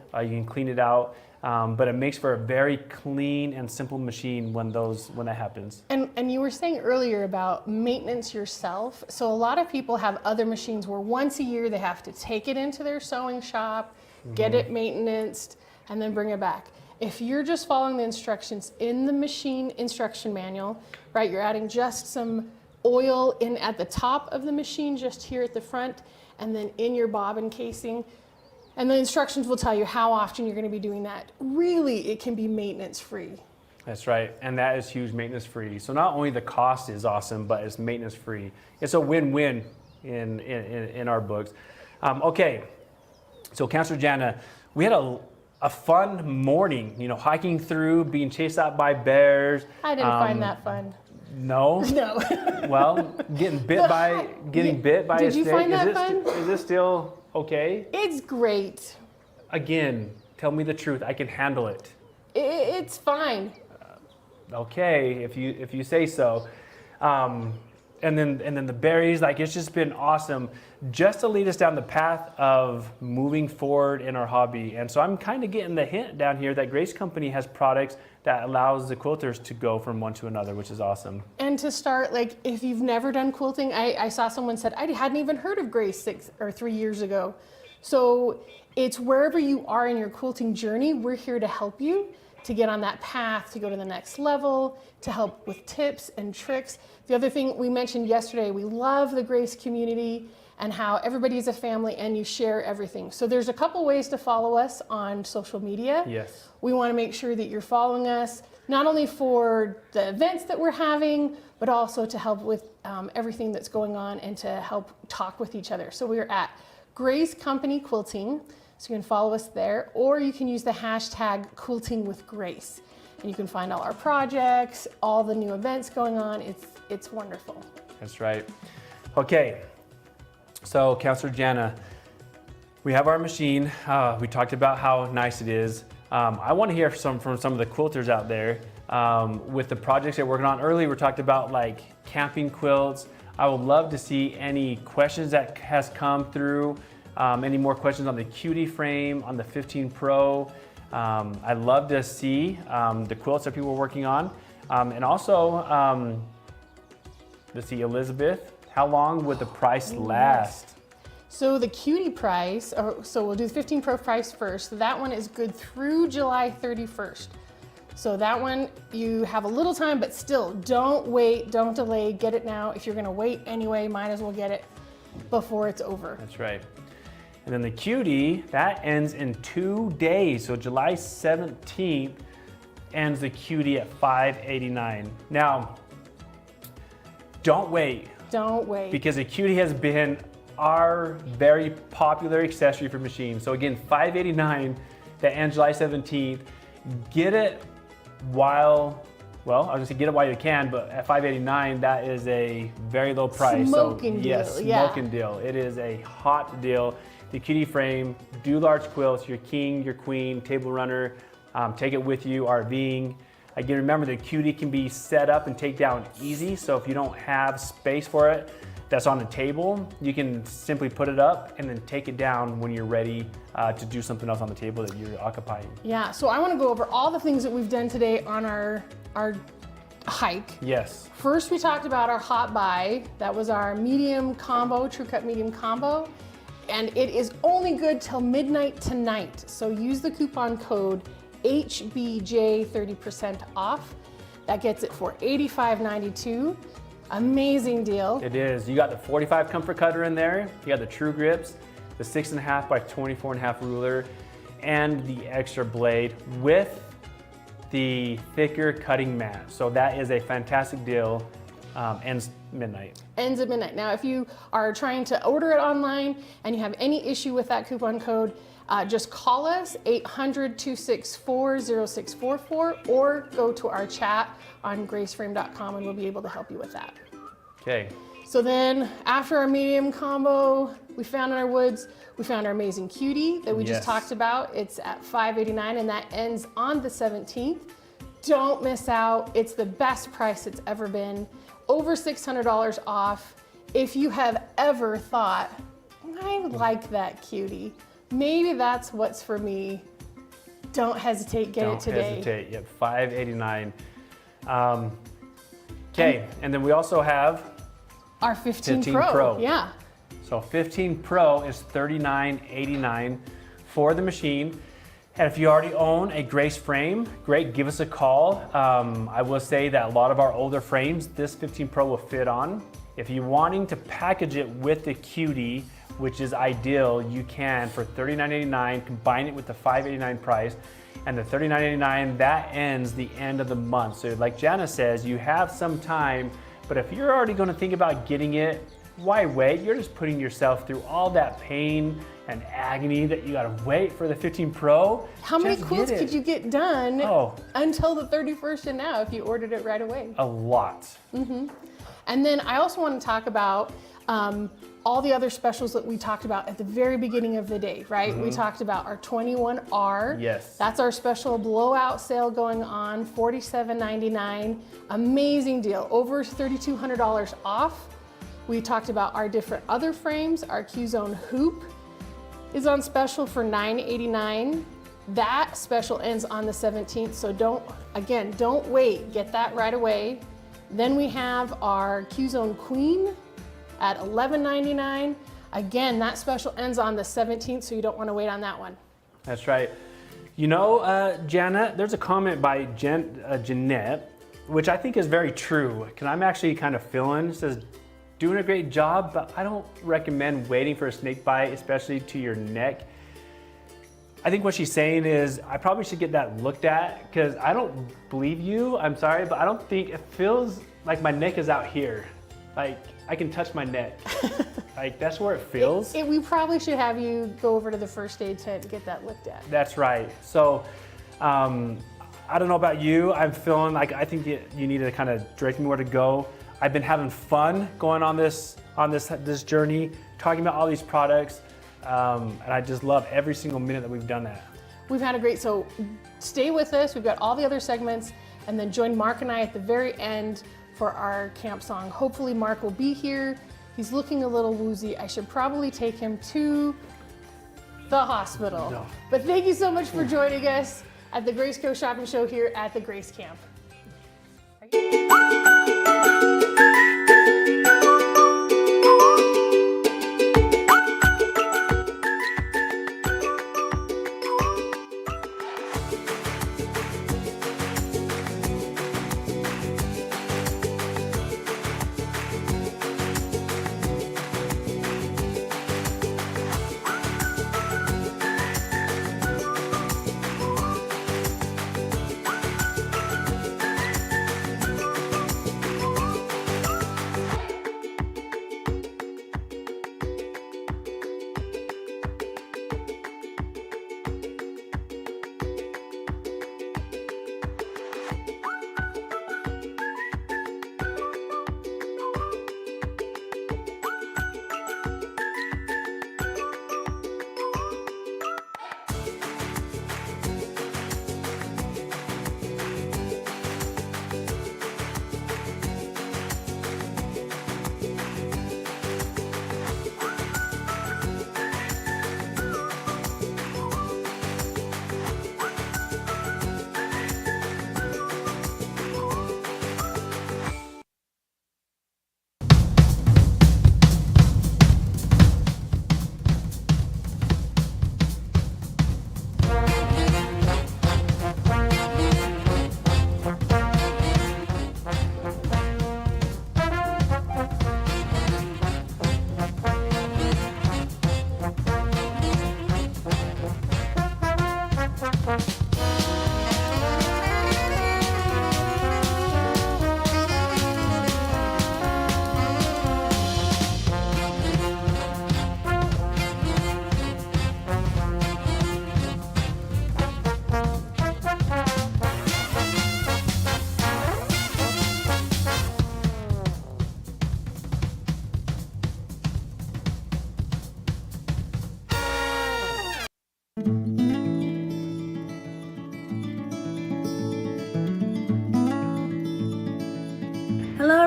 clean it out. But it makes for a very clean and simple machine when that happens. And you were saying earlier about maintenance yourself. So a lot of people have other machines where once a year they have to take it into their sewing shop, get it maintenanced, and then bring it back. If you're just following the instructions in the machine instruction manual, right, you're adding just some oil in at the top of the machine, just here at the front, and then in your bobbin casing. And the instructions will tell you how often you're going to be doing that. Really, it can be maintenance free. That's right, and that is huge, maintenance free. So not only the cost is awesome, but it's maintenance free. It's a win-win in our books. Okay, so Counselor Janna, we had a fun morning, hiking through, being chased out by bears. I didn't find that fun. No? No. Well, getting bit by a snake. Did you find that fun? Is this still okay? It's great. Again, tell me the truth. I can handle it. It's fine. Okay, if you say so. And then the berries, it's just been awesome just to lead us down the path of moving forward in our hobby. And so I'm kind of getting the hint down here that Grace Company has products that allows the quilters to go from one to another, which is awesome. And to start, if you've never done quilting, I saw someone said, I hadn't even heard of Grace 6 or 3 years ago. So it's wherever you are in your quilting journey, we're here to help you to get on that path, to go to the next level, to help with tips and tricks. The other thing we mentioned yesterday, we love the Grace community and how everybody is a family and you share everything. So there's a couple ways to follow us on social media. Yes. We want to make sure that you're following us, not only for the events that we're having, but also to help with everything that's going on and to help talk with each other. So we're at Grace Company Quilting. So you can follow us there, or you can use the hashtag Quilting with Grace. And you can find all our projects, all the new events going on. It's wonderful. That's right. Okay, so Counselor Janna, we have our machine. We talked about how nice it is. I want to hear from some of the quilters out there with the projects they're working on. Earlier we talked about camping quilts. I would love to see any questions that has come through. Any more questions on the Cutie frame, on the 15 Pro? I'd love to see the quilts that people are working on. And also, let's see, Elizabeth, how long would the price last? So the Cutie price, so we'll do the 15 Pro price first. That one is good through July 31st. So that one, you have a little time, but still, don't wait, don't delay, get it now. If you're gonna wait anyway, might as well get it before it's over. That's right. And then the Cutie, that ends in 2 days. So July 17th ends the Cutie at $589. Now, don't wait. Don't wait. Because the cutie has been our very popular accessory for machines. So again, $5.89 that ends July 17th. Get it while, well, I was gonna say get it while you can, but at $5.89, that is a very low price. Smoking deal, yes, smoking deal. It is a hot deal. The cutie frame, do large quilts, your king, your queen, table runner, take it with you, RVing. Again, remember the cutie can be set up and take down easy. So if you don't have space for it, that's on the table, you can simply put it up and then take it down when you're ready to do something else on the table that you're occupying. Yeah, so I want to go over all the things that we've done today on our hike. Yes. First, we talked about our hot buy. That was our medium combo, True Cut medium combo. And it is only good till midnight tonight. So use the coupon code HBJ 30% off. That gets it for $85.92. Amazing deal. It is. You got the 45 comfort cutter in there. You got the True Grips, the 6.5 by 24.5 ruler, and the extra blade with the thicker cutting mat. So that is a fantastic deal. Ends midnight. Ends at midnight. Now, if you are trying to order it online and you have any issue with that coupon code, just call us 800-264-0644 or go to our chat on graceframe.com and we'll be able to help you with that. Okay. So then after our medium combo we found in our woods, we found our amazing cutie that we just talked about. It's at $5.89 and that ends on the 17th. Don't miss out. It's the best price it's ever been. Over $600 off. If you have ever thought, I like that cutie, maybe that's what's for me, don't hesitate, get it today. Don't hesitate, yep, $5.89. Okay, and then we also have our 15 Pro. Yeah. So 15 Pro is $39.89 for the machine. And if you already own a Grace frame, great, give us a call. I will say that a lot of our older frames, this 15 Pro will fit on. If you're wanting to package it with the cutie, which is ideal, you can for $39.89, combine it with the $5.89 price. And the $39.89, that ends the end of the month. So like Janna says, you have some time, but if you're already gonna think about getting it, why wait? You're just putting yourself through all that pain and agony that you gotta wait for the 15 Pro. How many quilts could you get done until the 31st and now if you ordered it right away? A lot. And then I also want to talk about all the other specials that we talked about at the very beginning of the day, right? We talked about our 21R. Yes. That's our special blowout sale going on, $47.99. Amazing deal, over $3,200 off. We talked about our different other frames. Our Q-Zone hoop is on special for $9.89. That special ends on the 17th, so don't wait, get that right away. Then we have our Q-Zone Queen at $11.99. Again, that special ends on the 17th, so you don't want to wait on that one. That's right. You know, Janna, there's a comment by Jeanette, which I think is very true, because I'm actually kind of feeling, it says, doing a great job, but I don't recommend waiting for a snake bite, especially to your neck. I think what she's saying is I probably should get that looked at, because I don't believe you, I'm sorry, but I don't think, it feels like my neck is out here. Like, I can touch my neck. Like, that's where it feels. We probably should have you go over to the first aid tent and get that looked at. That's right. So, I don't know about you, I'm feeling like I think you need to kind of direct me where to go. I've been having fun going on this journey, talking about all these products, and I just love every single minute that we've done that. We've had a great, so stay with us. We've got all the other segments, and then join Mark and I at the very end for our camp song. Hopefully Mark will be here. He's looking a little woozy. I should probably take him to the hospital. No. But thank you so much for joining us at the Grace Co Shopping Show here at the Grace Camp.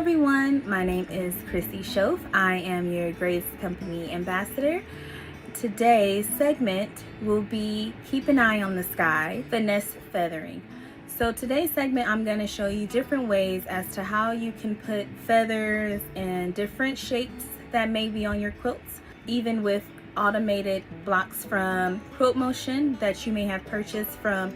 everyone, my name is Chrissy Schoaf. I am your Grace Company Ambassador. Today's segment will be Keep an Eye on the Sky, Finesse Feathering. So today's segment, I'm going to show you different ways as to how you can put feathers in different shapes that may be on your quilts, even with automated blocks from Quilt Motion that you may have purchased from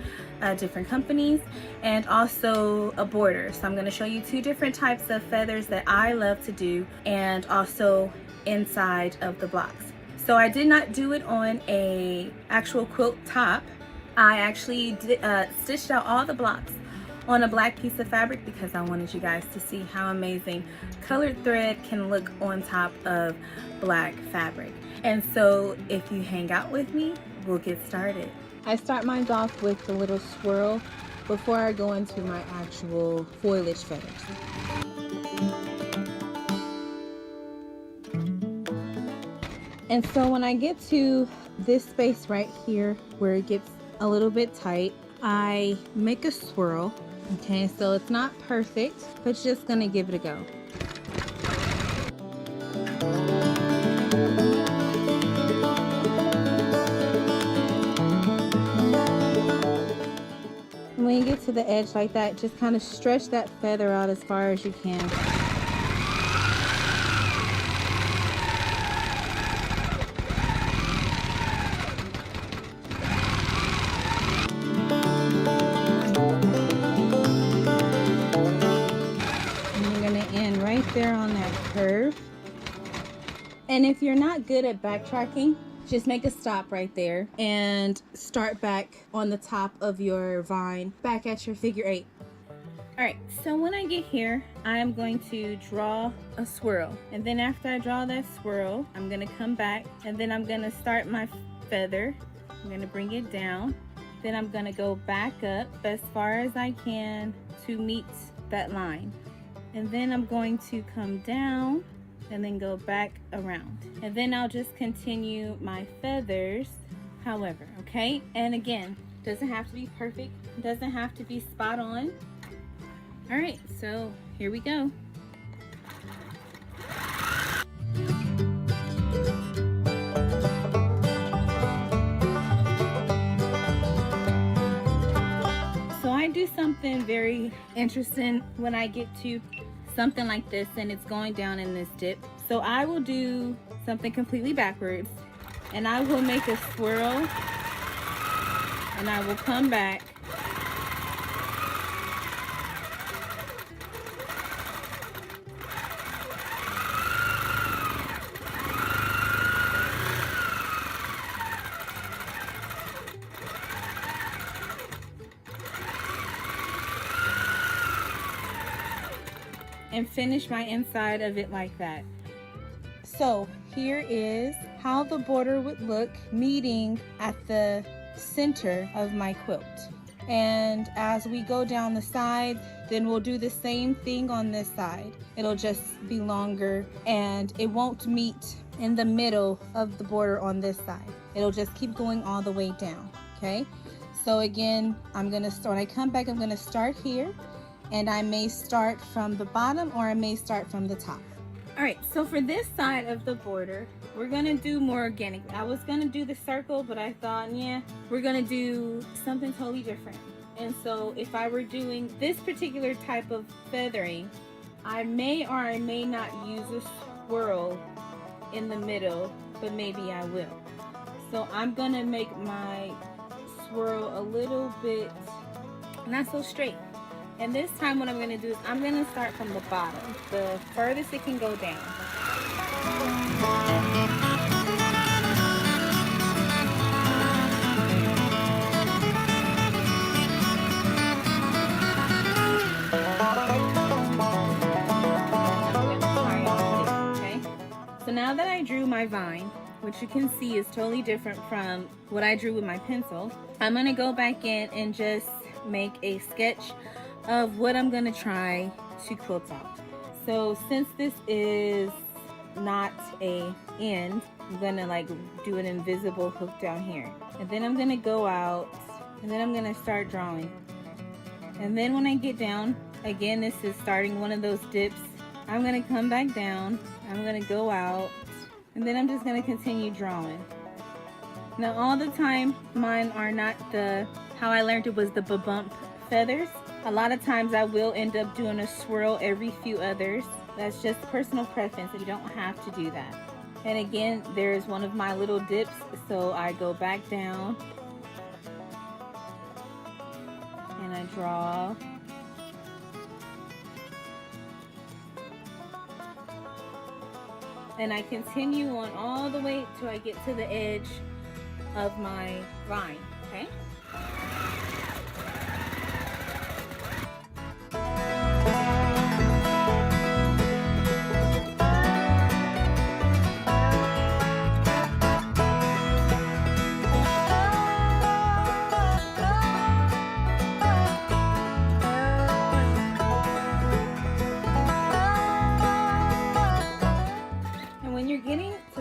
different companies, and also a border. So I'm going to show you two different types of feathers that I love to do, and also inside of the blocks. So I did not do it on a actual quilt top. I actually stitched out all the blocks on a black piece of fabric because I wanted you guys to see how amazing colored thread can look on top of black fabric. And so if you hang out with me, we'll get started. I start mine off with the little swirl before I go into my actual foliage feathers. And so when I get to this space right here where it gets a little bit tight, I make a swirl. Okay, so it's not perfect, but just gonna give it a go. When you get to the edge like that, just kind of stretch that feather out as far as you can. There on that curve. And if you're not good at backtracking, just make a stop right there and start back on the top of your vine, back at your figure 8. All right, so when I get here, I am going to draw a swirl, and then after I draw that swirl, I'm going to come back, and then I'm going to start my feather. I'm going to bring it down, then I'm going to go back up as far as I can to meet that line. And then I'm going to come down and then go back around. And then I'll just continue my feathers however, okay? And again, doesn't have to be perfect, doesn't have to be spot on. All right, so here we go. So I do something very interesting when I get to something like this and it's going down in this dip. So I will do something completely backwards, and I will make a swirl, and I will come back, and finish my inside of it like that. So here is how the border would look meeting at the center of my quilt. And as we go down the side, then we'll do the same thing on this side. It'll just be longer, and it won't meet in the middle of the border on this side. It'll just keep going all the way down, okay? So again, when I come back, I'm gonna start here, and I may start from the bottom or I may start from the top. All right, so for this side of the border, we're gonna do more organic. I was gonna do the circle, but I thought, yeah, we're gonna do something totally different. And so if I were doing this particular type of feathering, I may or I may not use a swirl in the middle, but maybe I will. So I'm gonna make my swirl a little bit not so straight. And this time what I'm going to do is I'm going to start from the bottom, the furthest it can go down. Okay? So now that I drew my vine, which you can see is totally different from what I drew with my pencil, I'm going to go back in and just make a sketch of what I'm gonna try to quilt out. So since this is not a end, I'm gonna like do an invisible hook down here, and then I'm gonna go out, and then I'm gonna start drawing. And then when I get down, again, this is starting one of those dips, I'm gonna come back down, I'm gonna go out, and then I'm just gonna continue drawing. Now all the time, mine are not how I learned it was the bump feathers. A lot of times I will end up doing a swirl every few others. That's just personal preference, you don't have to do that. And again, there's one of my little dips, so I go back down and I draw. And I continue on all the way till I get to the edge of my vine, okay?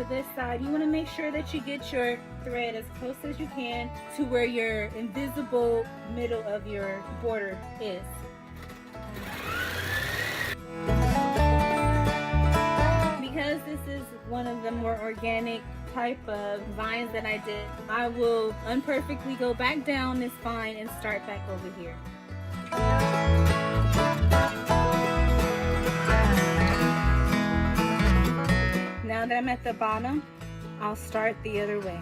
This side, you want to make sure that you get your thread as close as you can to where your invisible middle of your border is. Because this is one of the more organic type of vines that I did, I will unperfectly go back down this vine and start back over here. Now that I'm at the bottom, I'll start the other way.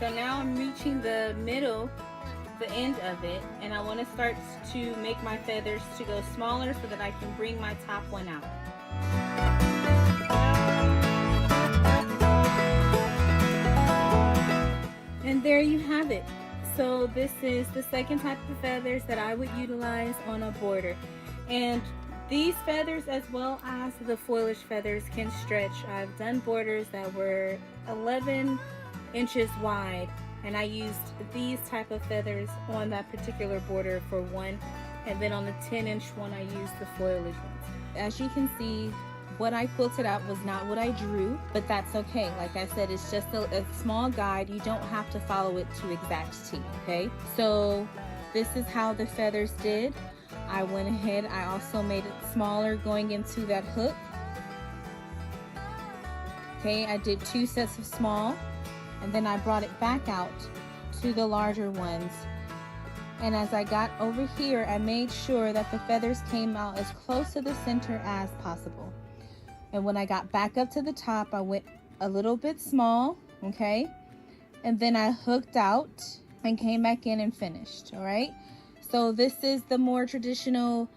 So now I'm reaching the middle, the end of it, and I want to start to make my feathers to go smaller so that I can bring my top one out. And there you have it. So this is the second type of feathers that I would utilize on a border. And these feathers, as well as the foilage feathers, can stretch. I've done borders that were 11 inches wide, and I used these type of feathers on that particular border for one, and then on the 10-inch one I used the foliage ones. As you can see, what I quilted out was not what I drew, but that's okay. Like I said, it's just a small guide. You don't have to follow it to exact T, okay? So this is how the feathers did. I went ahead, I also made it smaller going into that hook. Okay, I did 2 sets of small, and then I brought it back out to the larger ones. And as I got over here, I made sure that the feathers came out as close to the center as possible. And when I got back up to the top, I went a little bit small, okay? And then I hooked out and came back in and finished, all right? So this is the more traditional,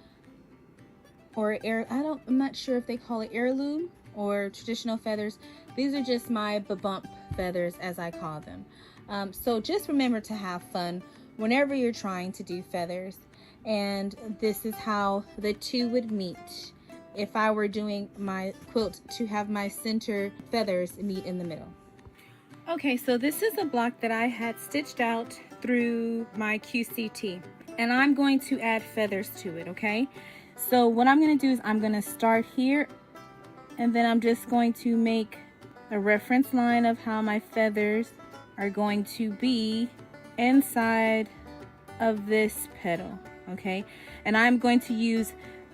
or I'm not sure if they call it heirloom or traditional feathers. These are just my bump feathers, as I call them. So just remember to have fun whenever you're trying to do feathers. And this is how the two would meet if I were doing my quilt, to have my center feathers meet in the middle. Okay, so this is a block that I had stitched out through my QCT, and I'm going to add feathers to it, okay? So what I'm going to do is I'm going to start here, and then I'm just going to make a reference line of how my feathers are going to be inside of this petal, okay? And I'm going to use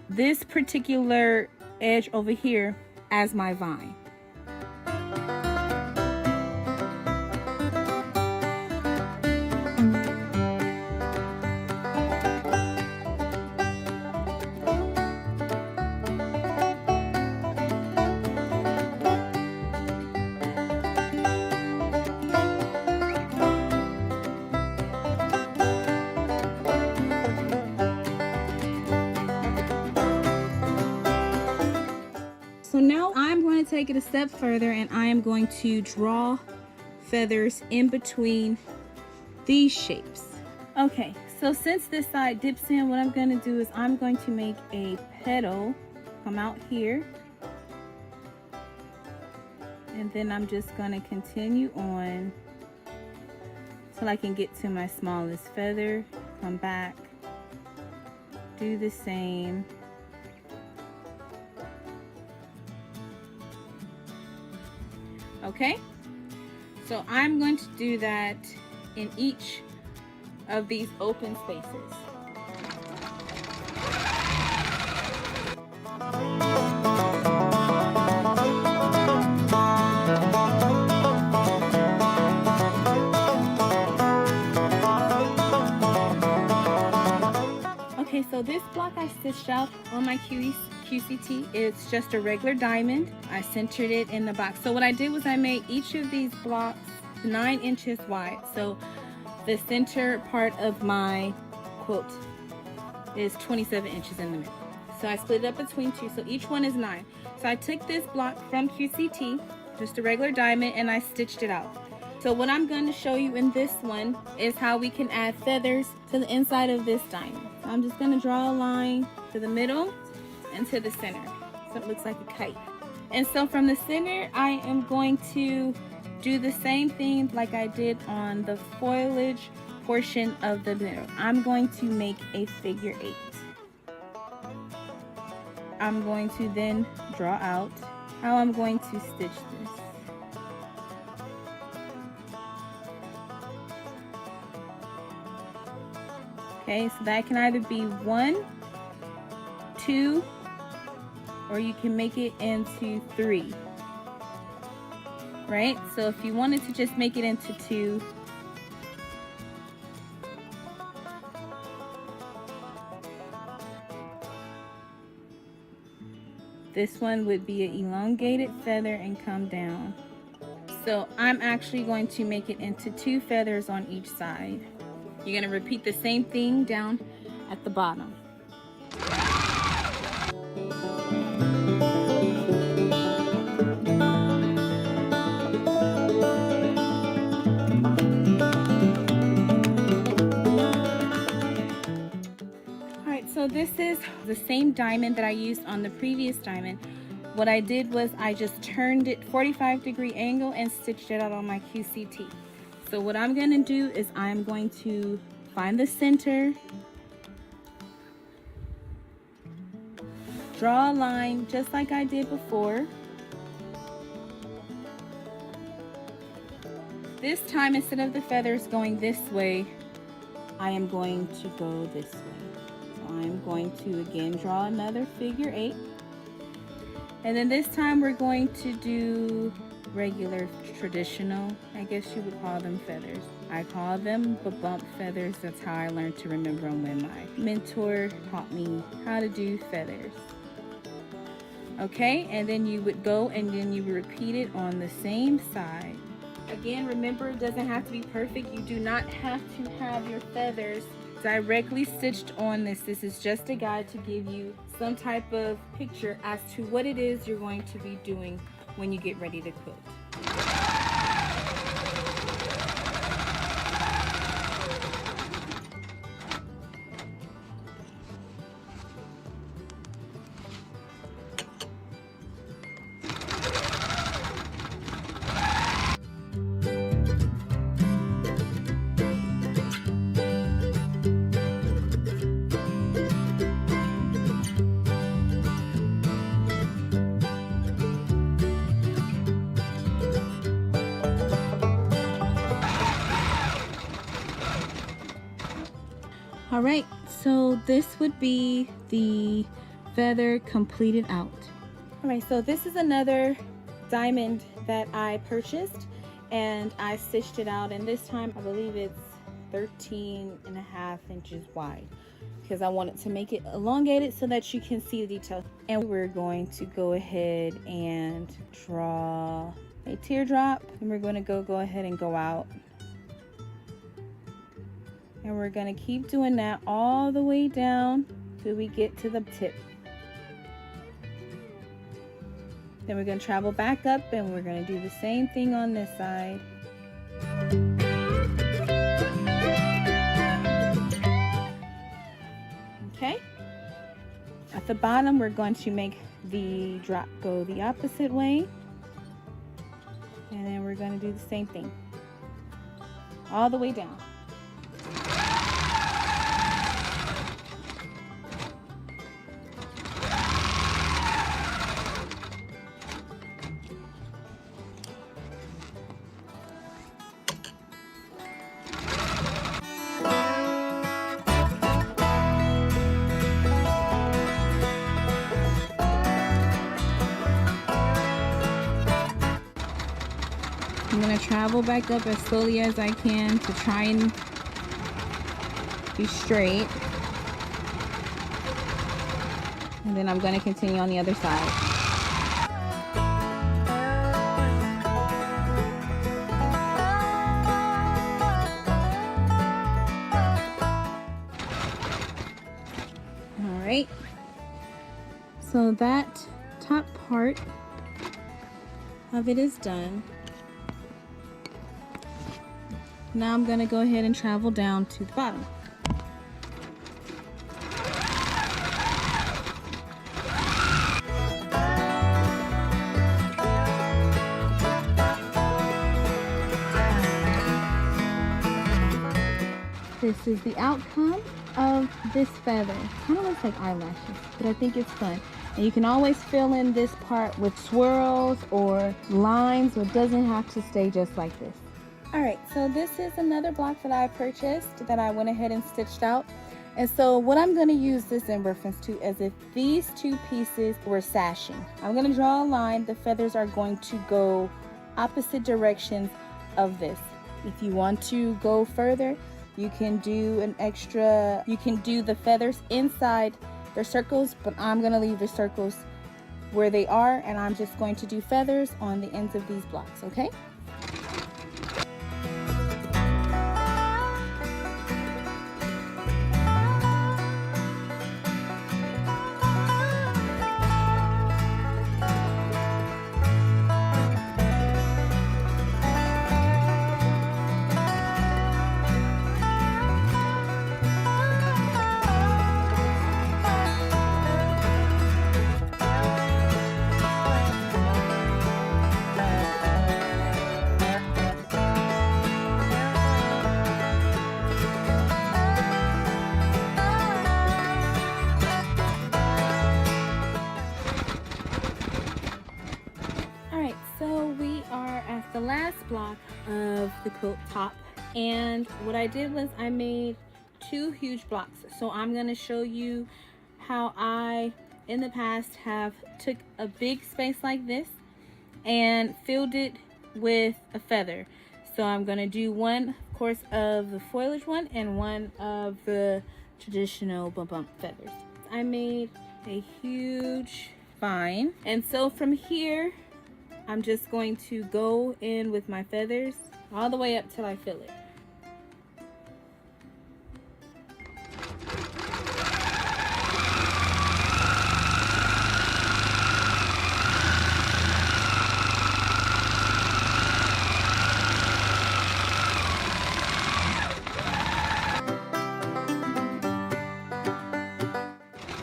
this particular edge over here as my vine. So now I'm going to take it a step further, and I am going to draw feathers in between these shapes. Okay, so since this side dips in, what I'm going to do is I'm going to make a petal come out here, and then I'm just going to continue on till I can get to my smallest feather, come back, do the same. Okay, so I'm going to do that in each of these open spaces. Okay, so this block I stitched out on my QCT, it's just a regular diamond. I centered it in the box. So what I did was I made each of these blocks 9 inches wide. So the center part of my quilt is 27 inches in the middle. So I split it up between two, so each one is 9. So I took this block from QCT, just a regular diamond, and I stitched it out. So what I'm going to show you in this one is how we can add feathers to the inside of this diamond. So I'm just going to draw a line to the middle and to the center, so it looks like a kite. And so from the center, I am going to do the same thing like I did on the foliage portion of the middle. I'm going to make a figure 8. I'm going to then draw out how I'm going to stitch this. Okay, so that can either be 1, 2, or you can make it into 3. Right? So if you wanted to just make it into 2, this one would be an elongated feather and come down. So I'm actually going to make it into 2 feathers on each side. You're going to repeat the same thing down at the bottom. Alright, so this is the same diamond that I used on the previous diamond. What I did was I just turned it 45-degree angle and stitched it out on my QCT. So what I'm going to do is I'm going to find the center, draw a line just like I did before. This time, instead of the feathers going this way, I am going to go this way. So I'm going to again draw another figure 8. And then this time we're going to do regular, traditional, I guess you would call them feathers. I call them bump feathers. That's how I learned to remember them when my mentor taught me how to do feathers. Okay, and then you would go and then you would repeat it on the same side. Again, remember, it doesn't have to be perfect. You do not have to have your feathers directly stitched on this. This is just a guide to give you some type of picture as to what it is you're going to be doing when you get ready to quilt. All right, so this would be the feather completed out. All right, so this is another diamond that I purchased and I stitched it out, and this time I believe it's 13.5 inches wide because I wanted to make it elongated so that you can see the detail. And we're going to go ahead and draw a teardrop, and we're going to go ahead and go out. And we're going to keep doing that all the way down till we get to the tip. Then we're going to travel back up and we're going to do the same thing on this side. Okay. At the bottom, we're going to make the drop go the opposite way. And then we're going to do the same thing all the way down. I'm gonna travel back up as slowly as I can to try and be straight. And then I'm gonna continue on the other side. Alright, so that top part of it is done. Now I'm gonna go ahead and travel down to the bottom. This is the outcome of this feather. Kind of looks like eyelashes, but I think it's fun. And you can always fill in this part with swirls or lines, so it doesn't have to stay just like this. Alright, so this is another block that I purchased that I went ahead and stitched out. And so what I'm going to use this in reference to is if these two pieces were sashing. I'm going to draw a line. The feathers are going to go opposite directions of this. If you want to go further, you can do the feathers inside their circles, but I'm going to leave the circles where they are, and I'm just going to do feathers on the ends of these blocks, okay? The last block of the quilt top, and what I did was I made two huge blocks. So I'm going to show you how I in the past have took a big space like this and filled it with a feather. So I'm going to do one, of course, of the foliage one and one of the traditional bump feathers. I made a huge vine, and so from here I'm just going to go in with my feathers all the way up till I fill it.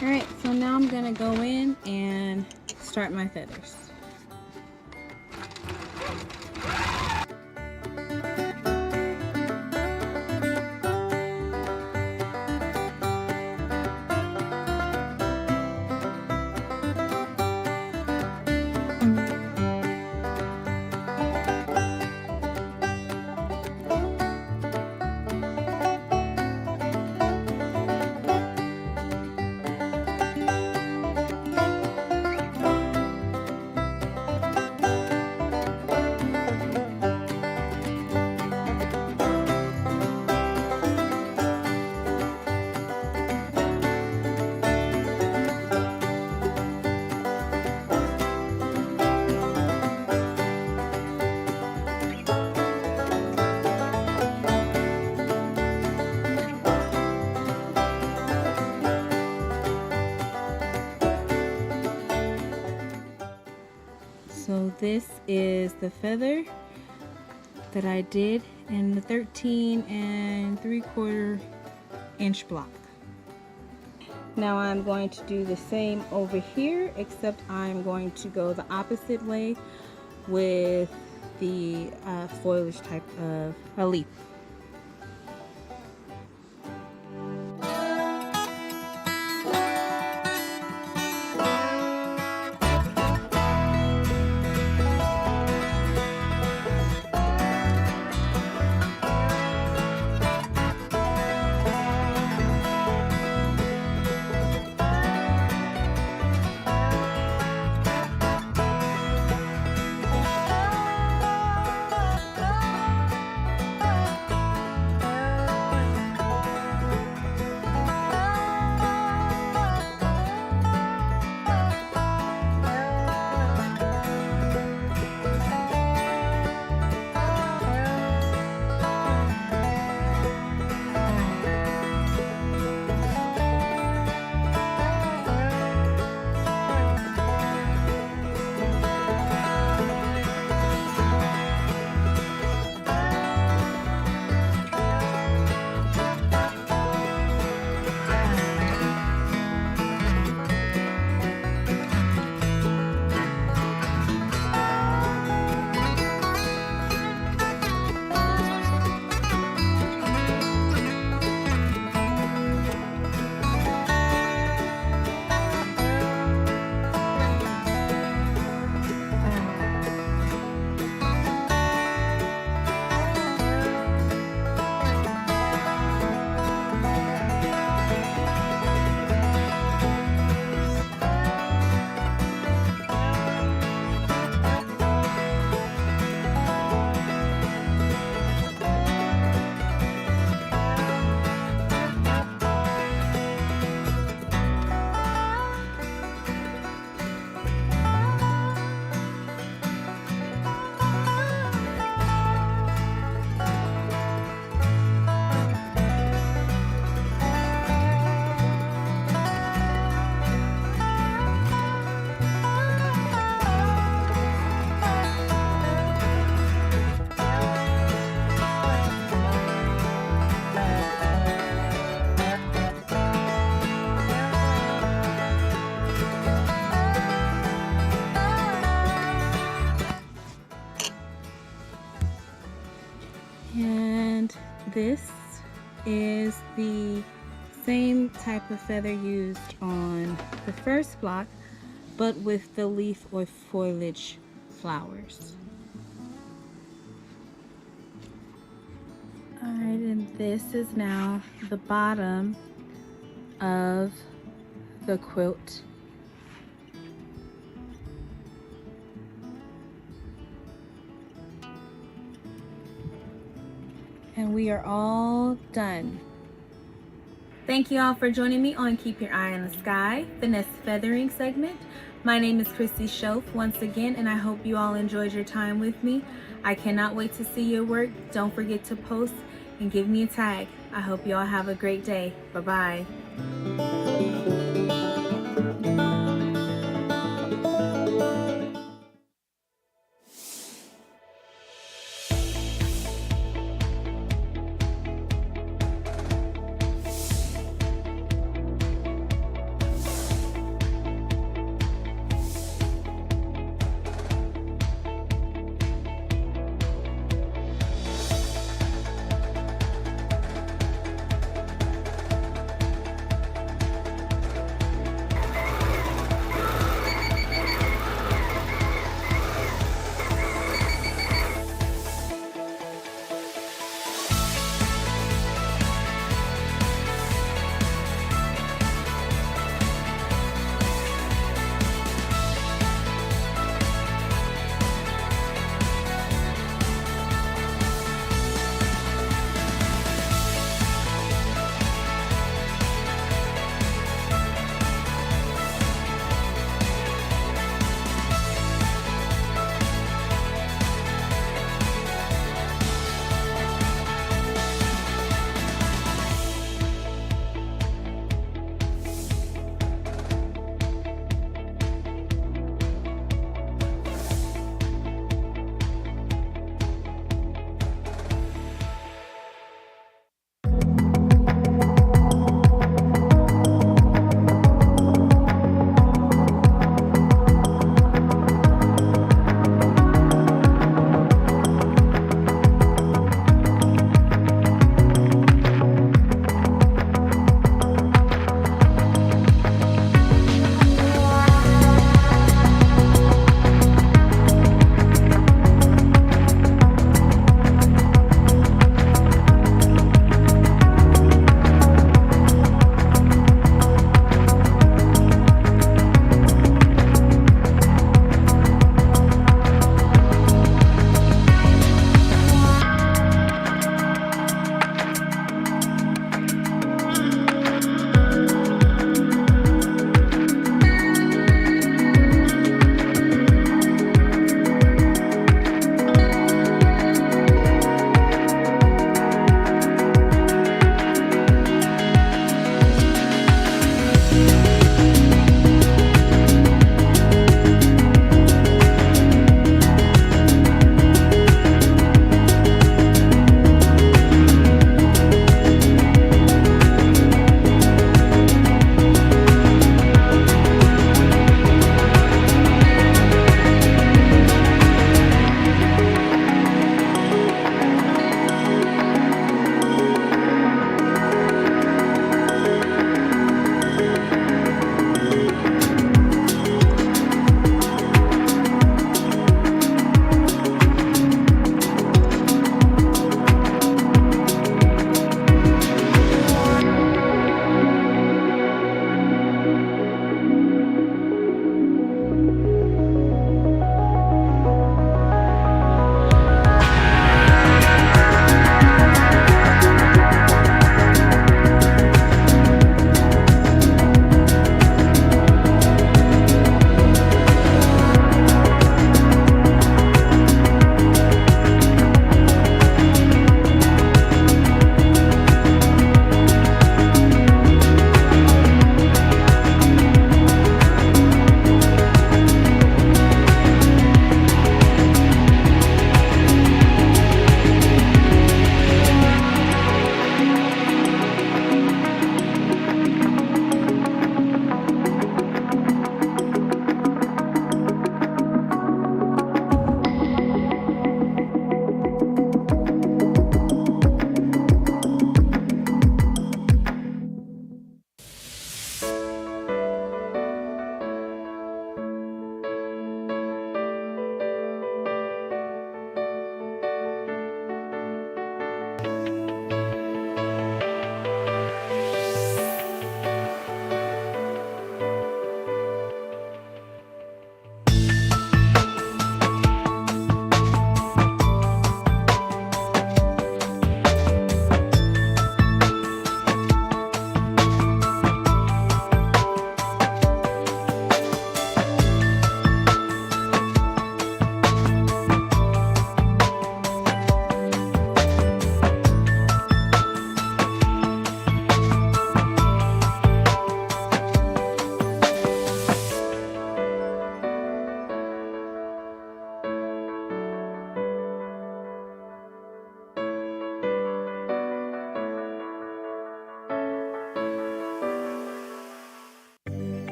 Alright, so now I'm gonna go in and start my feathers. So this is the feather that I did in the 13 3/4 inch block. Now I'm going to do the same over here, except I'm going to go the opposite way with the foliage type of a leaf. And this is the same type of feather used on the first block, but with the leaf or foliage flowers. All right, and this is now the bottom of the quilt. And we are all done. Thank you all for joining me on Keep Your Eye on the Sky, Finesse Feathering segment. My name is Christy Schoaf once again, and I hope you all enjoyed your time with me. I cannot wait to see your work. Don't forget to post and give me a tag. I hope you all have a great day. Bye-bye.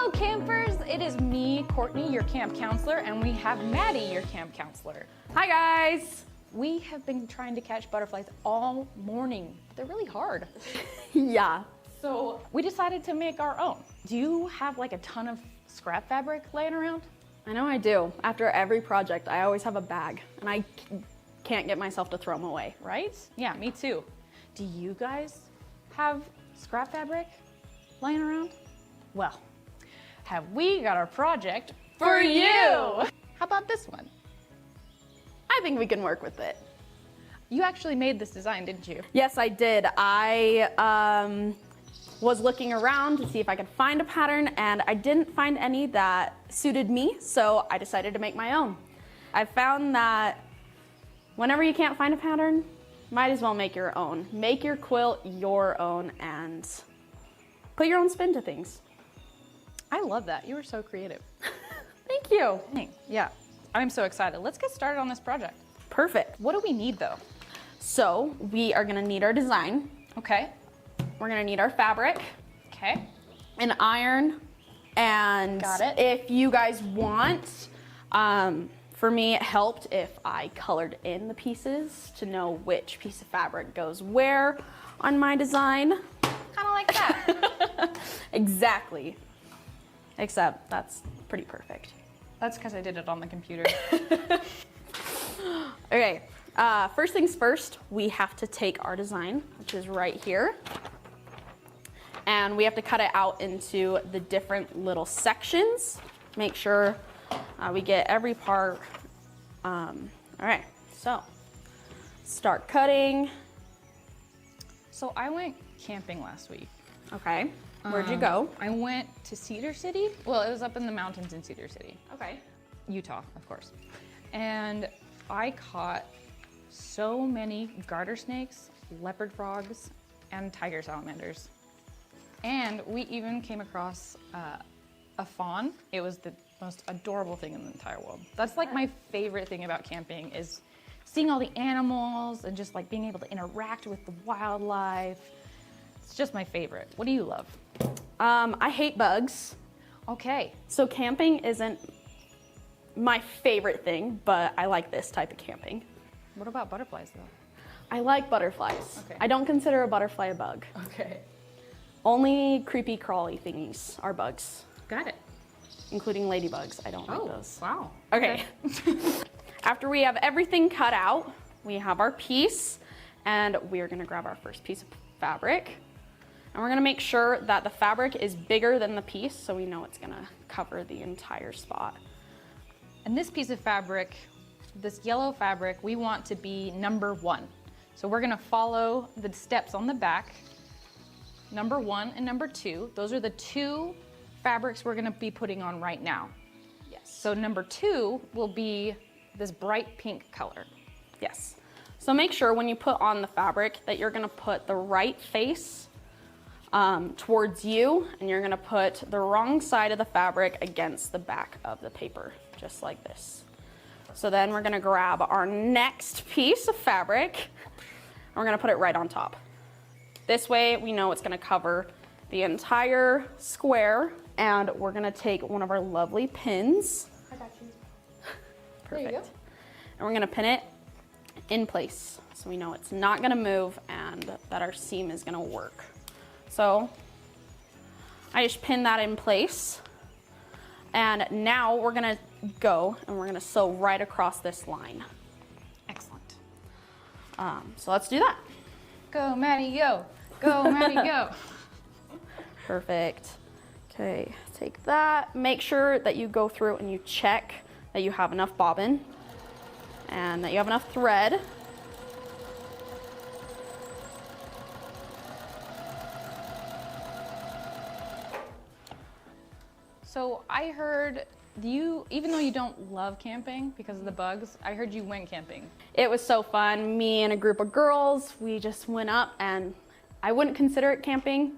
Hello campers, it is me, Kourtney, your camp counselor, and we have Maddie, your camp counselor. Hi guys. We have been trying to catch butterflies all morning. They're really hard. Yeah. So we decided to make our own. Do you have like a ton of scrap fabric laying around? I know I do. After every project, I always have a bag, and I can't get myself to throw them away. Right? Yeah, me too. Do you guys have scrap fabric laying around? Well, have we got our project for you? How about this one? I think we can work with it. You actually made this design, didn't you? Yes, I did. I was looking around to see if I could find a pattern, and I didn't find any that suited me, so I decided to make my own. I found that whenever you can't find a pattern, might as well make your own. Make your quilt your own and put your own spin to things. I love that. You were so creative. Thank you. Yeah, I'm so excited. Let's get started on this project. Perfect. What do we need though? So we are gonna need our design. Okay. We're gonna need our fabric, Okay. an iron, and Got it. if you guys want, for me it helped if I colored in the pieces to know which piece of fabric goes where on my design. Kind of like that. Exactly. Except that's pretty perfect. That's because I did it on the computer. Okay, first things first, we have to take our design, which is right here, and we have to cut it out into the different little sections. Make sure we get every part. All right, so start cutting. So I went camping last week. Okay, where'd you go? I went to Cedar City. Well, it was up in the mountains in Cedar City. Okay. Utah, of course. And I caught so many garter snakes, leopard frogs, and tiger salamanders. And we even came across a fawn. It was the most adorable thing in the entire world. That's like my favorite thing about camping is seeing all the animals and just like being able to interact with the wildlife. It's just my favorite. What do you love? I hate bugs. Okay. So camping isn't my favorite thing, but I like this type of camping. What about butterflies though? I like butterflies. Okay. I don't consider a butterfly a bug. Okay. Only creepy crawly thingies are bugs, Got it. including ladybugs. I don't like those. Wow. Okay. After we have everything cut out, we have our piece, and we're gonna grab our first piece of fabric. And we're gonna make sure that the fabric is bigger than the piece so we know it's gonna cover the entire spot. And this piece of fabric, this yellow fabric, we want to be number 1. So we're gonna follow the steps on the back. Number 1 and number 2, those are the 2 fabrics we're gonna be putting on right now. Yes. So number 2 will be this bright pink color. Yes. So make sure when you put on the fabric that you're gonna put the right face towards you, and you're gonna put the wrong side of the fabric against the back of the paper, just like this. So then we're gonna grab our next piece of fabric, and we're gonna put it right on top. This way we know it's gonna cover the entire square, and we're gonna take one of our lovely pins. I got you. Perfect. There you go. And we're gonna pin it in place so we know it's not gonna move and that our seam is gonna work. So I just pin that in place, and now we're gonna go and we're gonna sew right across this line. Excellent. So let's do that. Go, Maddie, go. Go, Maddie, go. Perfect. Okay, take that. Make sure that you go through and you check that you have enough bobbin and that you have enough thread. So I heard you, even though you don't love camping because of the bugs, I heard you went camping. It was so fun. Me and a group of girls, we just went up, and I wouldn't consider it camping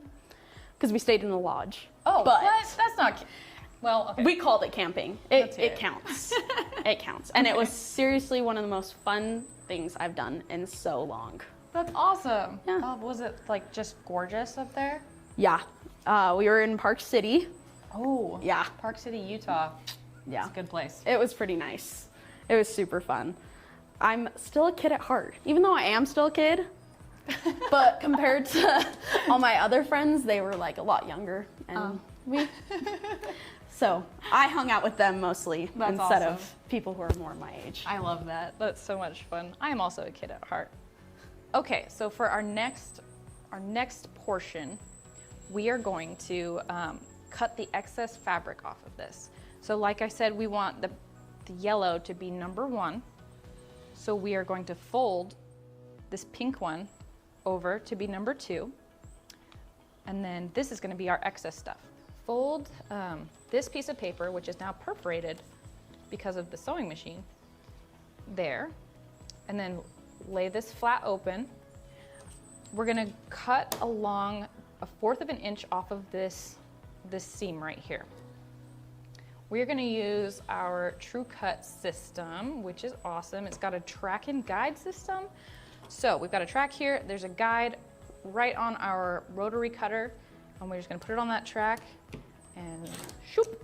because we stayed in the lodge. Oh, but that's not, well, okay. we called it camping. It counts. It counts. And it was seriously one of the most fun things I've done in so long. That's awesome. Yeah. Was it like just gorgeous up there? Yeah. We were in Park City. Oh, Yeah. Park City, Utah. Yeah. It's a good place. It was pretty nice. It was super fun. I'm still a kid at heart, even though I am still a kid. But compared to all my other friends, they were like a lot younger, and so I hung out with them mostly instead of people who are more my age. I love that. That's so much fun. I am also a kid at heart. Okay, so for our next portion, we are going to cut the excess fabric off of this. So like I said, we want the yellow to be number 1. So we are going to fold this pink one over to be number 2. And then this is going to be our excess stuff. Fold this piece of paper, which is now perforated because of the sewing machine, there. And then lay this flat open. We're going to cut along 1/4 of an inch off of this seam right here. We're going to use our True Cut system, which is awesome. It's got a track and guide system. So we've got a track here. There's a guide right on our rotary cutter, and we're just going to put it on that track and shoop,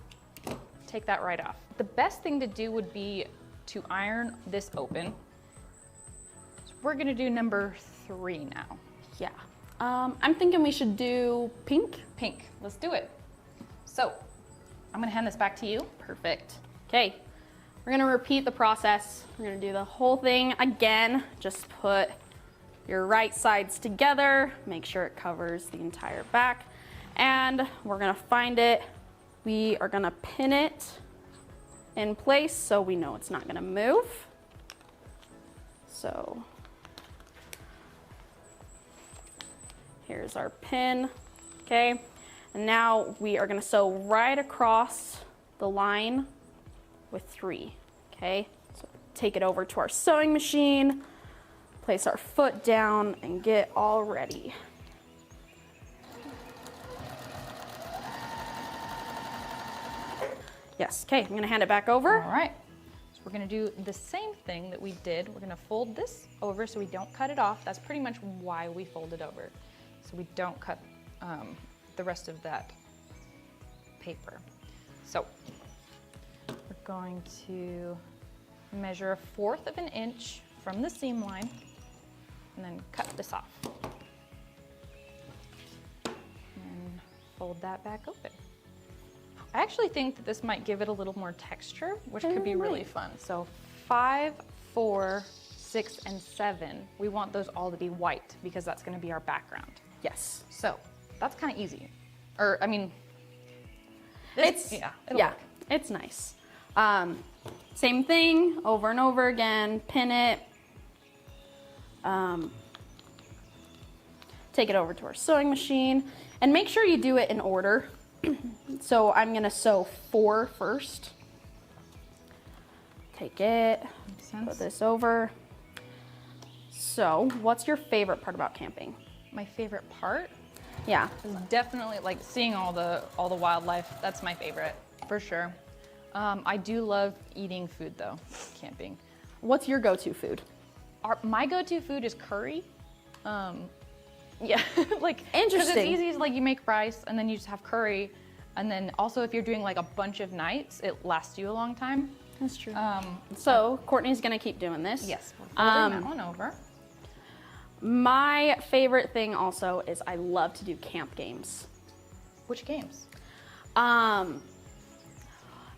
take that right off. The best thing to do would be to iron this open. So we're going to do number 3 now. Yeah. I'm thinking we should do pink. Pink. Let's do it. So I'm going to hand this back to you. Perfect. Okay. We're gonna repeat the process. We're gonna do the whole thing again. Just put your right sides together, make sure it covers the entire back, and we're gonna find it. We are gonna pin it in place so we know it's not gonna move. So here's our pin, okay? And now we are gonna sew right across the line with 3, okay? So take it over to our sewing machine, place our foot down, and get all ready. Yes, okay, I'm gonna hand it back over. All right, so we're gonna do the same thing that we did. We're gonna fold this over so we don't cut it off. That's pretty much why we fold it over, so we don't cut the rest of that paper. So we're going to measure 1/4 of an inch from the seam line and then cut this off. And fold that back open. I actually think that this might give it a little more texture, which could be really fun. So 5, 4, 6, and 7, we want those all to be white because that's gonna be our background. Yes. So that's kind of easy. Or, I mean, It's nice. Same thing over and over again, pin it, take it over to our sewing machine, and make sure you do it in order. So I'm gonna sew 4 first. Take it, put this over. So what's your favorite part about camping? My favorite part Yeah. is definitely like seeing all the wildlife. That's my favorite, for sure. I do love eating food though, camping. What's your go-to food? My go-to food is curry. Yeah, like Interesting. because it's easy. Like you make rice and then you just have curry, and then also if you're doing like a bunch of nights, it lasts you a long time. That's true. So Kourtney's gonna keep doing this. Yes, we're folding that one over. My favorite thing also is I love to do camp games. Which games?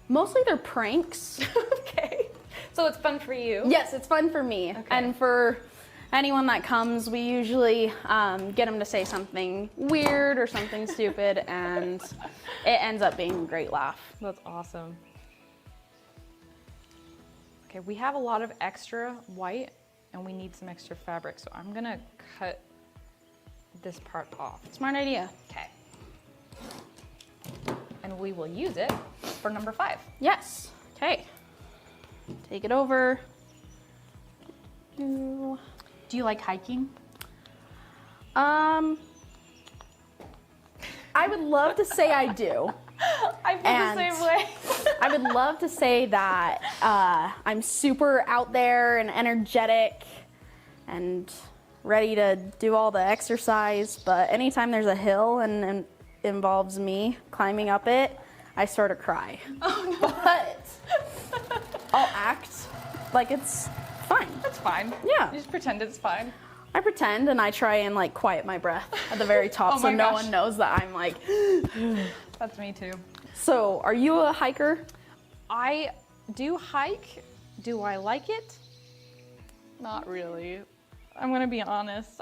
Mostly they're pranks. Okay, so it's fun for you. Yes, it's fun for me. Okay. And for anyone that comes, we usually get them to say something weird or something stupid, and it ends up being a great laugh. That's awesome. Okay, we have a lot of extra white and we need some extra fabric, so I'm gonna cut this part off. Smart idea. Okay. And we will use it for number 5. Yes. Okay. Take it over. Do you like hiking? I would love to say I do. I feel And the same way. I would love to say that I'm super out there and energetic and ready to do all the exercise, but anytime there's a hill and it involves me climbing up it, I sort of cry. Oh, no. But I'll act like it's fine. That's fine. Yeah. You just pretend it's fine. I pretend and I try and like quiet my breath at the very top so no one knows that I'm like. That's me too. So, are you a hiker? I do hike. Do I like it? Not really. I'm gonna be honest.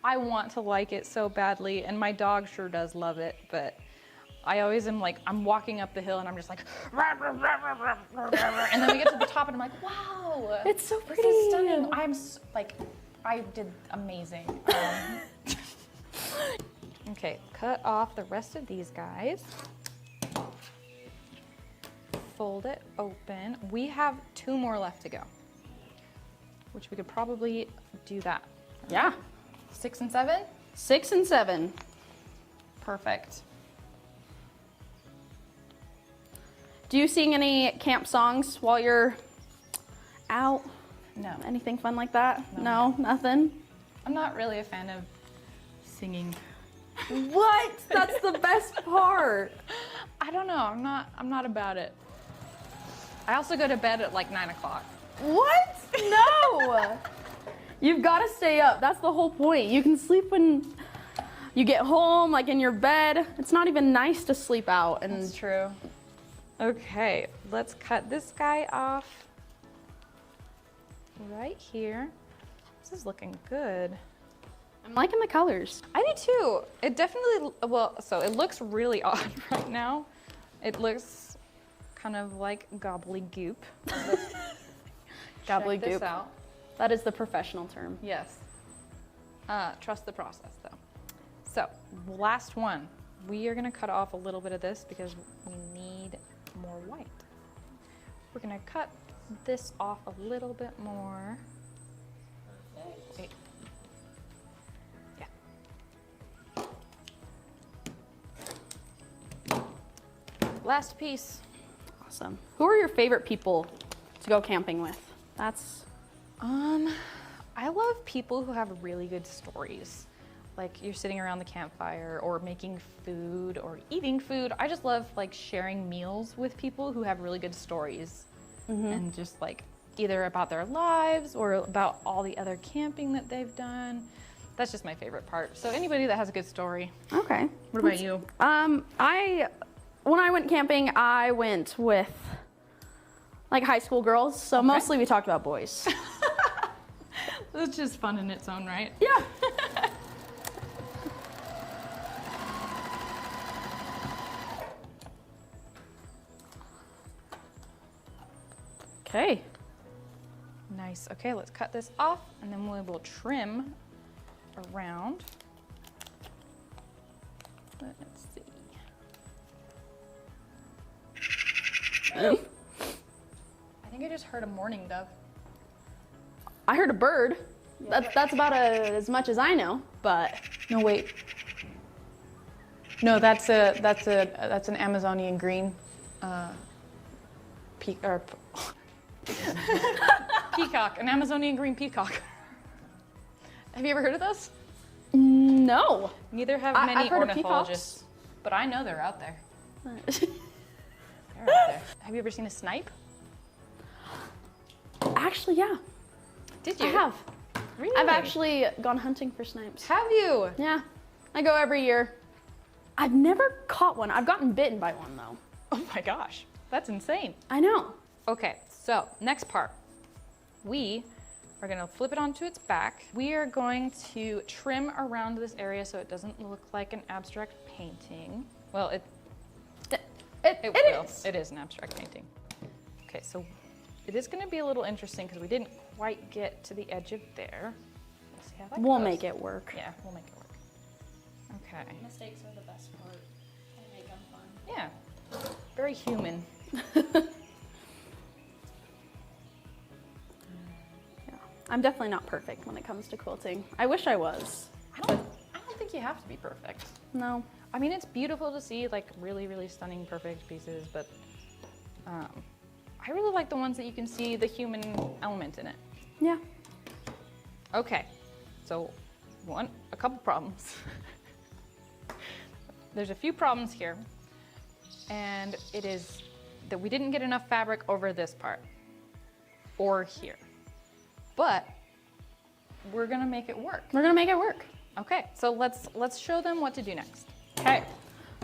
I want to like it so badly, and my dog sure does love it, but I always am like, I'm walking up the hill and I'm just like, and then we get to the top and I'm like, wow. It's so pretty. This is stunning. I did amazing. Okay, cut off the rest of these guys. Fold it open. We have 2 more left to go, which we could probably do that. Yeah. 6 and 7? 6 and 7. Perfect. Do you sing any camp songs while you're out? No. Anything fun like that? No, nothing? I'm not really a fan of singing. What? That's the best part. I don't know. I'm not about it. I also go to bed at like 9 o'clock. What? No. You've got to stay up. That's the whole point. You can sleep when you get home, like in your bed. It's not even nice to sleep out. And That's true. Okay, let's cut this guy off right here. This is looking good. I'm liking the colors. I do too. It definitely, well, so it looks really odd right now. It looks kind of like gobbledygook. Check this out. That is the professional term. Yes. Trust the process though. So, last one. We are gonna cut off a little bit of this because we need more white. We're gonna cut this off a little bit more. Wait. Yeah. Last piece. Awesome. Who are your favorite people to go camping with? That's... I love people who have really good stories. Like you're sitting around the campfire or making food or eating food. I just love like sharing meals with people who have really good stories and just like either about their lives or about all the other camping that they've done. That's just my favorite part. So anybody that has a good story. Okay. What about you? When I went camping, I went with like high school girls. So mostly we talked about boys. It's just fun in its own right. Yeah. Okay. Nice. Okay, let's cut this off and then we will trim around. Let's see. I think I just heard a mourning dove. I heard a bird. That's about as much as I know, but No, wait. No, that's an Amazonian green peacock, an Amazonian green peacock. Have you ever heard of those? no. Neither have many I've heard of ornithologists, but I know they're out there. peacocks. They're out there. Have you ever seen a snipe? Actually, yeah, Did you? I have. Really? I've actually gone hunting for snipes. Have you? Yeah, I go every year. I've never caught one. I've gotten bitten by one though. Oh my gosh, that's insane. I know. Okay, so next part. We are gonna flip it onto its back. We are going to trim around this area so it doesn't look like an abstract painting. Well, it will. is. It is an abstract painting. Okay, so it is gonna be a little interesting because we didn't quite get to the edge of there. Let's see how that We'll goes. make it work. Yeah, we'll make it work. Okay. Mistakes are the best part. They make them fun. Yeah, very human. I'm definitely not perfect when it comes to quilting. I wish I was. I don't think you have to be perfect. No. I mean, it's beautiful to see like really, really stunning, perfect pieces, but I really like the ones that you can see the human element in it. Yeah. Okay, so a couple problems. There's a few problems here. and it is that we didn't get enough fabric over this part or here. But we're gonna make it work. We're gonna make it work. Okay, so let's show them what to do next. Okay,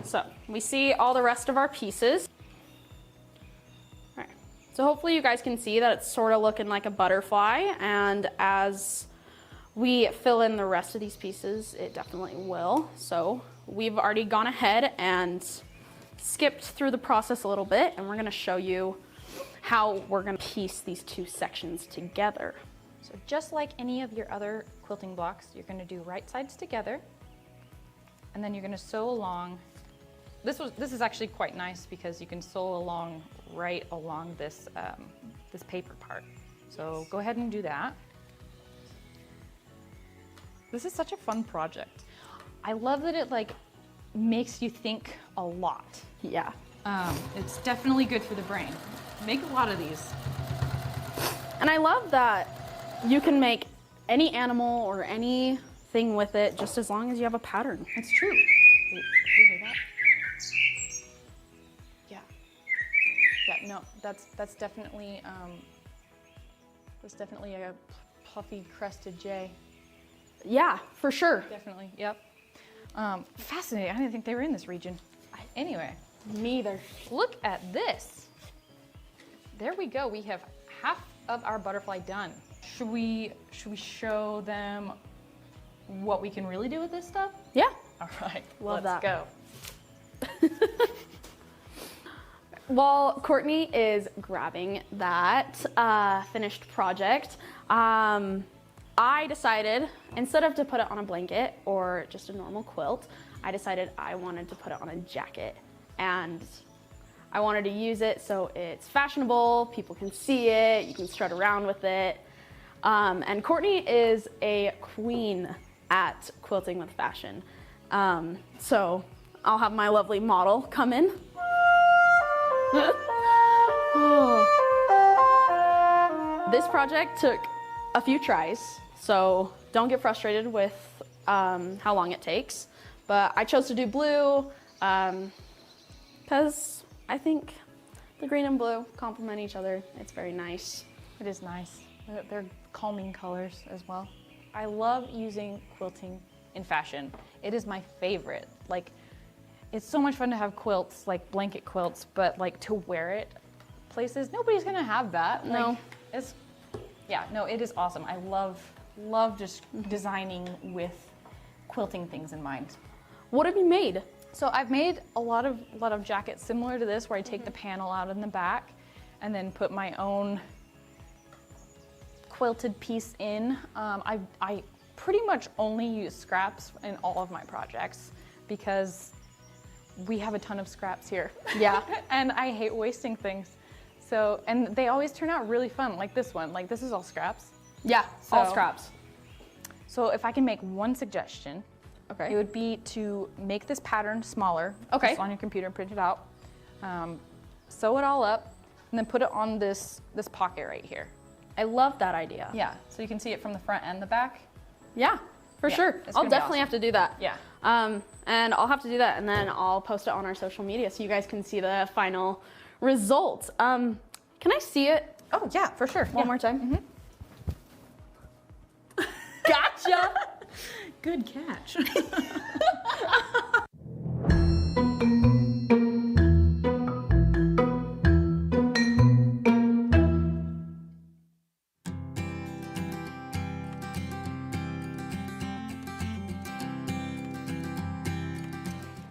so we see all the rest of our pieces. All right, so hopefully you guys can see that it's sort of looking like a butterfly, and as we fill in the rest of these pieces, it definitely will. So we've already gone ahead and skipped through the process a little bit, and we're gonna show you how we're gonna piece these two sections together. So just like any of your other quilting blocks, you're gonna do right sides together, and then you're gonna sew along. This is actually quite nice because you can sew along right along this, this paper part. So go ahead and do that. This is such a fun project. I love that it like makes you think a lot. Yeah. It's definitely good for the brain. Make a lot of these. And I love that you can make any animal or anything with it just as long as you have a pattern. It's true. Wait, did you hear that? Yeah. Yeah, no, that's definitely a puffy crested jay. Yeah, for sure. Definitely, yep. Fascinating, I didn't think they were in this region. Anyway. Neither. Look at this. There we go, we have half of our butterfly done. Should we show them what we can really do with this stuff? Yeah. All right, Love let's that. go. While Kourtney is grabbing that finished project, I decided, instead of to put it on a blanket or just a normal quilt, I decided I wanted to put it on a jacket. And I wanted to use it so it's fashionable, people can see it, you can strut around with it. And Kourtney is a queen at quilting with fashion. So I'll have my lovely model come in. This project took a few tries, so don't get frustrated with how long it takes. But I chose to do blue because I think the green and blue complement each other. It's very nice. It is nice. They're calming colors as well. I love using quilting in fashion. It is my favorite. Like, it's so much fun to have quilts, like blanket quilts, but like to wear it places, nobody's gonna have that. No. Like, it is awesome. I love just designing with quilting things in mind. What have you made? So I've made a lot of jackets similar to this, where I take the panel out in the back and then put my own quilted piece in. I pretty much only use scraps in all of my projects because we have a ton of scraps here. Yeah. And I hate wasting things. So, and they always turn out really fun, like this one. Like, this is all scraps. Yeah, all So- scraps. So if I can make one suggestion, Okay. it would be to make this pattern smaller. Okay. Just on your computer and print it out. Sew it all up, and then put it on this pocket right here. I love that idea. Yeah, so you can see it from the front and the back. Yeah, for Yeah, sure. it's I'll gonna be definitely have to do that. Yeah. And I'll have to do that, and then I'll post it on our social media so you guys can see the final results. Can I see it Oh yeah, for sure. one more time? Gotcha. Good catch.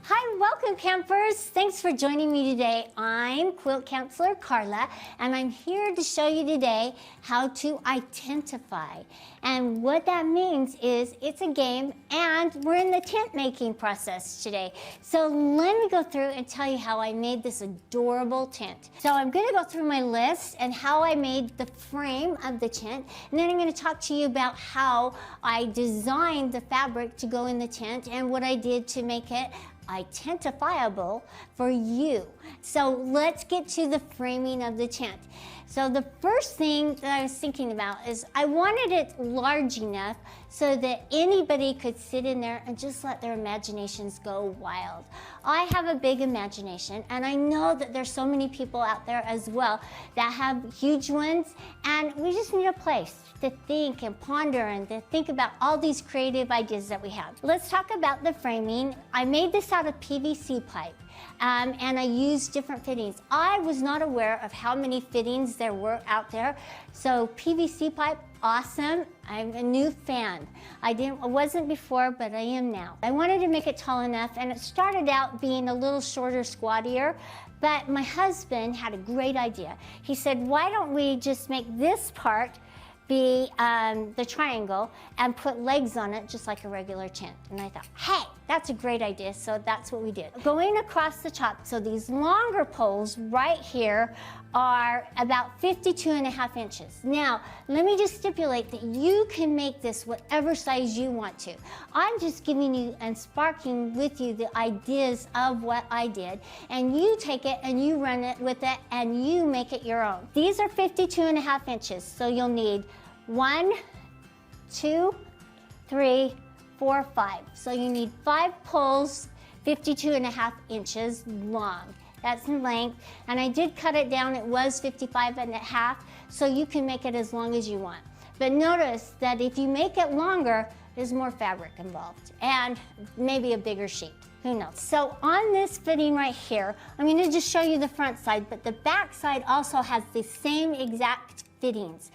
Hi, welcome campers. Thanks for joining me today. I'm quilt counselor Carla, and I'm here to show you today how to I-tentify. And what that means is it's a game, and we're in the tent making process today. So let me go through and tell you how I made this adorable tent. So I'm going to go through my list and how I made the frame of the tent, and then I'm going to talk to you about how I designed the fabric to go in the tent and what I did to make it identifiable for you. So let's get to the framing of the tent. So the first thing that I was thinking about is I wanted it large enough so that anybody could sit in there and just let their imaginations go wild. I have a big imagination, and I know that there's so many people out there as well that have huge ones, and we just need a place to think and ponder and to think about all these creative ideas that we have. Let's talk about the framing. I made this out of PVC pipe. And I used different fittings. I was not aware of how many fittings there were out there. So PVC pipe, awesome. I'm a new fan. I wasn't before, but I am now. I wanted to make it tall enough, and it started out being a little shorter, squattier, but my husband had a great idea. He said, why don't we just make this part be the triangle and put legs on it just like a regular tent. And I thought, hey, that's a great idea, so that's what we did. Going across the top, so these longer poles right here are about 52.5 inches. Now, let me just stipulate that you can make this whatever size you want to. I'm just giving you and sparking with you the ideas of what I did, and you take it and you run it with it and you make it your own. These are 52.5 inches, so you'll need 1, 2, 3, 4, 5. So you need 5 poles, 52.5 inches long. That's in length, and I did cut it down. It was 55.5, so you can make it as long as you want. But notice that if you make it longer, there's more fabric involved and maybe a bigger sheet. Who knows? So on this fitting right here, I'm going to just show you the front side, but the back side also has the same exact fittings.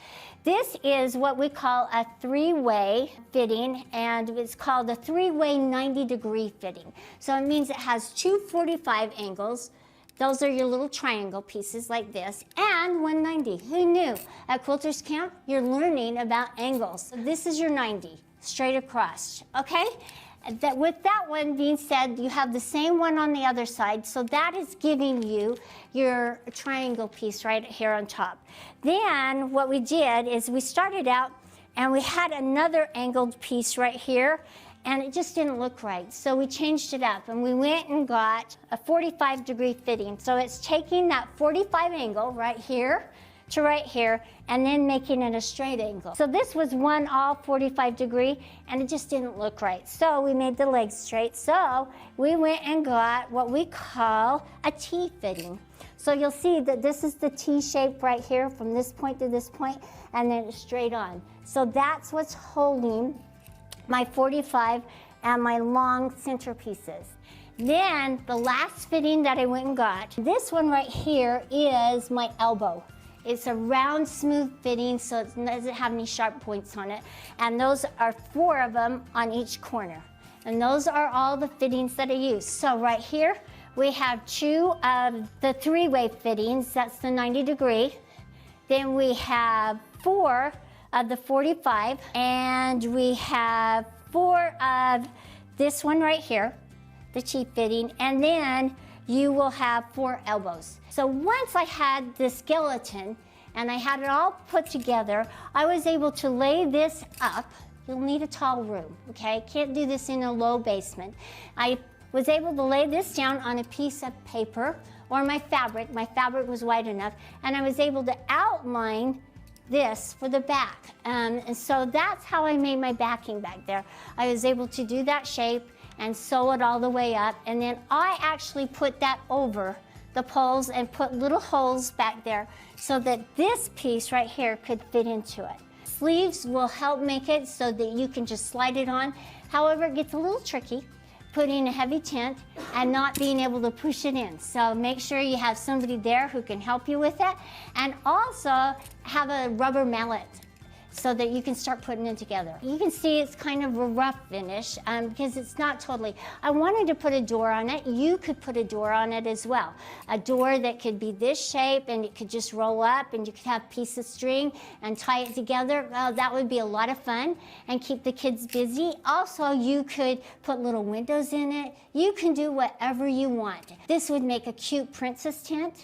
This is what we call a 3-way fitting, and it's called a 3-way 90-degree fitting. So it means it has 2 45 angles. Those are your little triangle pieces like this, and 190. Who knew? At Quilters Camp, you're learning about angles. So this is your 90, straight across, okay? With that one being said, you have the same one on the other side, so that is giving you your triangle piece right here on top. Then what we did is we started out and we had another angled piece right here, and it just didn't look right. So we changed it up and we went and got a 45-degree fitting. So it's taking that 45 angle right here to right here and then making it a straight angle. So this was one all 45 degree and it just didn't look right. So we made the legs straight. So we went and got what we call a T fitting. So you'll see that this is the T shape right here from this point to this point, and then it's straight on. So that's what's holding my 45 and my long center pieces. Then the last fitting that I went and got, this one right here is my elbow. It's a round, smooth fitting, so it doesn't have any sharp points on it. And those are 4 of them on each corner. And those are all the fittings that I use. So right here, we have 2 of the 3-way fittings. That's the 90 degree. Then we have 4 of the 45. And we have 4 of this one right here, the cheap fitting. And then you will have 4 elbows. So once I had the skeleton and I had it all put together, I was able to lay this up. You'll need a tall room, okay? Can't do this in a low basement. I was able to lay this down on a piece of paper or my fabric. My fabric was wide enough, and I was able to outline this for the back. And so that's how I made my backing back there. I was able to do that shape and sew it all the way up, and then I actually put that over the poles and put little holes back there so that this piece right here could fit into it. Sleeves will help make it so that you can just slide it on. However, it gets a little tricky putting a heavy tent and not being able to push it in. So make sure you have somebody there who can help you with it, and also have a rubber mallet so that you can start putting it together. You can see it's kind of a rough finish because it's not totally. I wanted to put a door on it. You could put a door on it as well. A door that could be this shape and it could just roll up, and you could have a piece of string and tie it together. Well, that would be a lot of fun and keep the kids busy. Also, you could put little windows in it. You can do whatever you want. This would make a cute princess tent.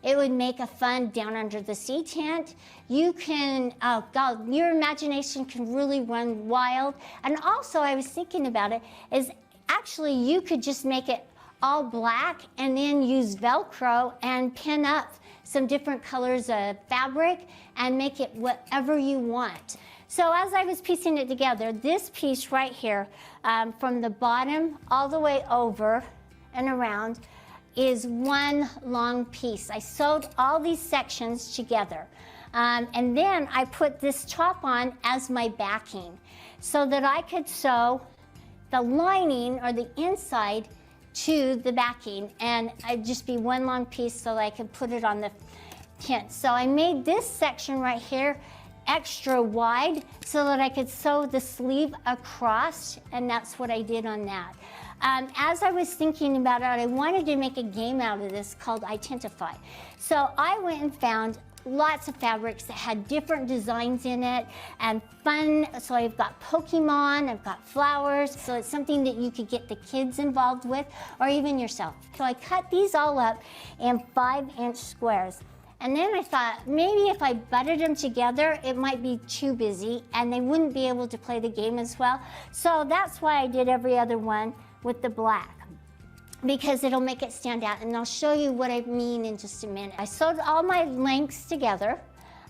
It would make a fun down under the sea tent. You can, oh God, your imagination can really run wild. And also, I was thinking about it, is actually you could just make it all black and then use Velcro and pin up some different colors of fabric and make it whatever you want. So as I was piecing it together, this piece right here, from the bottom all the way over and around, is one long piece. I sewed all these sections together. And then I put this top on as my backing so that I could sew the lining or the inside to the backing, and I'd just be one long piece so that I could put it on the tent. So I made this section right here extra wide so that I could sew the sleeve across, and that's what I did on that. As I was thinking about it, I wanted to make a game out of this called I-tentify. So I went and found lots of fabrics that had different designs in it and fun. So I've got Pokemon, I've got flowers. So it's something that you could get the kids involved with or even yourself. So I cut these all up in 5-inch squares. And then I thought maybe if I butted them together, it might be too busy and they wouldn't be able to play the game as well. So that's why I did every other one with the black, because it'll make it stand out, and I'll show you what I mean in just a minute. I sewed all my lengths together,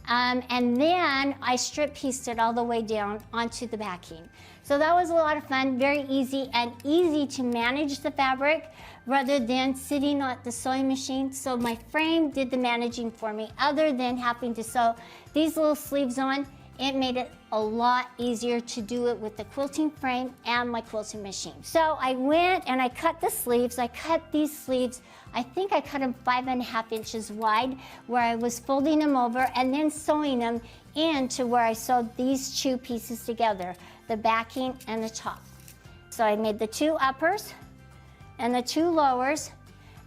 and then I strip pieced it all the way down onto the backing. So that was a lot of fun, very easy, and easy to manage the fabric rather than sitting at the sewing machine. So my frame did the managing for me. Other than having to sew these little sleeves on, it made it a lot easier to do it with the quilting frame and my quilting machine. So I went and I cut the sleeves. I cut these sleeves, I think I cut them 5.5 inches wide, where I was folding them over and then sewing them into where I sewed these two pieces together, the backing and the top. So I made the two uppers and the two lowers,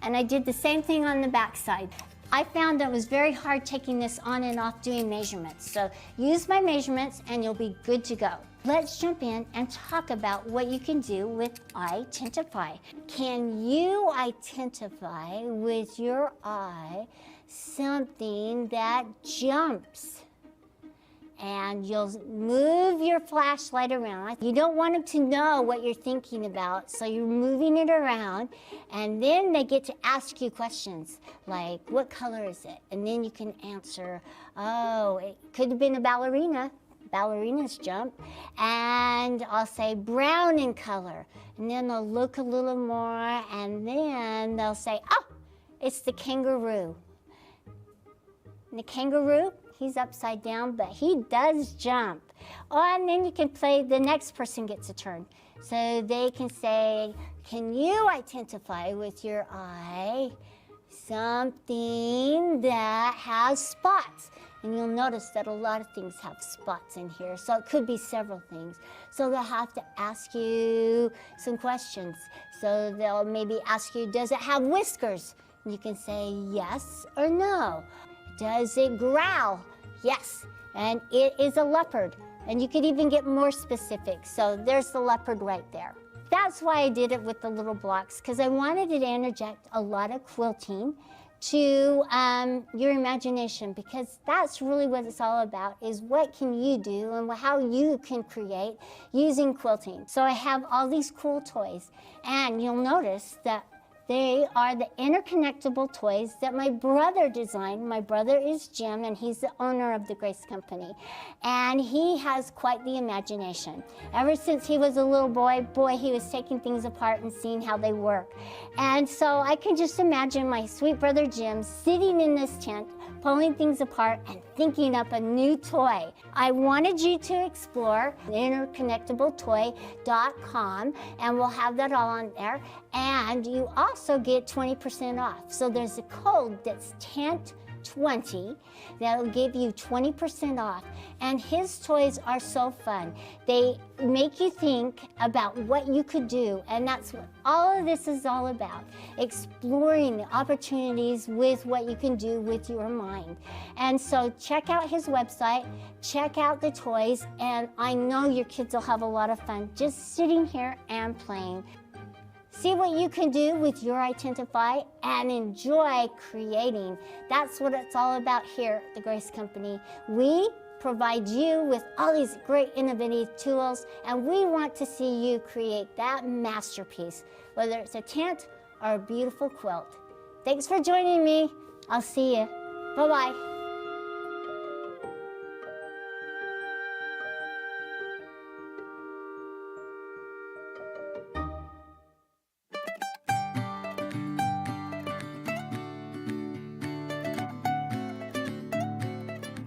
and I did the same thing on the back side. I found that it was very hard taking this on and off doing measurements. So use my measurements and you'll be good to go. Let's jump in and talk about what you can do with I-tentify. Can you identify with your eye something that jumps? And you'll move your flashlight around. You don't want them to know what you're thinking about, so you're moving it around, and then they get to ask you questions like, what color is it? And then you can answer, oh, it could have been a ballerina. Ballerinas jump. And I'll say brown in color. And then they'll look a little more, and then they'll say, oh, it's the kangaroo. And the kangaroo, he's upside down, but he does jump. Oh, and then you can play, the next person gets a turn. So they can say, can you identify with your eye something that has spots? And you'll notice that a lot of things have spots in here. So it could be several things. So they'll have to ask you some questions. So they'll maybe ask you, does it have whiskers? And you can say yes or no. Does it growl? Yes, and it is a leopard. And you could even get more specific. So there's the leopard right there. That's why I did it with the little blocks, because I wanted to interject a lot of quilting to your imagination, because that's really what it's all about, is what can you do and how you can create using quilting. So I have all these cool toys, and you'll notice that they are the interconnectable toys that my brother designed. My brother is Jim, and he's the owner of the Grace Company. And he has quite the imagination. Ever since he was a little boy, he was taking things apart and seeing how they work. And so I can just imagine my sweet brother Jim sitting in this tent, pulling things apart and thinking up a new toy. I wanted you to explore interconnectabletoy.com, and we'll have that all on there. And you also get 20% off. So there's a code that's TENT20 that'll give you 20% off. And his toys are so fun. They make you think about what you could do, and that's what all of this is all about, exploring the opportunities with what you can do with your mind. And so check out his website, check out the toys, and I know your kids will have a lot of fun just sitting here and playing. See what you can do with your I-tentify and enjoy creating. That's what it's all about here at the Grace Company. We provide you with all these great innovative tools, and we want to see you create that masterpiece, whether it's a tent our beautiful quilt. Thanks for joining me. I'll see you. Bye-bye.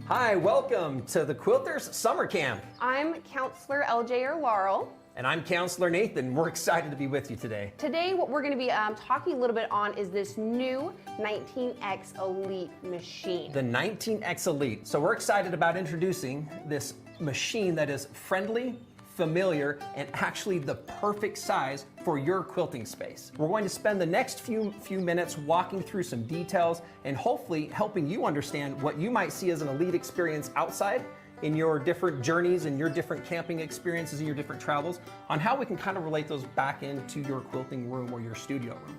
Hi, welcome to the Quilters Summer Camp. I'm Counselor LJ or Laurel. And I'm Counselor Nathan. We're excited to be with you today. Today, what we're going to be talking a little bit on is this new 19X Elite machine. The 19X Elite. So we're excited about introducing this machine that is friendly, familiar, and actually the perfect size for your quilting space. We're going to spend the next few minutes walking through some details and hopefully helping you understand what you might see as an Elite experience outside in your different journeys and your different camping experiences and your different travels, on how we can kind of relate those back into your quilting room or your studio room.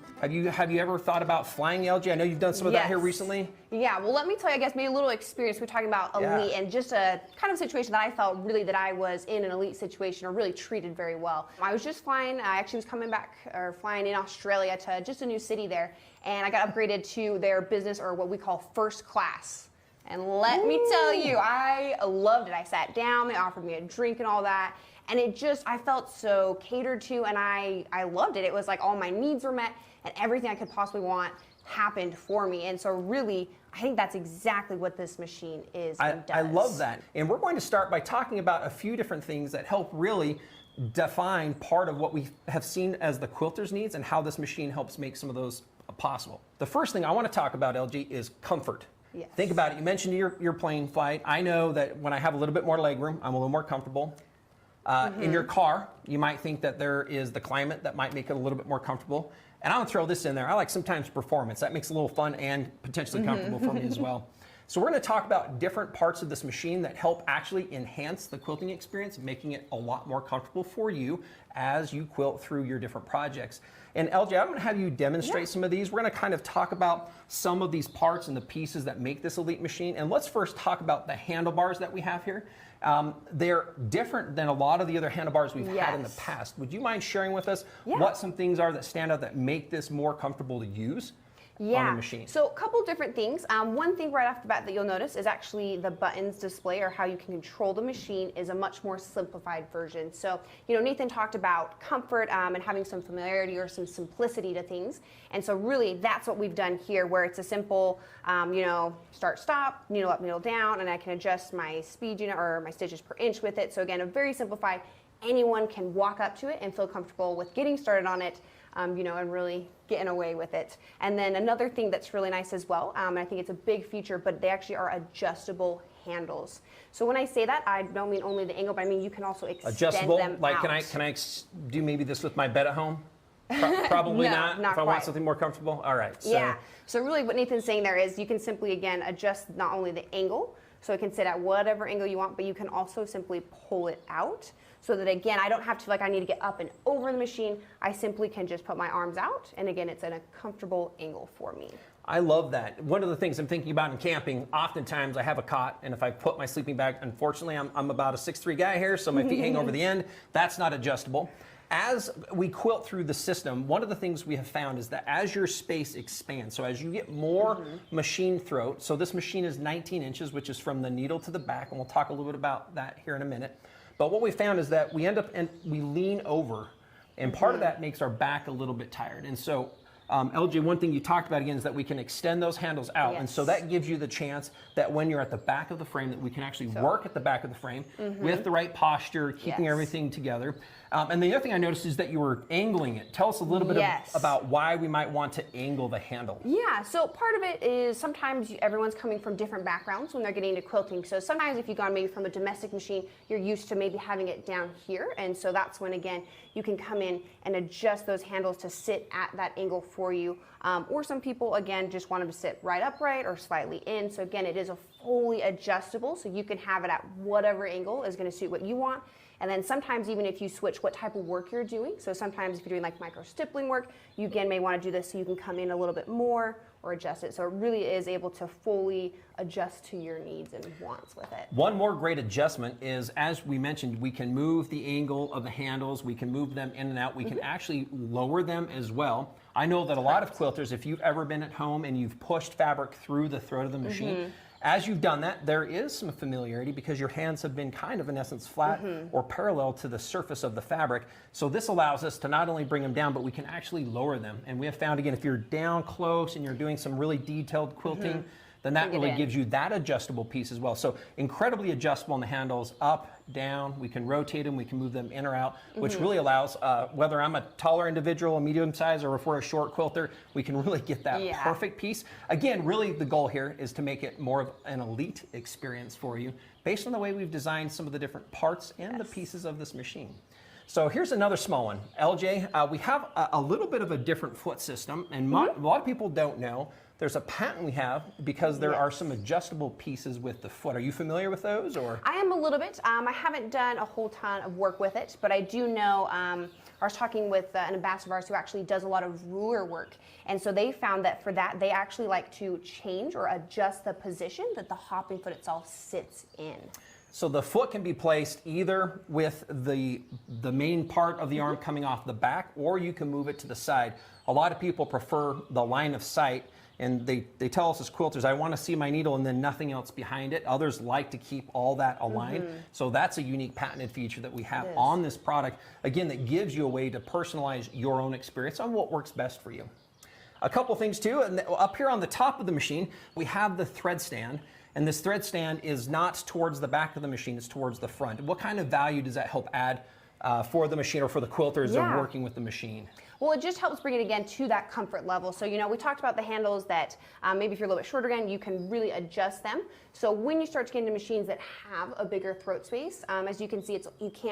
Have you ever thought about flying, LJ? I know you've done some of that here recently. Yeah, well, let me tell you, I guess, maybe a little experience. We're talking about Elite and just a kind of situation that I felt really that I was in an Elite situation or really treated very well. I was just flying, I actually was coming back or flying in Australia to just a new city there, and I got upgraded to their business or what we call first class. And let me tell you, I loved it. I sat down, they offered me a drink and all that. And it just, I felt so catered to, and I loved it. It was like all my needs were met and everything I could possibly want happened for me. And so really, I think that's exactly what this machine is and does. I love that. And we're going to start by talking about a few different things that help really define part of what we have seen as the quilter's needs and how this machine helps make some of those possible. The first thing I want to talk about, LG, is comfort. Yes. Think about it. You mentioned your plane flight. I know that when I have a little bit more leg room, I'm a little more comfortable. In your car, you might think that there is the climate that might make it a little bit more comfortable. And I'm gonna throw this in there. I like sometimes performance. That makes it a little fun and potentially comfortable for me as well. So we're gonna talk about different parts of this machine that help actually enhance the quilting experience, making it a lot more comfortable for you as you quilt through your different projects. And LJ, I'm gonna have you demonstrate some of these. We're gonna kind of talk about some of these parts and the pieces that make this Elite machine. And let's first talk about the handlebars that we have here. They're different than a lot of the other handlebars we've had in the past. Would you mind sharing with us what some things are that stand out that make this more comfortable to use? On the machine? So a couple different things. One thing right off the bat that you'll notice is actually the buttons display or how you can control the machine is a much more simplified version. So, you know, Nathan talked about comfort and having some familiarity or some simplicity to things. And so really that's what we've done here, where it's a simple, you know, start, stop, needle up, needle down, and I can adjust my speed unit or my stitches per inch with it. So again, a very simplified, anyone can walk up to it and feel comfortable with getting started on it. You know, and really getting away with it. And then another thing that's really nice as well, and I think it's a big feature, but they actually are adjustable handles. So when I say that, I don't mean only the angle, but I mean you can also extend adjustable, them like out. can I do maybe this with my bed at home? Probably not if I quite. want something more comfortable. All right. So. Yeah. So really what Nathan's saying there is you can simply, again, adjust not only the angle, so it can sit at whatever angle you want, but you can also simply pull it out so that, again, I don't have to feel like I need to get up and over the machine. I simply can just put my arms out, and again, it's at a comfortable angle for me. I love that. One of the things I'm thinking about in camping, oftentimes I have a cot, and if I put my sleeping bag, unfortunately, I'm about a 6'3" guy here, so my feet hang over the end. That's not adjustable. As we quilt through the system, one of the things we have found is that as your space expands, so as you get more machine throat, so this machine is 19 inches, which is from the needle to the back, and we'll talk a little bit about that here in a minute. But what we found is that we end up and we lean over, and part of that makes our back a little bit tired. And so LJ, one thing you talked about again is that we can extend those handles out. And so that gives you the chance that when you're at the back of the frame, that we can actually work at the back of the frame with the right posture, keeping everything together. And the other thing I noticed is that you were angling it. Tell us a little bit about why we might want to angle the handle. Yeah, so part of it is sometimes everyone's coming from different backgrounds when they're getting into quilting. So sometimes if you've gone maybe from a domestic machine, you're used to maybe having it down here. And so that's when, again, you can come in and adjust those handles to sit at that angle for you. Or some people, again, just want them to sit right upright or slightly in. So again, it is a fully adjustable, so you can have it at whatever angle is going to suit what you want. And then sometimes even if you switch what type of work you're doing, so sometimes if you're doing like micro stippling work, you again may want to do this so you can come in a little bit more, or adjust it. So it really is able to fully adjust to your needs and wants with it. One more great adjustment is, as we mentioned, we can move the angle of the handles, we can move them in and out, we can actually lower them as well. I know that a lot of quilters, if you've ever been at home and you've pushed fabric through the throat of the machine, as you've done that, there is some familiarity because your hands have been kind of, in essence, flat or parallel to the surface of the fabric. So this allows us to not only bring them down, but we can actually lower them. And we have found, again, if you're down close and you're doing some really detailed quilting, then that really gives you that adjustable piece as well. So incredibly adjustable on the handles, up, down, we can rotate them, we can move them in or out, which really allows, whether I'm a taller individual, a medium size, or if we're a short quilter, we can really get that perfect piece. Again, really the goal here is to make it more of an elite experience for you based on the way we've designed some of the different parts and the pieces of this machine. So here's another small one. LJ, we have a little bit of a different foot system, and a lot of people don't know. There's a patent we have because there are some adjustable pieces with the foot. Are you familiar with those, or? I am a little bit. I haven't done a whole ton of work with it, but I do know, I was talking with an ambassador of ours who actually does a lot of ruler work. And so they found that for that, they actually like to change or adjust the position that the hopping foot itself sits in. So the foot can be placed either with the main part of the arm coming off the back, or you can move it to the side. A lot of people prefer the line of sight, and they tell us as quilters, I want to see my needle and then nothing else behind it. Others like to keep all that aligned. So that's a unique patented feature that we have on this product, again, that gives you a way to personalize your own experience on what works best for you. A couple things too, and up here on the top of the machine, we have the thread stand. And this thread stand is not towards the back of the machine, it's towards the front. What kind of value does that help add for the machine or for the quilters that are working with the machine? Well, it just helps bring it again to that comfort level. So, you know, we talked about the handles that maybe if you're a little bit shorter again, you can really adjust them. So when you start to get into machines that have a bigger throat space, as you can see,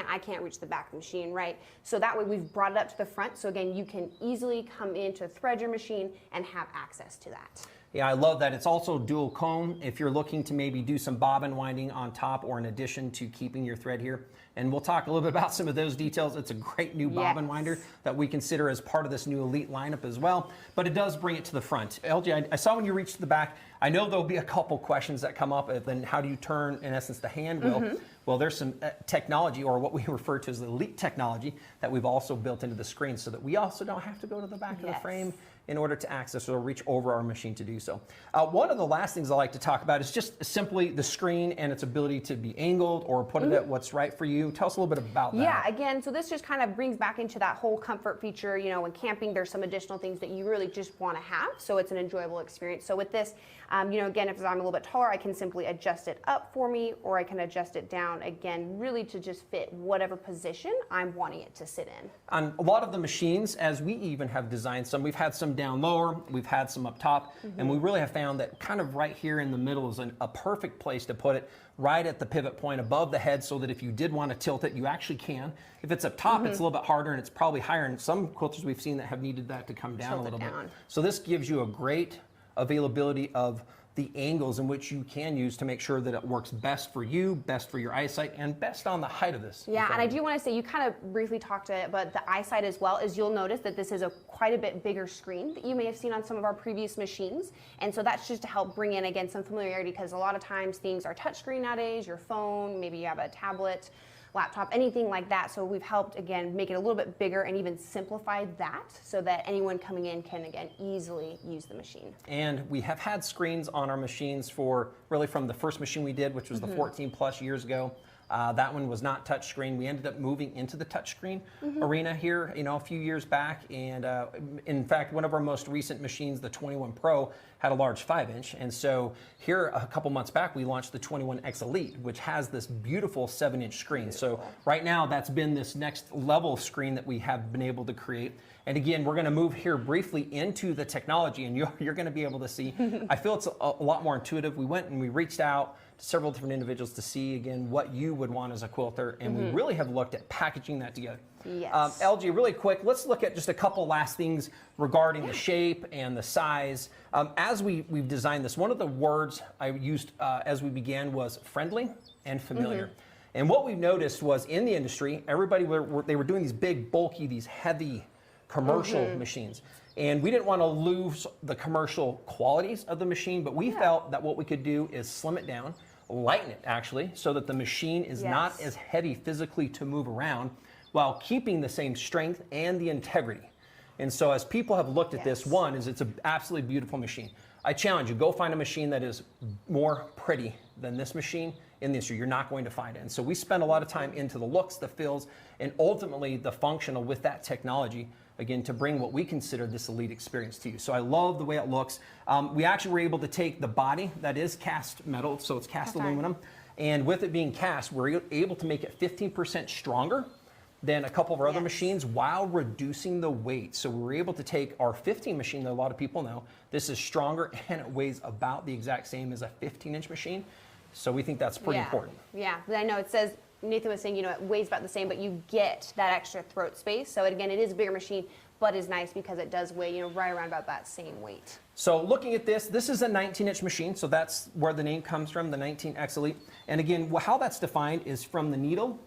I can't reach the back of the machine, right? So that way we've brought it up to the front. So again, you can easily come in to thread your machine and have access to that. Yeah, I love that. It's also dual comb if you're looking to maybe do some bobbin winding on top or in addition to keeping your thread here. And we'll talk a little bit about some of those details. It's a great new bobbin winder that we consider as part of this new elite lineup as well. But it does bring it to the front. LJ, I saw when you reached the back, I know there'll be a couple questions that come up. Then how do you turn, in essence, the hand wheel? Well, there's some technology, or what we refer to as the elite technology, that we've also built into the screen so that we also don't have to go to the back of the frame in order to access or reach over our machine to do so. One of the last things I like to talk about is just simply the screen and its ability to be angled or put it at what's right for you. Tell us a little bit about that. Yeah, again, so this just kind of brings back into that whole comfort feature. You know, when camping, there's some additional things that you really just want to have, so it's an enjoyable experience. So with this, you know, again, if I'm a little bit taller, I can simply adjust it up for me, or I can adjust it down, again, really to just fit whatever position I'm wanting it to sit in. On a lot of the machines, as we even have designed some, we've had some down lower, we've had some up top, and we really have found that kind of right here in the middle is a perfect place to put it, right at the pivot point above the head, so that if you did want to tilt it, you actually can. If it's up top, it's a little bit harder and it's probably higher, and some quilters we've seen that have needed that to come down a little bit. So this gives you a great availability of the angles in which you can use to make sure that it works best for you, best for your eyesight, and best on the height of this. Yeah, and I do want to say, you kind of briefly talked about the eyesight as well, is you'll notice that this is a quite a bit bigger screen that you may have seen on some of our previous machines. And so that's just to help bring in, again, some familiarity, because a lot of times things are touchscreen nowadays, your phone, maybe you have a tablet, laptop, anything like that. So we've helped, again, make it a little bit bigger and even simplified that so that anyone coming in can, again, easily use the machine. And we have had screens on our machines for really from the first machine we did, which was the 14 plus years ago. That one was not touchscreen. We ended up moving into the touchscreen arena here, you know, a few years back. And in fact, one of our most recent machines, the 21 Pro, had a large 5-inch. And so here a couple months back, we launched the 21X Elite, which has this beautiful 7-inch screen. So right now, that's been this next level screen that we have been able to create. And again, we're going to move here briefly into the technology, and you're going to be able to see. I feel it's a lot more intuitive. We went and we reached out to several different individuals to see, again, what you would want as a quilter, and we really have looked at packaging that together. Yes. LG, really quick, let's look at just a couple last things regarding the shape and the size. As we've designed this, one of the words I used as we began was friendly and familiar. And what we've noticed was in the industry, everybody, they were doing these big, bulky, these heavy commercial machines. And we didn't want to lose the commercial qualities of the machine, but we felt that what we could do is slim it down, lighten it actually, so that the machine is not as heavy physically to move around while keeping the same strength and the integrity. And so as people have looked at this, one is it's an absolutely beautiful machine. I challenge you, go find a machine that is more pretty than this machine in the industry. You're not going to find it. And so we spend a lot of time into the looks, the feels, and ultimately the functional with that technology, again, to bring what we consider this elite experience to you. So I love the way it looks. We actually were able to take the body that is cast metal, so it's cast aluminum, and with it being cast, we're able to make it 15% stronger than a couple of our other machines while reducing the weight. So we were able to take our 15 machine that a lot of people know. This is stronger and it weighs about the exact same as a 15-inch machine. So we think that's pretty important. Yeah, I know it says, Nathan was saying, you know, it weighs about the same, but you get that extra throat space. So again, it is a bigger machine, but is nice because it does weigh, you know, right around about that same weight. So looking at this is a 19-inch machine. So that's where the name comes from, the 19X Elite. And again, how that's defined is from the needle,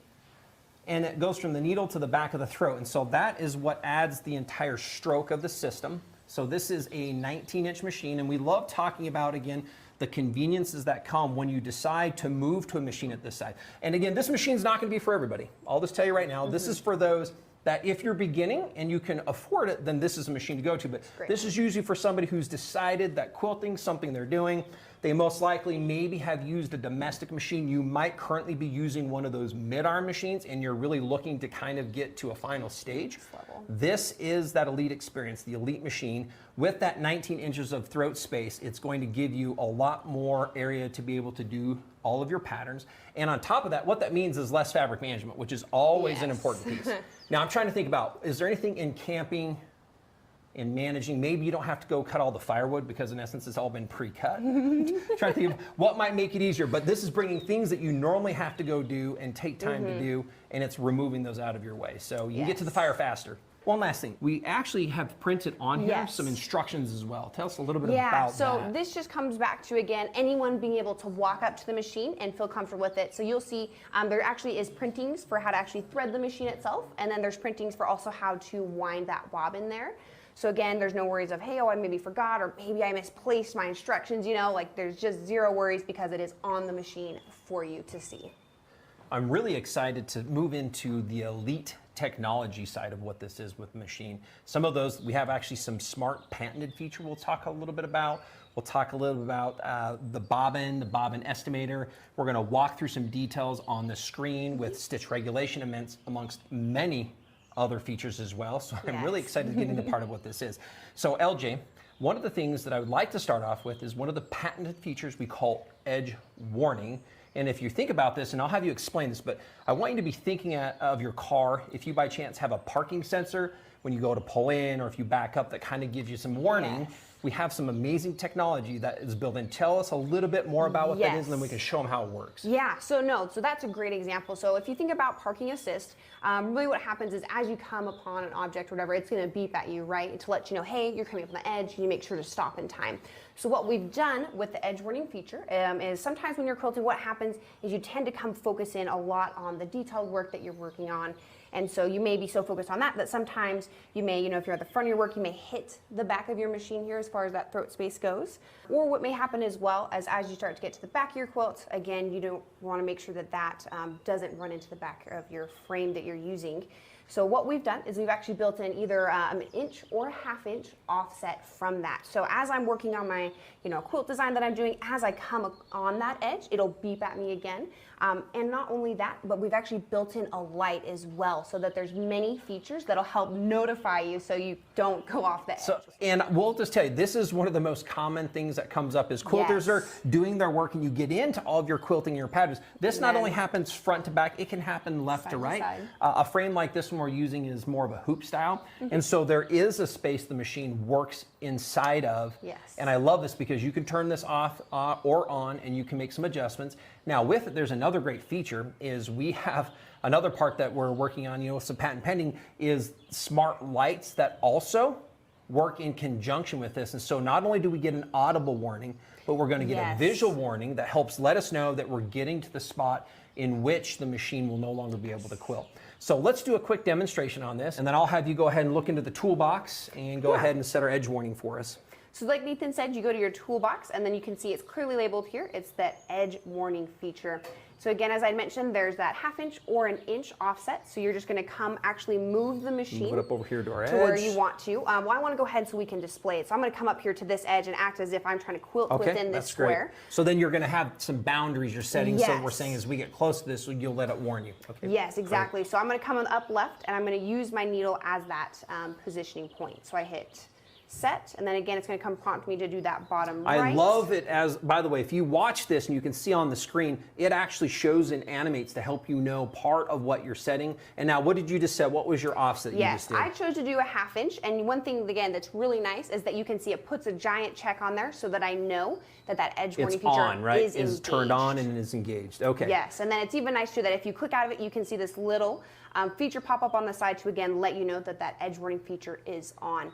and it goes from the needle to the back of the throat. And so that is what adds the entire stroke of the system. So this is a 19-inch machine, and we love talking about, again, the conveniences that come when you decide to move to a machine at this size. And again, this machine's not gonna be for everybody. I'll just tell you right now, this is for those that if you're beginning and you can afford it, then this is a machine to go to. But this is usually for somebody who's decided that quilting's something they're doing. They most likely maybe have used a domestic machine. You might currently be using one of those mid-arm machines and you're really looking to kind of get to a final stage. This is that elite experience, the elite machine. With that 19 inches of throat space, it's going to give you a lot more area to be able to do all of your patterns. And on top of that, what that means is less fabric management, which is always an important piece. Now I'm trying to think about, is there anything in camping, in managing, maybe you don't have to go cut all the firewood because in essence it's all been pre-cut. Trying to think of what might make it easier, but this is bringing things that you normally have to go do and take time to do, and it's removing those out of your way. So you can get to the fire faster. One last thing, we actually have printed on here some instructions as well. Tell us a little bit about that. So this just comes back to, again, anyone being able to walk up to the machine and feel comfortable with it. So you'll see there actually is printings for how to actually thread the machine itself, and then there's printings for also how to wind that bobbin there. So again, there's no worries of, hey, oh, I maybe forgot, or maybe I misplaced my instructions, you know, like there's just zero worries because it is on the machine for you to see. I'm really excited to move into the elite technology side of what this is with the machine. Some of those, we have actually some smart patented feature we'll talk a little bit about. We'll talk a little bit about the bobbin estimator. We're gonna walk through some details on the screen with stitch regulation amongst many other features as well. So I'm really excited to get into part of what this is. So LJ, one of the things that I would like to start off with is one of the patented features we call edge warning. And if you think about this, and I'll have you explain this, but I want you to be thinking of your car, if you by chance have a parking sensor when you go to pull in, or if you back up, that kind of gives you some warning. We have some amazing technology that is built in. Tell us a little bit more about what that is, and then we can show them how it works. So that's a great example. So if you think about parking assist, really what happens is as you come upon an object or whatever, it's gonna beep at you, right? To let you know, hey, you're coming up on the edge, you make sure to stop in time. So what we've done with the edge warning feature is sometimes when you're quilting, what happens is you tend to come focus in a lot on the detailed work that you're working on. And so you may be so focused on that sometimes you may, you know, if you're at the front of your work, you may hit the back of your machine here as far as that throat space goes. Or what may happen as well as you start to get to the back of your quilt, again, you don't want to make sure that that doesn't run into the back of your frame that you're using. So what we've done is we've actually built in either an inch or a ½ inch offset from that. So as I'm working on my, you know, quilt design that I'm doing, as I come on that edge, it'll beep at me again. And not only that, but we've actually built in a light as well, so that there's many features that'll help notify you so you don't go off the edge. So, and we'll just tell you, this is one of the most common things that comes up is quilters are doing their work and you get into all of your quilting and your patterns. This not only happens front to back, it can happen left to right. A frame like this one we're using is more of a hoop style. And so there is a space the machine works inside of. And I love this because you can turn this off or on and you can make some adjustments. Now with it, there's another great feature is we have another part that we're working on, you know, some patent pending is smart lights that also work in conjunction with this. And so not only do we get an audible warning, but we're going to get a visual warning that helps let us know that we're getting to the spot in which the machine will no longer be able to quilt. So let's do a quick demonstration on this, and then I'll have you go ahead and look into the toolbox and go ahead and set our edge warning for us. So like Nathan said, you go to your toolbox and then you can see it's clearly labeled here. It's that edge warning feature. So again, as I mentioned, there's that 1/2 inch or an inch offset. So you're just going to come actually move the machine. Move it up over here to our edge. To where you want to. Well, I want to go ahead so we can display it. So I'm going to come up here to this edge and act as if I'm trying to quilt within this square. Great. So then you're going to have some boundaries you're setting. So we're saying as we get close to this, you'll let it warn you. Okay. Yes, exactly. Great. So I'm going to come on up left and I'm going to use my needle as that positioning point. So I hit set, and then again it's going to come prompt me to do that bottom right. I love it as, by the way, if you watch this and you can see on the screen, it actually shows and animates to help you know part of what you're setting. And now what did you just set? What was your offset you just did? Yes, I chose to do a 1/2 inch, and one thing again that's really nice is that you can see it puts a giant check on there so that I know that that edge warning feature on, right? is engaged. Turned on and is engaged. Okay. Yes, and then it's even nice too that if you click out of it, you can see this little feature pop up on the side to again let you know that that edge warning feature is on.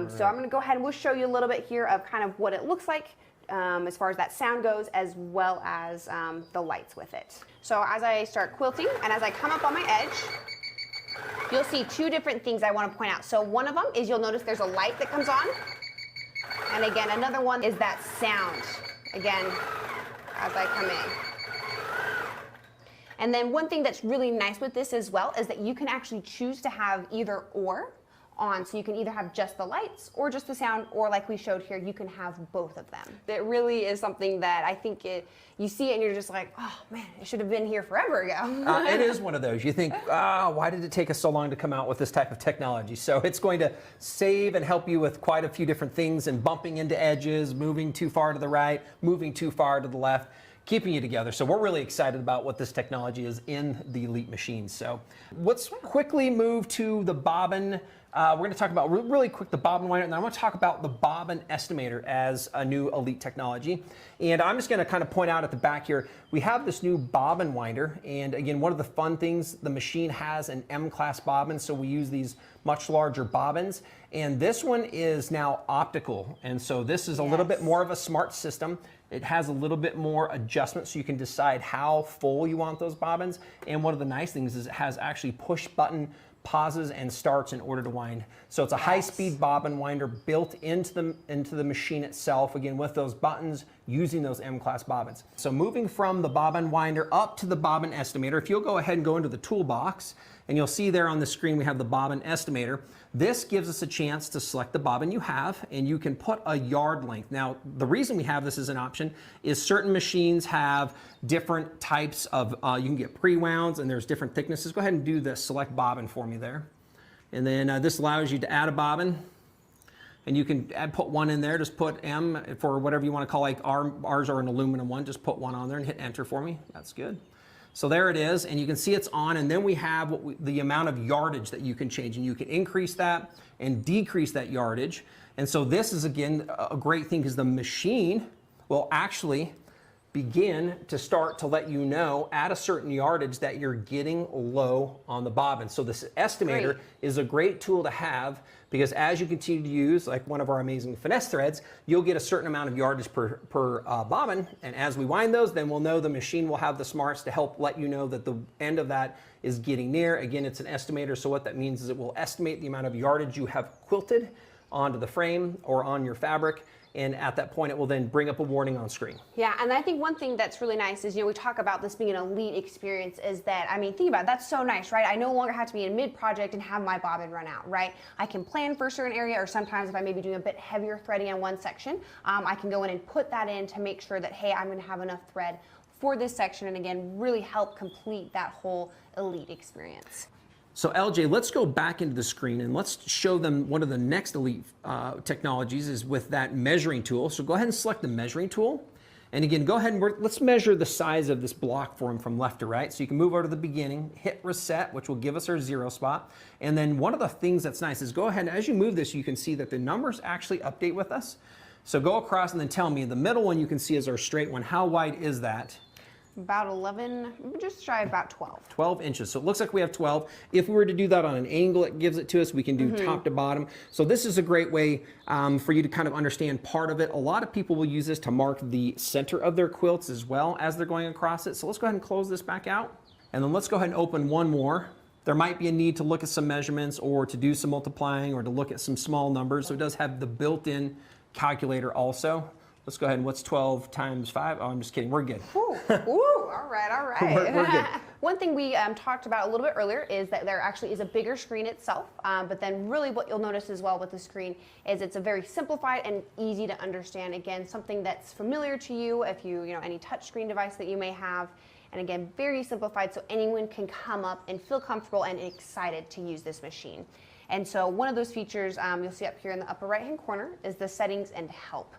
So I'm going to go ahead and we'll show you a little bit here of kind of what it looks like as far as that sound goes, as well as the lights with it. So as I start quilting and as I come up on my edge, you'll see two different things I want to point out. So one of them is you'll notice there's a light that comes on. And again, another one is that sound, again, as I come in. And then one thing that's really nice with this as well is that you can actually choose to have either or on, so you can either have just the lights or just the sound, or like we showed here, you can have both of them. It really is something that I think you see it and you're just like, oh man, it should have been here forever ago. It is one of those. You think, why did it take us so long to come out with this type of technology? So it's going to save and help you with quite a few different things, and bumping into edges, moving too far to the right, moving too far to the left, keeping you together. So we're really excited about what this technology is in the Elite machines. So let's quickly move to the bobbin. We're going to talk about really quick the bobbin winder, and then I want to talk about the bobbin estimator as a new Elite technology. And I'm just going to kind of point out at the back here, we have this new bobbin winder. And again, one of the fun things, the machine has an M-class bobbin, so we use these much larger bobbins. And this one is now optical. And so this is a little bit more of a smart system. It has a little bit more adjustment, so you can decide how full you want those bobbins. And one of the nice things is it has actually push button pauses and starts in order to wind. So it's a high-speed bobbin winder built into the machine itself, again with those buttons, using those M-class bobbins. So moving from the bobbin winder up to the bobbin estimator, if you'll go ahead and go into the toolbox, and you'll see there on the screen we have the bobbin estimator. This gives us a chance to select the bobbin you have, and you can put a yard length. Now, the reason we have this as an option is certain machines have different types of, you can get pre-wounds and there's different thicknesses. Go ahead and do the select bobbin for me there. And then this allows you to add a bobbin, and you can put one in there. Just put M for whatever you want to call, like ours are an aluminum one. Just put one on there and hit enter for me. That's good. So there it is, and you can see it's on, and then we have the amount of yardage that you can change, and you can increase that and decrease that yardage. And so this is, again, a great thing, because the machine will actually begin to start to let you know at a certain yardage that you're getting low on the bobbin. So this estimator is a great tool to have, because as you continue to use, like one of our amazing finesse threads, you'll get a certain amount of yardage per bobbin, and as we wind those, then we'll know the machine will have the smarts to help let you know that the end of that is getting near. Again, it's an estimator, so what that means is it will estimate the amount of yardage you have quilted onto the frame or on your fabric, and at that point, it will then bring up a warning on screen. Yeah, and I think one thing that's really nice is, we talk about this being an elite experience, is that, I mean, think about it, that's so nice, right? I no longer have to be in mid-project and have my bobbin run out, right? I can plan for a certain area, or sometimes if I may be doing a bit heavier threading in one section, I can go in and put that in to make sure that, hey, I'm gonna have enough thread for this section, and again, really help complete that whole elite experience. So LJ, let's go back into the screen and let's show them one of the next Elite technologies is with that measuring tool. So go ahead and select the measuring tool. And again, go ahead and let's measure the size of this block for them from left to right. So you can move over to the beginning, hit reset, which will give us our 0 spot. And then one of the things that's nice is go ahead and as you move this, you can see that the numbers actually update with us. So go across and then tell me, the middle one you can see is our straight one. How wide is that? about 11, just shy of about 12. 12 inches. So it looks like we have 12. If we were to do that on an angle, it gives it to us. We can do top to bottom. So this is a great way for you to kind of understand part of it. A lot of people will use this to mark the center of their quilts as well as they're going across it. So let's go ahead and close this back out. And then let's go ahead and open one more. There might be a need to look at some measurements or to do some multiplying or to look at some small numbers. So it does have the built-in calculator also. Let's go ahead and what's 12 times 5? Oh, I'm just kidding. We're good. Ooh, all right, all right. We're good. One thing we talked about a little bit earlier is that there actually is a bigger screen itself, but then really what you'll notice as well with the screen is it's a very simplified and easy to understand. Again, something that's familiar to you if you know, any touchscreen device that you may have. And again, very simplified so anyone can come up and feel comfortable and excited to use this machine. And so one of those features you'll see up here in the upper right-hand corner is the settings and help.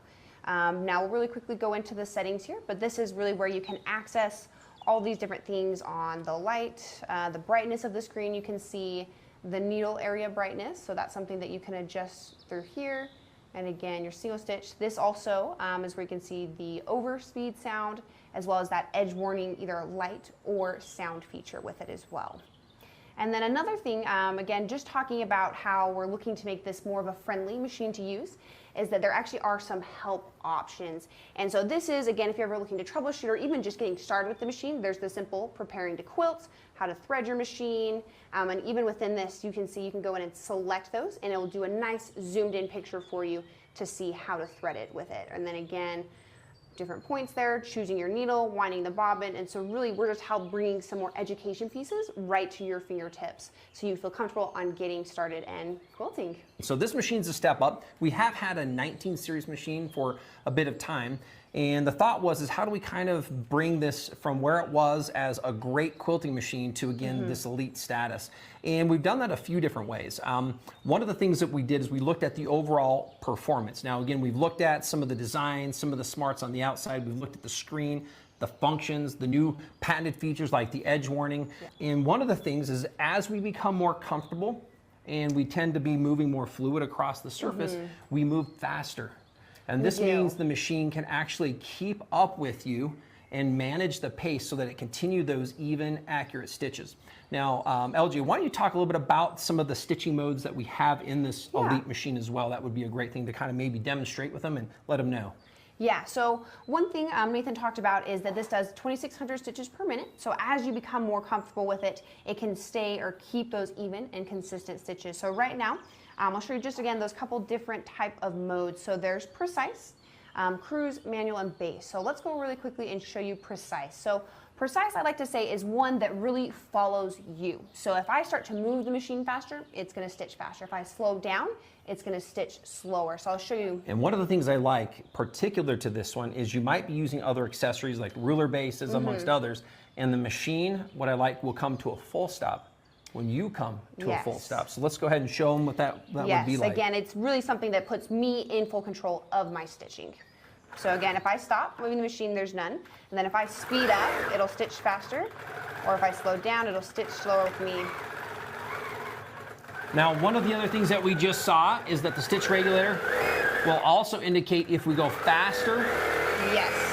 Now we'll really quickly go into the settings here, but this is really where you can access all these different things on the light, the brightness of the screen. You can see the needle area brightness, so that's something that you can adjust through here. And again, your single stitch. This also is where you can see the overspeed sound, as well as that edge warning, either light or sound feature with it as well. And then another thing, again, just talking about how we're looking to make this more of a friendly machine to use, is that there actually are some help options. And so this is, again, if you're ever looking to troubleshoot or even just getting started with the machine, there's the simple preparing to quilt, how to thread your machine, and even within this, you can see you can go in and select those, and it will do a nice zoomed in picture for you to see how to thread it with it. And then again, different points there, choosing your needle, winding the bobbin, and so really we're just bringing some more education pieces right to your fingertips so you feel comfortable on getting started and quilting. So this machine's a step up. We have had a 19 series machine for a bit of time, and the thought was how do we kind of bring this from where it was as a great quilting machine to, again, this elite status. And we've done that a few different ways. One of the things that we did is we looked at the overall performance. Now, again, we've looked at some of the designs, some of the smarts on the outside. We've looked at the screen, the functions, the new patented features like the edge warning. Yeah. And one of the things is as we become more comfortable and we tend to be moving more fluid across the surface, we move faster. And this means the machine can actually keep up with you and manage the pace so that it continue those even, accurate stitches. Now, LG, why don't you talk a little bit about some of the stitching modes that we have in this elite machine as well? That would be a great thing to kind of maybe demonstrate with them and let them know. Yeah, so one thing Nathan talked about is that this does 2,600 stitches per minute. So as you become more comfortable with it, it can stay or keep those even and consistent stitches. So right now, I'll show you just again those couple different type of modes. So there's precise, cruise, manual, and base. So let's go really quickly and show you precise. So precise, I like to say, is one that really follows you. So if I start to move the machine faster, it's going to stitch faster. If I slow down, it's going to stitch slower. So I'll show you. And one of the things I like particular to this one is you might be using other accessories like ruler bases amongst others, and the machine, what I like, will come to a full stop when you come to a full stop. So let's go ahead and show them what that would be like. Yes, again, it's really something that puts me in full control of my stitching. So again, if I stop moving the machine, there's none. And then if I speed up, it'll stitch faster. Or if I slow down, it'll stitch slower with me. Now, one of the other things that we just saw is that the stitch regulator will also indicate if we go faster. Yes.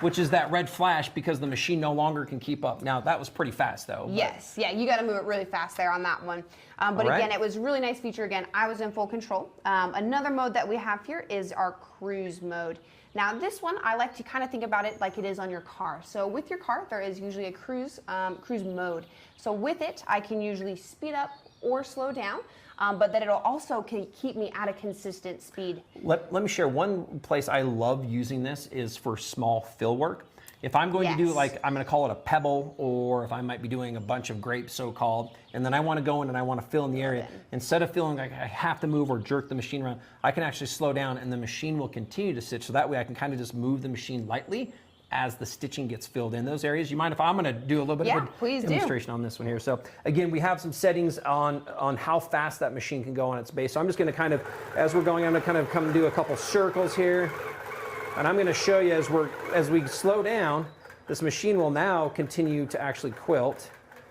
Which is that red flash because the machine no longer can keep up. Now, that was pretty fast though. Yes, yeah, you got to move it really fast there on that one. But again, it was a really nice feature. Again, I was in full control. Another mode that we have here is our cruise mode. Now, this one, I like to kind of think about it like it is on your car. So with your car, there is usually a cruise mode. So with it, I can usually speed up or slow down. But that it'll also can keep me at a consistent speed. Let me share one place I love using this is for small fill work. If I'm going to do like, I'm going to call it a pebble, or if I might be doing a bunch of grapes so-called, and then I want to go in and I want to fill in the area, instead of feeling like I have to move or jerk the machine around, I can actually slow down and the machine will continue to stitch. So that way I can kind of just move the machine lightly as the stitching gets filled in those areas. You mind if I'm going to do a little bit of a demonstration on this one here? So again, we have some settings on how fast that machine can go on its base. So I'm just going to kind of, as we're going, I'm going to kind of come and do a couple circles here. And I'm going to show you as we slow down, this machine will now continue to actually quilt.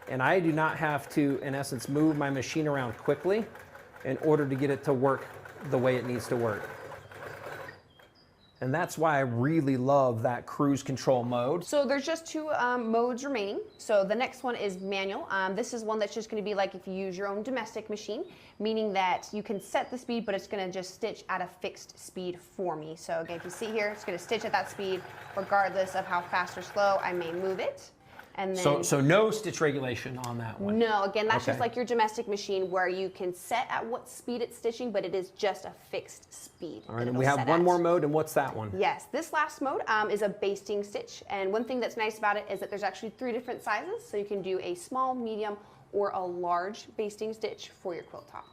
And I do not have to, in essence, move my machine around quickly in order to get it to work the way it needs to work. And that's why I really love that cruise control mode. So there's just two modes remaining. So the next one is manual. This is one that's just going to be like if you use your own domestic machine, meaning that you can set the speed, but it's going to just stitch at a fixed speed for me. So again, if you see here, it's going to stitch at that speed regardless of how fast or slow I may move it. And then, so no stitch regulation on that one? No, again, that's just like your domestic machine where you can set at what speed it's stitching, but it is just a fixed speed. All right, and we have one more mode, and what's that one? Yes, this last mode is a basting stitch. And one thing that's nice about it is that there's actually 3 different sizes. So you can do a small, medium, or a large basting stitch for your quilt tops.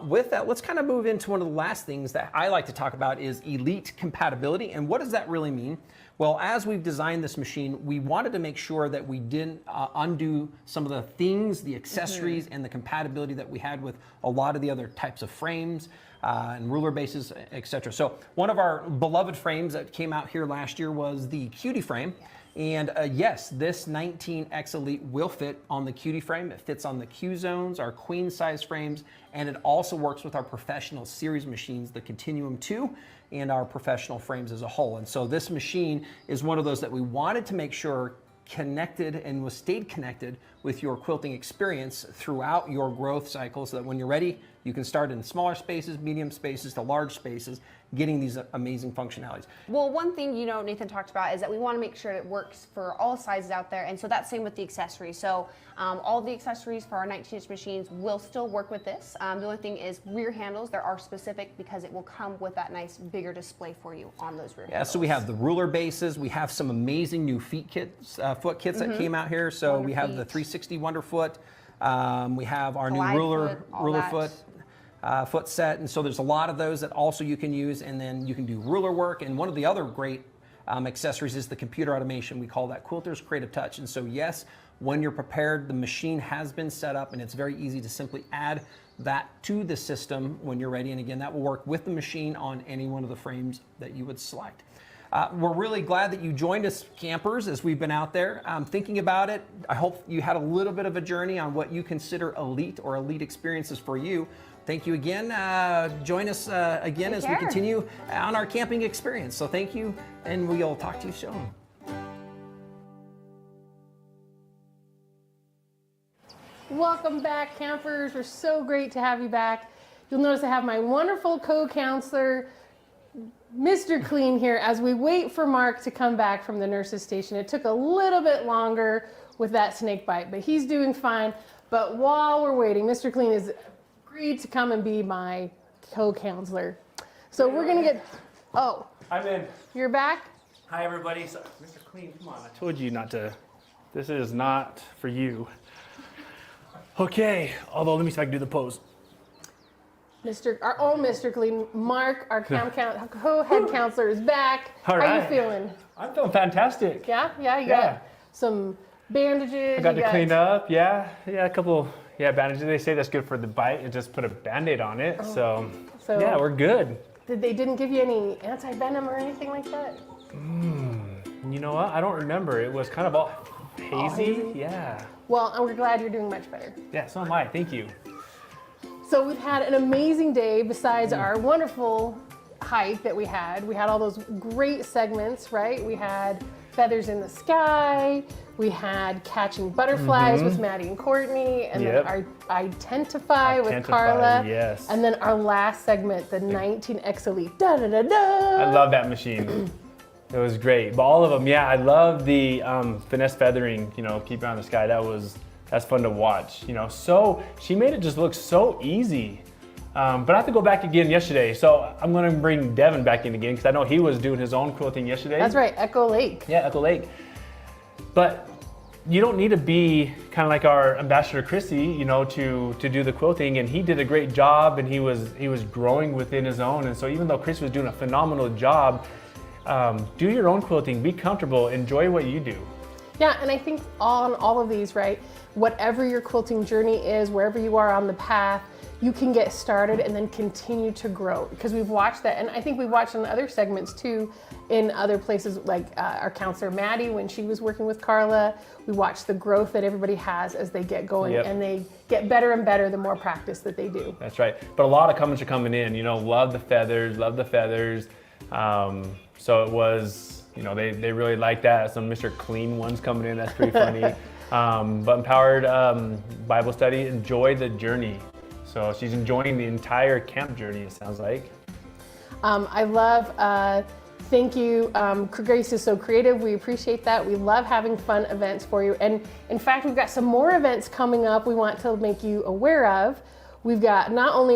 With that, let's kind of move into one of the last things that I like to talk about is elite compatibility. And what does that really mean? Well, as we've designed this machine, we wanted to make sure that we didn't undo some of the things, the accessories, and the compatibility that we had with a lot of the other types of frames and ruler bases, etc. So one of our beloved frames that came out here last year was the Cutie frame. And yes, this 19X Elite will fit on the Cutie frame. It fits on the Q zones, our queen size frames, and it also works with our professional series machines, the Continuum 2, and our professional frames as a whole. And so this machine is one of those that we wanted to make sure connected and stayed connected with your quilting experience throughout your growth cycle, so that when you're ready, you can start in smaller spaces, medium spaces to large spaces, getting these amazing functionalities. Well, one thing, Nathan talked about is that we want to make sure it works for all sizes out there. And so that's same with the accessories. So all the accessories for our 19-inch machines will still work with this. The only thing is rear handles, there are specific because it will come with that nice bigger display for you on those rear handles. So we have the ruler bases. We have some amazing new foot kits that came out here. So we have the 360 Wonder Foot. We have our new ruler foot. Foot set, and so there's a lot of those that also you can use, and then you can do ruler work. And one of the other great accessories is the computer automation. We call that Quilter's Creative Touch. And so yes, when you're prepared, the machine has been set up, and it's very easy to simply add that to the system when you're ready. And again, that will work with the machine on any one of the frames that you would select. We're really glad that you joined us, campers, as we've been out there thinking about it. I hope you had a little bit of a journey on what you consider elite or elite experiences for you. Thank you again. Join us again as we continue on our camping experience. So thank you, and we'll talk to you soon. Welcome back, campers. We're so great to have you back. You'll notice I have my wonderful co-counselor, Mr. Clean, here as we wait for Mark to come back from the nurse's station. It took a little bit longer with that snake bite, but he's doing fine. But while we're waiting, Mr. Clean is agreed to come and be my co-counselor. So we're gonna get, I'm in. You're back? Hi everybody. So, Mr. Clean, come on. I told you not to, this is not for you. Okay, although let me see if I can do the pose. Our own Mr. Clean, Mark, our co-head counselor is back. All right. How are you feeling? I'm feeling fantastic. Yeah, you got some bandages. I got to clean up, a couple bandages. They say that's good for the bite and just put a Band-Aid on it. So yeah, we're good. They didn't give you any anti-venom or anything like that? You know what? I don't remember. It was kind of all hazy. Yeah. Well, and we're glad you're doing much better. Yeah, so am I. Thank you. So we've had an amazing day besides our wonderful hike that we had. We had all those great segments, right? We had Feathers in the Sky. We had Catching Butterflies with Maddie and Kourtney. And then our I-tentify with Carla. Yes. And then our last segment, the 19X Elite. Da, da, da, da. I love that machine. It was great. But all of them, I love the Finesse Feathering, Keep It on the Sky. That's fun to watch, So she made it just look so easy. But I have to go back again yesterday. So I'm gonna bring Devin back in again because I know he was doing his own quilting yesterday. That's right, Echo Lake. Yeah, Echo Lake. But you don't need to be kind of like our ambassador Chrissy, to do the quilting. And he did a great job, and he was growing within his own. And so even though Chris was doing a phenomenal job, do your own quilting, be comfortable, enjoy what you do. Yeah, and I think on all of these, right, whatever your quilting journey is, wherever you are on the path, you can get started and then continue to grow, because we've watched that. And I think we watched in other segments too, in other places, like our counselor Maddie, when she was working with Carla, we watched the growth that everybody has as they get going, and they get better and better the more practice that they do. That's right. But a lot of comments are coming in, love the feathers, So it was, you know, they really liked that. Some Mr. Clean ones coming in, that's pretty funny. But Empowered Bible Study, enjoy the journey. So she's enjoying the entire camp journey, it sounds like. I love, thank you. Grace is so creative. We appreciate that. We love having fun events for you. And in fact, we've got some more events coming up we want to make you aware of. We've got,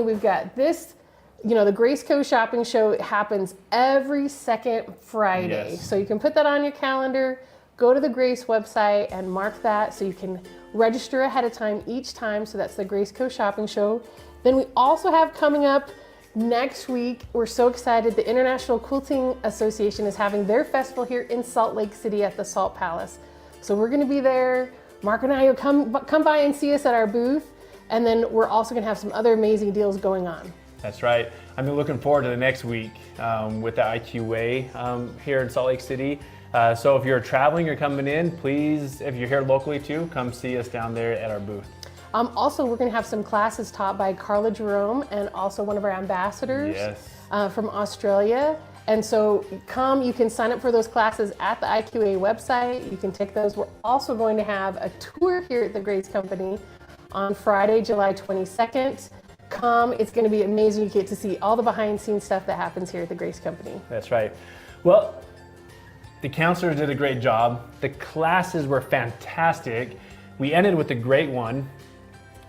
we've got this, you know, the Grace Co shopping show happens every second Friday. Yes. So you can put that on your calendar, go to the Grace website and mark that so you can register ahead of time each time. So that's the Grace Co shopping show. Then we also have coming up next week, we're so excited, the International Quilting Association is having their festival here in Salt Lake City at the Salt Palace. So we're gonna be there. Mark and I will come by and see us at our booth. And then we're also gonna have some other amazing deals going on. That's right. I'm looking forward to the next week with the IQA here in Salt Lake City. So if you're traveling or coming in, please, if you're here locally too, come see us down there at our booth. Also, we're going to have some classes taught by Carla Jerome and also one of our ambassadors from Australia. And so you can sign up for those classes at the IQA website. You can take those. We're also going to have a tour here at the Grace Company on Friday, July 22nd. It's going to be amazing. You get to see all the behind the scenes stuff that happens here at the Grace Company. That's right. Well, the counselors did a great job. The classes were fantastic. We ended with a great one.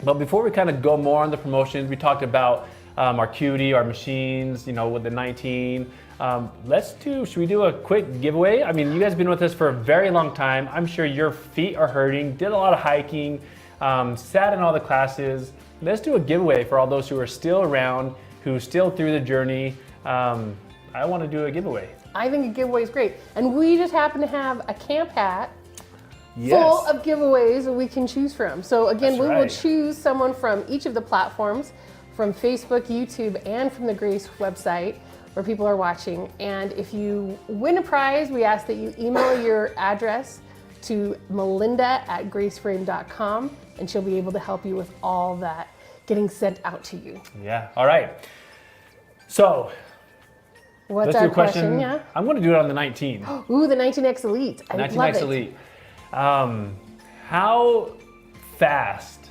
But before we kind of go more on the promotions, we talked about our cutie, our machines, you know, with the 19. Should we do a quick giveaway? I mean, you guys have been with us for a very long time. I'm sure your feet are hurting, did a lot of hiking, sat in all the classes. Let's do a giveaway for all those who are still around, who still through the journey. I want to do a giveaway. I think a giveaway is great. And we just happen to have a camp hat full of giveaways that we can choose from. So again, we will choose someone from each of the platforms, from Facebook, YouTube, and from the Grace website where people are watching. And if you win a prize, we ask that you email your address to melinda@graceframe.com and she'll be able to help you with all that getting sent out to you. Yeah, all right. So, what's our question? Yeah. I'm going to do it on the 19. Ooh, the 19X Elite. I 19X love it. Elite. How fast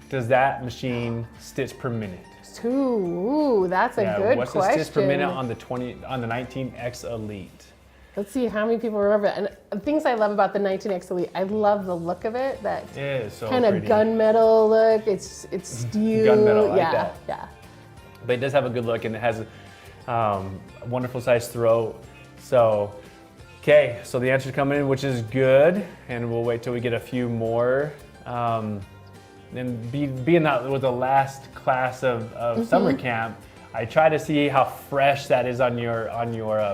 does that machine stitch per minute? Ooh, that's a good what's question. the stitch per minute on the 19X Elite? Let's see how many people remember it. And things I love about the 19X Elite, I love the look of it. That so kind of gunmetal look. It's steel. Gunmetal, I like that. Yeah. But it does have a good look and it has a wonderful sized throat. So, okay, so the answer's coming in, which is good. And we'll wait till we get a few more. And being that was the last class of summer camp, I try to see how fresh that is on your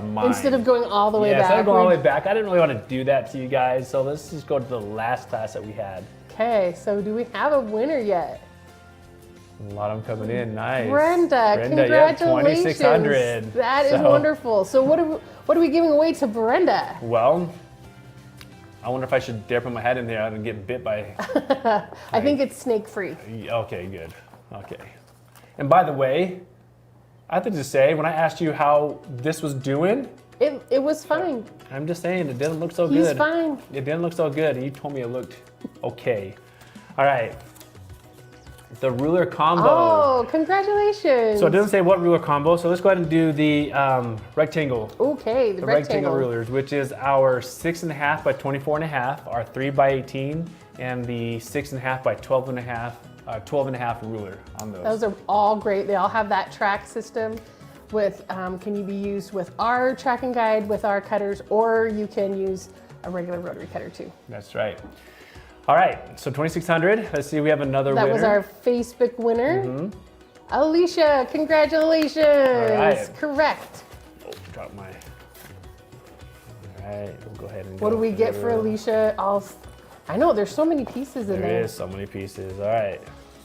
mind. Instead of going all the way back. Instead of going all the way back. I didn't really want to do that to you guys, so let's just go to the last class that we had. Okay, so do we have a winner yet? A lot of them coming in, nice. Brenda, congratulations. 2,600. That is wonderful. So what are we giving away to Brenda? Well, I wonder if I should dare put my head in there and get bit by... I think it's snake free. Okay, good. Okay. And by the way, I have to just say, when I asked you how this was doing... It was fine. I'm just saying, it didn't look so good. He's fine. It didn't look so good, and you told me it looked okay. All right. The ruler combo. Oh, congratulations. So it doesn't say what ruler combo, so let's go ahead and do the rectangle. Okay, the rectangle rulers, which is our 6.5 by 24.5, our 3 by 18, and the 6.5 by 12.5 ruler on those. Those are all great. They all have that track system with, can be used with our tracking guide, with our cutters, or you can use a regular rotary cutter too. That's right. All right, so 2,600. Let's see, we have another winner. That was our Facebook winner. Alicia, congratulations. All right. Correct. Oh, drop my. All right, we'll go ahead and what do we get for Alicia? I know, there's so many pieces in there. There is so many pieces. All right.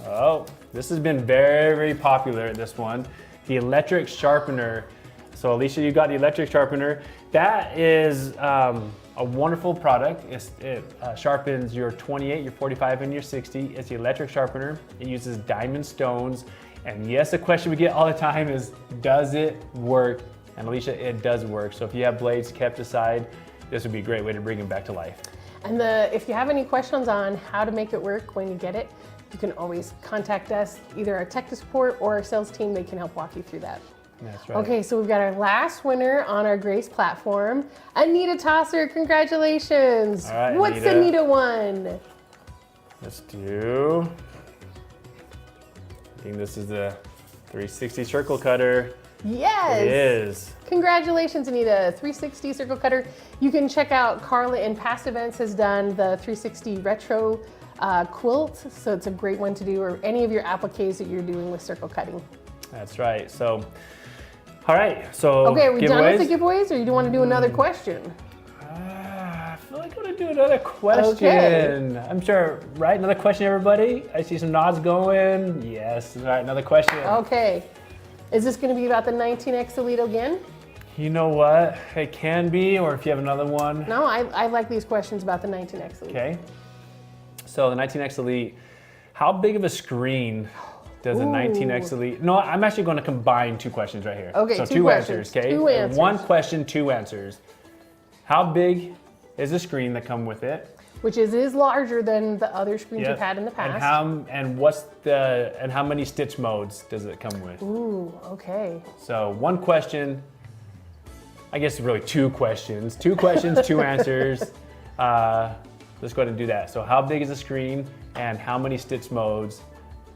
Oh, this has been very, very popular, this one. The electric sharpener. So Alicia, you got the electric sharpener. That is a wonderful product. It sharpens your 28, your 45, and your 60. It's the electric sharpener. It uses diamond stones. And yes, the question we get all the time is, does it work And Alicia, it does work. So if you have blades kept aside, this would be a great way to bring them back to life. And if you have any questions on how to make it work when you get it, you can always contact us, either our tech support or our sales team. They can help walk you through that. That's right. Okay, so we've got our last winner on our Grace platform, Anita Tosser. Congratulations. All right, What's Anita won? Let's do, I think this is the 360 circle cutter. Yes. It is. Congratulations, Anita. 360 circle cutter. You can check out Carla in past events has done the 360 retro quilt. So it's a great one to do, or any of your appliques that you're doing with circle cutting. That's right. So, all right. So, okay, are we done with giveaways? the giveaways, or do you want to do another question? I feel like I'm going to do another question. Okay. I'm sure, right? Another question, everybody? I see some nods going. Yes. All right, another question. Okay. Is this going to be about the 19X Elite again? You know what? It can be, or if you have another one. No, I like these questions about the 19X Elite. Okay. So the 19X Elite, how big of a screen does the 19X Elite? No, I'm actually going to combine two questions right here. Okay, so two two questions, answers, okay? two answers. One question, two answers. How big is the screen that come with it? Which is larger than the other screens you've had in the past. And how many stitch modes does it come with? Ooh, okay. So one question, I guess really two questions. Two questions, two answers. Let's go ahead and do that. So how big is the screen and how many stitch modes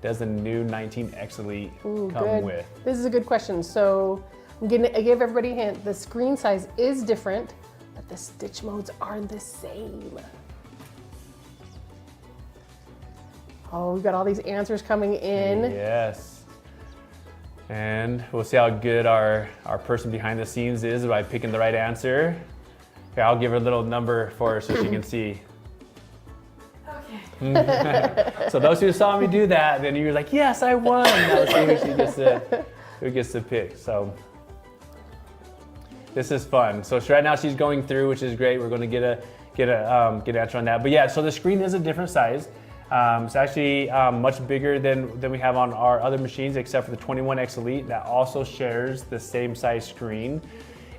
does the new 19X Elite come with? This is a good question. So I give everybody a hint. The screen size is different, but the stitch modes are the same. Oh, we've got all these answers coming in. Yes. And we'll see how good our person behind the scenes is by picking the right answer. Okay, I'll give her a little number for her so she can see. Okay. So those who saw me do that, then you're like, yes, I won. Now let's see who gets to pick. So this is fun. So right now she's going through, which is great. We're going to get an answer on that. But yeah, so the screen is a different size. It's actually much bigger than we have on our other machines, except for the 21X Elite that also shares the same size screen.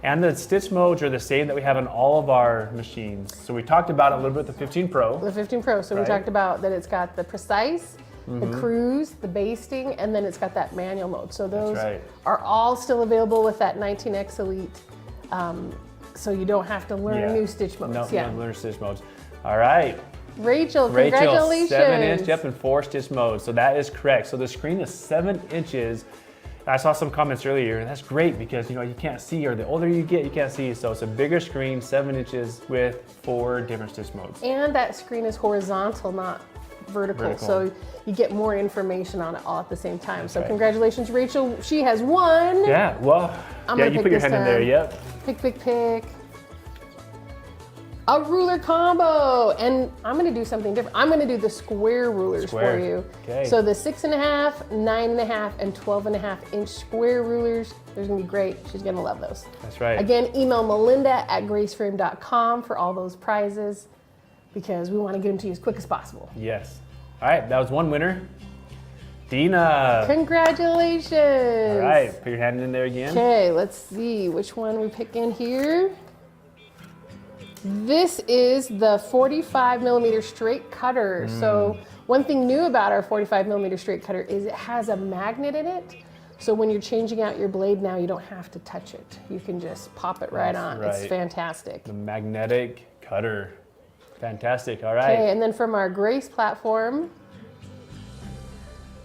And the stitch modes are the same that we have on all of our machines. So we talked about it a little bit, the 15 Pro. The 15 Pro, so we talked about that it's got the precise, the cruise, the basting, and then it's got that manual mode. So those are all still available with that 19X Elite. So you don't have to learn new stitch modes. No, you don't learn stitch modes. All right. Rachel, congratulations. 7 inch, yep, and 4 stitch modes. So that is correct. So the screen is 7 inches. I saw some comments earlier, and that's great because you can't see, or the older you get, you can't see. So it's a bigger screen, 7 inches with 4 different stitch modes. And that screen is horizontal, not vertical. So you get more information on it all at the same time. That's so congratulations, Rachel. She has won. Yeah, well, you put your hand in there, yep. Pick. A ruler combo, and I'm gonna do something different. I'm gonna do the square rulers for you. Okay. So the 6.5, 9.5, and 12.5 inch square rulers, they're gonna be great. She's gonna love those. That's right. Again, email melinda@graceframe.com for all those prizes because we wanna get them to you as quick as possible. Yes. All right, that was one winner. Dina. Congratulations. All right, put your hand in there again. Okay, let's see which one we pick in here. This is the 45 millimeter straight cutter. So one thing new about our 45 millimeter straight cutter is it has a magnet in it. So when you're changing out your blade now, you don't have to touch it. You can just pop it right on. It's fantastic. The magnetic cutter. Fantastic, all right. Okay, and then from our Grace platform,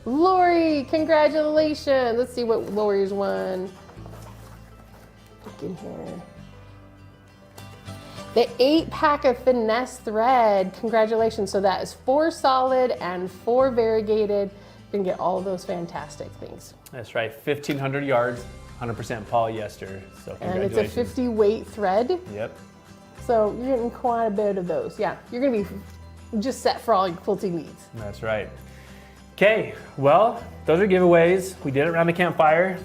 Lori, congratulations. Let's see what Lori's won. Look in here. The 8-pack of Finesse thread, congratulations. So that is 4 solid and 4 variegated. You can get all of those fantastic things. That's right, 1,500 yards, 100% polyester, so And congratulations. it's a 50 weight thread. Yep. So you're getting quite a bit of those. Yeah, you're gonna be just set for all your quilting needs. That's right. Okay, well, those are giveaways. We did it around the campfire.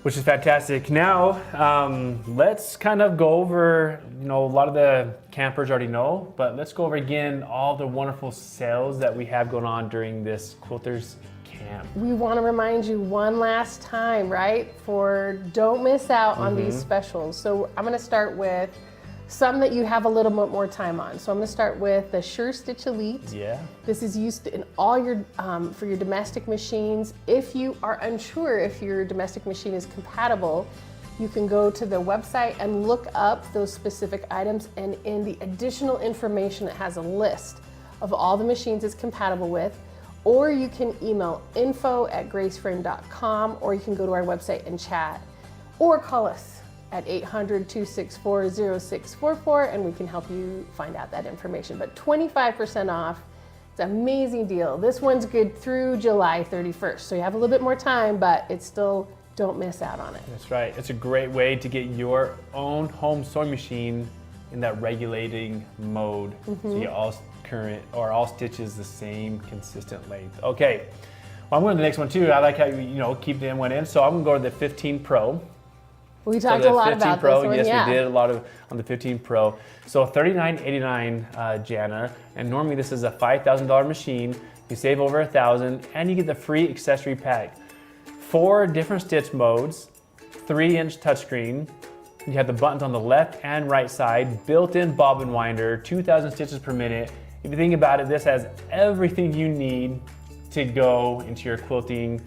Which is fantastic. Now, let's kind of go over, a lot of the campers already know, but let's go over again all the wonderful sales that we have going on during this Quilters camp. We want to remind you one last time, right? Don't miss out on these specials. So I'm going to start with some that you have a little bit more time on. So I'm going to start with the Sure Stitch Elite. Yeah. This is used in all your for your domestic machines. If you are unsure if your domestic machine is compatible, you can go to the website and look up those specific items, and in the additional information it has a list of all the machines it's compatible with, or you can email info@graceframe.com, or you can go to our website and chat, or call us at 800-264-0644, and we can help you find out that information. But 25% off, it's an amazing deal. This one's good through July 31st, so you have a little bit more time, but it's still, don't miss out on it. That's right. It's a great way to get your own home sewing machine in that regulating mode. So you get all current or all stitches the same consistent length. Okay, well, I'm going to the next one too. I like how you keep the one in. So I'm going to go to the 15 Pro. We talked a lot about Pro, this one, yes, yeah. we did a lot on the 15 Pro. So $39.89, Janna, and normally this is a $5,000 machine. You save over $1,000, and you get the free accessory pack. 4 different stitch modes, 3-inch touchscreen. You have the buttons on the left and right side, built-in bobbin winder, 2,000 stitches per minute. If you think about it, this has everything you need to go into your quilting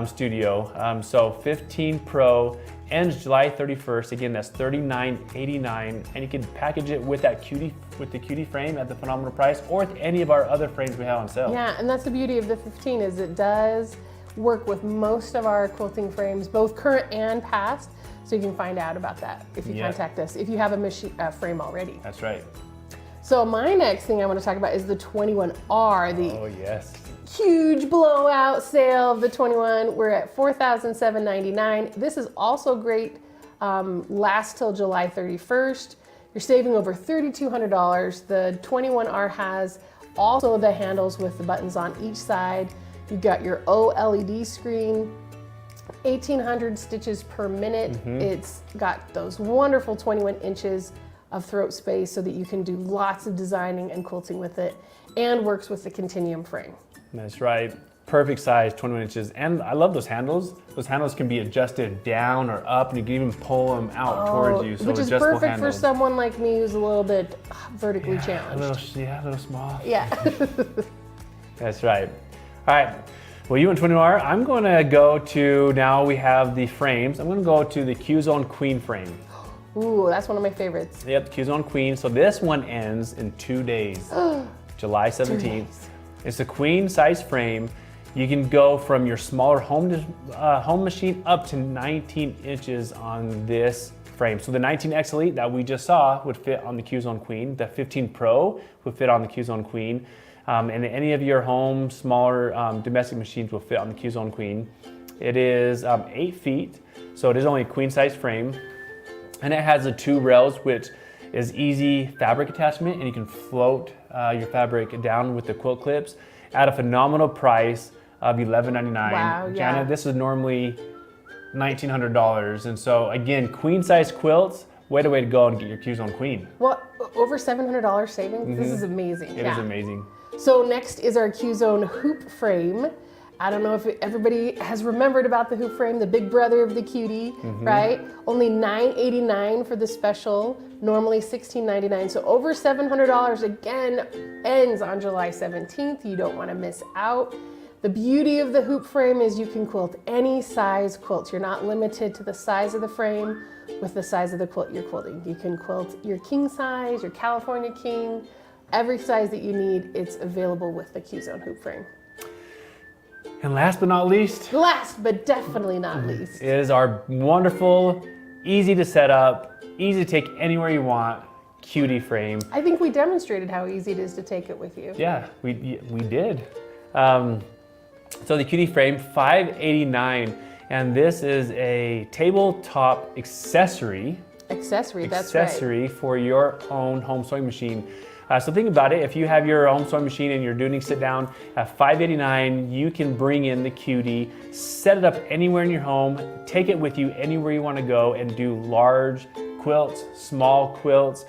studio. So 15 Pro ends July 31st. Again, that's $39.89, and you can package it with the cutie frame at the phenomenal price, or with any of our other frames we have on sale. Yeah, and that's the beauty of the 15 is it does work with most of our quilting frames, both current and past. So you can find out about that if you contact us, if you have a frame already. That's right. So my next thing I want to talk about is the 21R, the Oh yes. huge blowout sale of the 21. We're at $4,799. This is also great, lasts till July 31st. You're saving over $3,200. The 21R has also the handles with the buttons on each side. You've got your OLED screen, 1,800 stitches per minute. It's got those wonderful 21 inches of throat space so that you can do lots of designing and quilting with it, and works with the continuum frame. That's right. Perfect size, 21 inches. And I love those handles. Those handles can be adjusted down or up, and you can even pull them out towards you. So which is adjustable perfect handles. for someone like me who's a little bit vertically challenged. A little small. Yeah. That's right. All right. Well, you and 21R, I'm going to go to, now we have the frames. I'm going to go to the Q-Zone Queen frame. Ooh, that's one of my favorites. Yep, the Q-Zone Queen. So this one ends in 2 days, July 17th. It's a queen size frame. You can go from your smaller home machine up to 19 inches on this frame. So the 19X Elite that we just saw would fit on the Q-Zone Queen. The 15 Pro would fit on the Q-Zone Queen. And any of your home smaller domestic machines will fit on the Q-Zone Queen. It is 8 feet, so it is only a queen size frame. And it has the 2 rails, which is easy fabric attachment, and you can float your fabric down with the quilt clips at a phenomenal price of $11.99. Wow, yeah. Janna, this is normally $1,900. And so again, queen size quilts, way to go and get your Q-Zone Queen. Well, over $700 savings. This is amazing. It is amazing. So next is our Q-Zone hoop frame. I don't know if everybody has remembered about the hoop frame, the big brother of the cutie, right? Only $9.89 for the special, normally $16.99. So over $700, again, ends on July 17th. You don't want to miss out. The beauty of the hoop frame is you can quilt any size quilt. You're not limited to the size of the frame with the size of the quilt you're quilting. You can quilt your king size, your California king, every size that you need, it's available with the Q-Zone hoop frame. And last but not least, definitely not least, is our wonderful, easy to set up, easy to take anywhere you want, cutie frame. I think we demonstrated how easy it is to take it with you. Yeah, we did. So the cutie frame, $5.89, and this is a tabletop accessory. That's right. Accessory for your own home sewing machine. So think about it, if you have your own sewing machine and you're doing sit down at $5.89, you can bring in the cutie, set it up anywhere in your home, take it with you anywhere you want to go, and do large quilts, small quilts,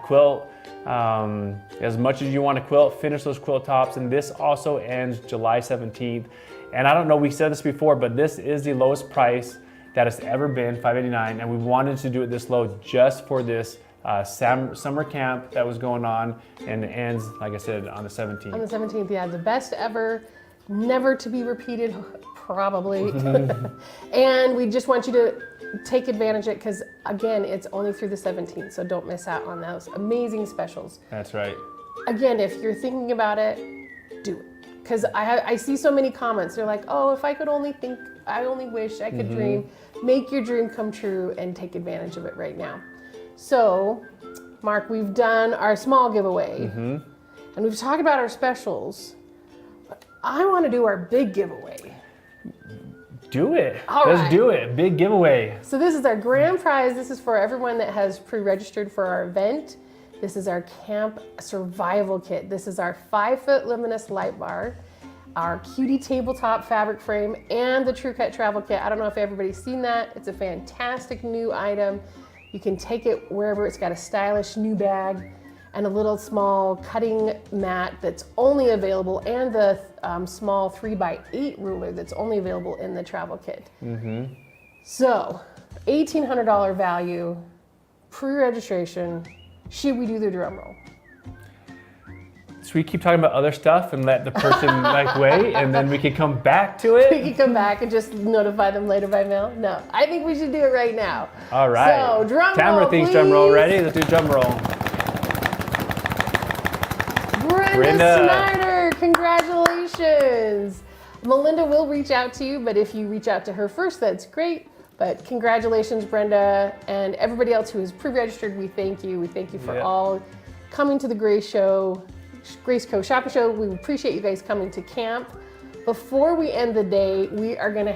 quilt as much as you want to quilt, finish those quilt tops. And this also ends July 17th. And I don't know, we said this before, but this is the lowest price that it's ever been, $5.89, and we wanted to do it this low just for this summer camp that was going on, and it ends, like I said, on the 17th. On the 17th, yeah, the best ever, never to be repeated, probably. And we just want you to take advantage of it because, again, it's only through the 17th, so don't miss out on those amazing specials. That's right. Again, if you're thinking about it, do it. Because I see so many comments. They're like, oh, if I could only think, I only wish I could dream. Make your dream come true and take advantage of it right now. So, Mark, we've done our small giveaway. And we've talked about our specials. But I want to do our big giveaway. Do it. All Let's right. do it. Big giveaway. So this is our grand prize. This is for everyone that has pre-registered for our event. This is our camp survival kit. This is our 5-foot luminous light bar, our cutie tabletop fabric frame, and the True Cut travel kit. I don't know if everybody's seen that. It's a fantastic new item. You can take it wherever. It's got a stylish new bag and a little small cutting mat that's only available, and the small 3x8 ruler that's only available in the travel kit. So, $1,800 value, pre-registration. Should we do the drum roll? Should we keep talking about other stuff and let the person like wait, and then we can come back to it? We can come back and just notify them later by mail? No, I think we should do it right now. All right. So, drum Tamara roll, thinks please. drum roll. Ready? Let's do drum roll. Brenda Snyder, congratulations. Melinda will reach out to you, but if you reach out to her first, that's great. But congratulations, Brenda, and everybody else who is pre-registered, we thank you. We thank you for all coming to the Grace Co Shopping Show. We appreciate you guys coming to camp. Before we end the day, we can't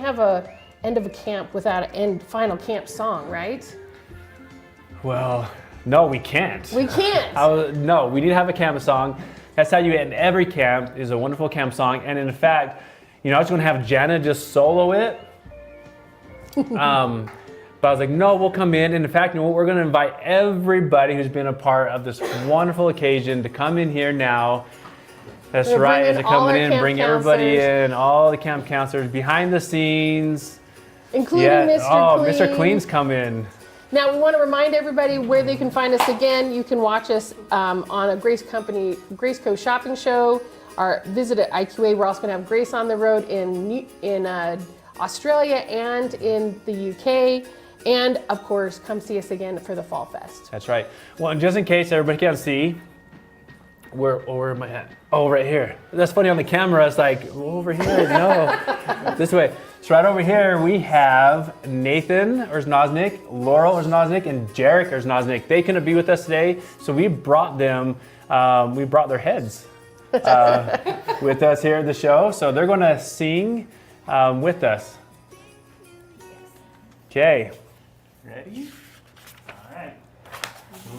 have a end of a camp without an final camp song, right? Well, no, we can't. We can't. No, we need to have a camp song. That's how you end every camp, is a wonderful camp song. And in fact, I was going to have Janna just solo it. But I was like, no, we'll come in. And in fact, we're going to invite everybody who's been a part of this wonderful occasion to come in here now. That's right, as they're coming in, bring everybody in, all the camp counselors behind the scenes. Including Mr. Clean. Mr. Clean's coming. Now, we want to remind everybody where they can find us again. You can watch us on a Grace Co Shopping Show, or visit at IQA. We're also going to have Grace on the road in Australia and in the UK. And of course, come see us again for the Fall Fest. That's right. Well, and just in case everybody can't see, where am I at? Oh, right here. That's funny on the camera. It's like, over here. No, this way. So right over here, we have Nathan Erznosnik, Laurel Erznosnik, and Jarek Erznosnik. They couldn't be with us today, so we brought them. We brought their heads with us here at the show. So they're going to sing with us. Okay. Ready? All right.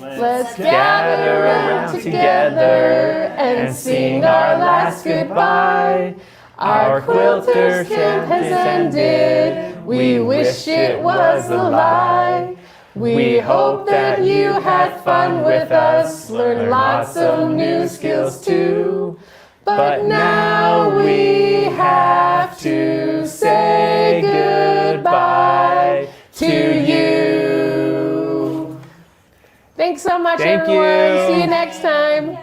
Let's gather around together and sing our last goodbye. Our quilters camp has ended. We wish it was a lie. We hope that you had fun with us, learned lots of new skills too. But now we have to say goodbye to you. Thanks so much, everyone. See you next time.